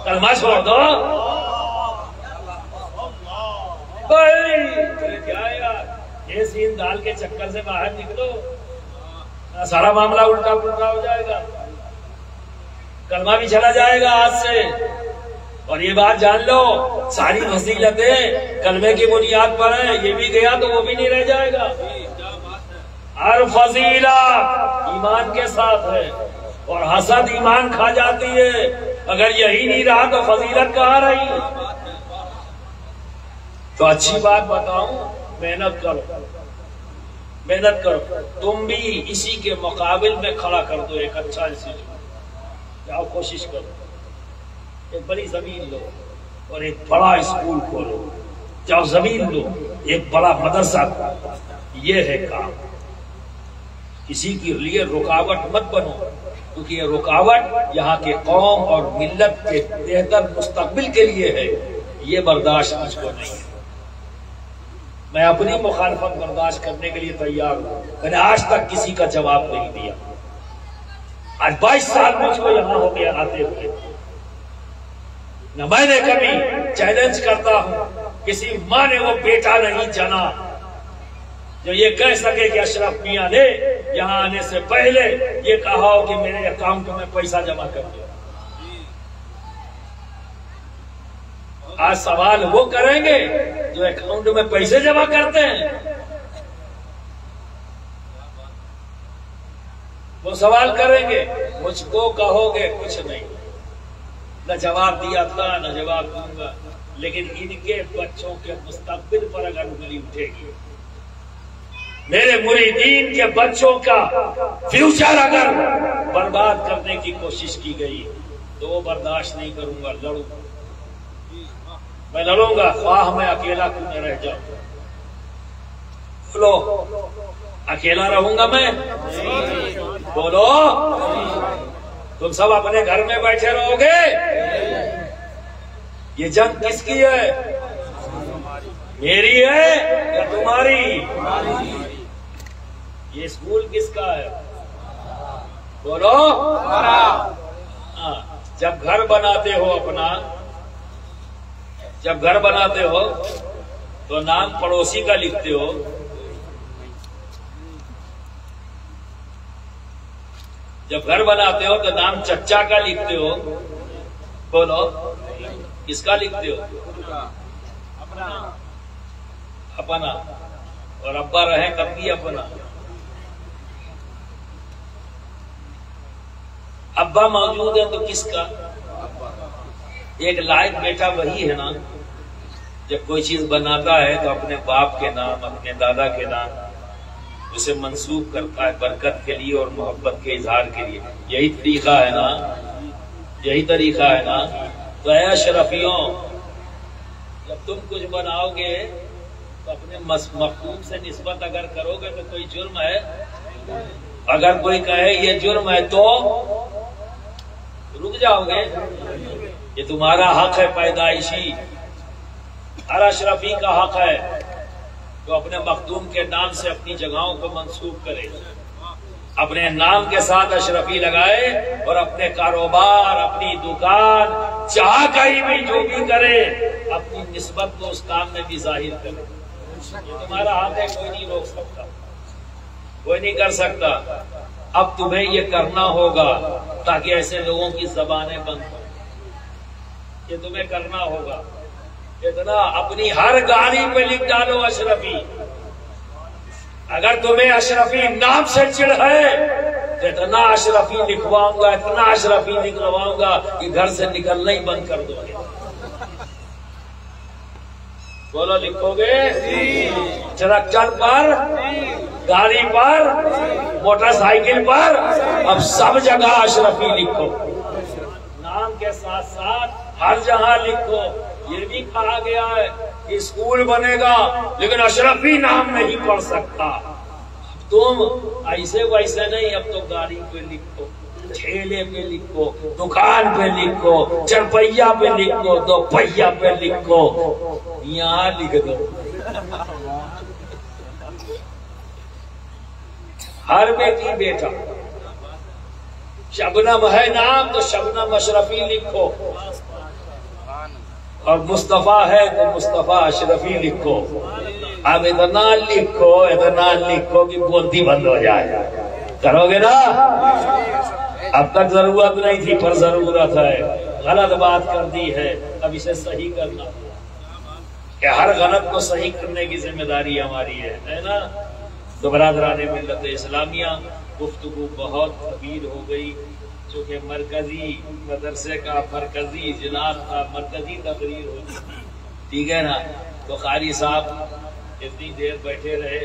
کلمہ چھوڑ دو۔ کیا یار، یہ سین دال کے چکر سے باہر نکلو، سارا معاملہ الٹا پلٹا ہو جائے گا، کلمہ بھی چلا جائے گا ہاتھ سے۔ اور یہ بات جان لو، ساری فضیلتیں کلمے کی بنیاد پر ہیں، یہ بھی گیا تو وہ بھی نہیں رہ جائے گا۔ ہر فضیلت ایمان کے ساتھ ہے، اور حسد ایمان کھا جاتی ہے، اگر یہی نہیں رہا تو فضیلت کہاں رہی؟ تو اچھی بات بتاؤں، محنت کرو، محنت کرو، تم بھی اسی کے مقابل میں کھڑا کر دو ایک اچھا انسٹیٹیوٹ، جاؤ کوشش کرو، ایک بڑی زمین لو اور ایک بڑا اسکول کھولو، جاؤ زمین لو، ایک بڑا مدرسہ کھولو، یہ ہے کام۔ کسی کے لیے رکاوٹ مت بنو، کیونکہ یہ رکاوٹ یہاں کے قوم اور ملت کے بہتر مستقبل کے لیے ہے، یہ برداشت مجھ کو نہیں ہے۔ میں اپنی مخالفت برداشت کرنے کے لیے تیار ہوں، میں نے آج تک کسی کا جواب نہیں دیا، آج 22 سال مجھ کو یہاں ہو گیا آتے ہوئے، نہ میں نے کبھی چیلنج کرتا ہوں، کسی ماں نے وہ بیٹا نہیں جنا جو یہ کہہ سکے کہ اشرف میاں نے یہاں آنے سے پہلے یہ کہا ہو کہ میرے اکاؤنٹ میں پیسہ جمع کر دو۔ آج سوال وہ کریں گے جو اکاؤنٹ میں پیسے جمع کرتے ہیں، وہ سوال کریں گے، مجھ کو کہو گے کچھ نہیں، نہ جواب دیا تھا نہ جواب دوں گا، لیکن ان کے بچوں کے مستقبل پر اگر انگلی اٹھے گی، میرے مریدین کے بچوں کا فیوچر اگر برباد کرنے کی کوشش کی گئی تو وہ برداشت نہیں کروں گا، لڑوں گا، میں لڑوں گا، خواہ میں اکیلا کیوں نہ رہ جاؤں۔ بولو اکیلا رہوں گا میں؟ بولو تم سب اپنے گھر میں بیٹھے رہو گے؟ یہ جنگ کس کی ہے؟ میری ہے یا تمہاری؟ یہ اسکول کس کا ہے؟ بولو۔ جب گھر بناتے ہو اپنا، جب گھر بناتے ہو تو نام پڑوسی کا لکھتے ہو، جب گھر بناتے ہو تو نام چچا کا لکھتے ہو، بولو کس کا لکھتے ہو؟ اپنا، اور ابا رہے کب بھی اپنا، ابا موجود ہے تو کس کا؟ ایک لائق بیٹا وہی ہے نا جب کوئی چیز بناتا ہے تو اپنے باپ کے نام، اپنے دادا کے نام اسے منسوب کرتا ہے برکت کے لیے اور محبت کے اظہار کے لیے۔ یہی طریقہ ہے نا، یہی طریقہ ہے نا۔ تو اے اشرفیوں، جب تم کچھ بناؤ گے تو اپنے مخلوق سے نسبت اگر کرو گے تو کوئی جرم ہے؟ اگر کوئی کہے یہ جرم ہے تو رک جاؤ گے؟ یہ تمہارا حق ہے پیدائشی، ہر اشرفی کا حق ہے تو اپنے مخدوم کے نام سے اپنی جگہوں کو منسوب کرے، اپنے نام کے ساتھ اشرفی لگائے اور اپنے کاروبار، اپنی دکان، چاہ کہیں بھی جو بھی کرے اپنی نسبت کو اس کام میں بھی ظاہر کرے۔ یہ تمہارا حق ہے، کوئی نہیں روک سکتا، کوئی نہیں کر سکتا۔ اب تمہیں یہ کرنا ہوگا تاکہ ایسے لوگوں کی زبانیں بند ہوں، یہ تمہیں کرنا ہوگا۔ اتنا اپنی ہر گاڑی پہ لکھ ڈالو اشرفی۔ اگر تمہیں اشرفی نام سے چڑ ہے تو اتنا اشرفی لکھواؤں گا، اتنا اشرفی لکھواؤں گا کہ گھر سے نکلنا ہی بند کر دو گے۔ بولو لکھو گے؟ ٹریکٹر پر، گاڑی پر، موٹر سائیکل پر، اب سب جگہ اشرفی لکھو، نام کے ساتھ ساتھ ہر جگہ لکھو۔ یہ بھی کہا گیا ہے کہ اسکول بنے گا لیکن اشرفی نام نہیں پڑھ سکتا۔ تم ایسے ویسے نہیں، اب تو گاڑی پہ لکھو، ٹھیلے پہ لکھو، دکان پہ لکھو، چرپہیا پہ لکھو، دو پہیا پہ لکھو، یہاں لکھ دو۔ ہر بیٹی بیٹا، شبنم ہے نام تو شبنم اشرفی لکھو، اور مصطفیٰ ہے تو مصطفیٰ اشرفی لکھو۔ اب اتنا لکھو کہ بولتی بند ہو جائے۔ کرو گے نا؟ اب تک ضرورت نہیں تھی پر ضرورت ہے، غلط بات کر دی ہے، اب اسے صحیح کرنا کہ ہر غلط کو صحیح کرنے کی ذمہ داری ہماری ہے نا۔ تو برادران ملت اسلامیہ، گفتگو بہت طویل ہو گئی، چونکہ مرکزی مدرسے کا مرکزی اجلاس کا مرکزی تقریر ہوتی تھی، ٹھیک ہے نا۔ تو قاری صاحب اتنی دیر بیٹھے رہے،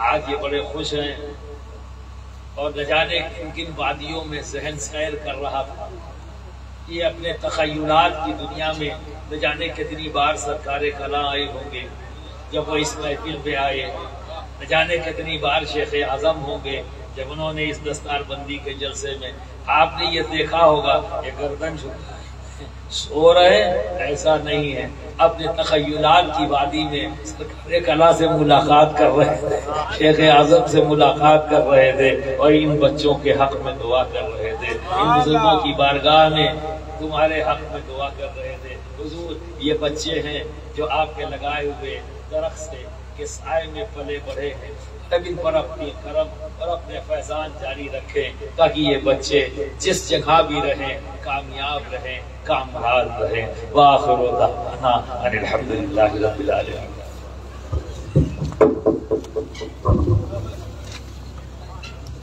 آج یہ بڑے خوش ہیں اور نہ جانے کن کن وادیوں میں ذہن سیر کر رہا تھا۔ یہ اپنے تخیلات کی دنیا میں نہ جانے کتنی بار سرکار کلاں آئے ہوں گے، جب وہ اس محفل پہ آئے، نہ جانے کتنی بار شیخ اعظم ہوں گے جب انہوں نے اس دستار بندی کے جلسے میں۔ آپ نے یہ دیکھا ہوگا کہ گردن جھکا سو رہے، ایسا نہیں ہے، اپنے تخیلات کی وادی میں سرکار کلاں سے ملاقات کر رہے تھے، شیخ اعظم سے ملاقات کر رہے تھے اور ان بچوں کے حق میں دعا کر رہے تھے، ان بزرگوں کی بارگاہ میں تمہارے حق میں دعا کر رہے تھے۔ حضور یہ بچے ہیں جو آپ کے لگائے ہوئے درخت سے کہ سائے میں پلے بڑھے ہیں، تب ان پر اپنی کرم اور اپنے فیضان جاری رکھیں تاکہ یہ بچے جس جگہ بھی رہیں کامیاب رہیں، کامیاب رہیں۔ وآخر دعوانا ان الحمد للہ رب العالمین۔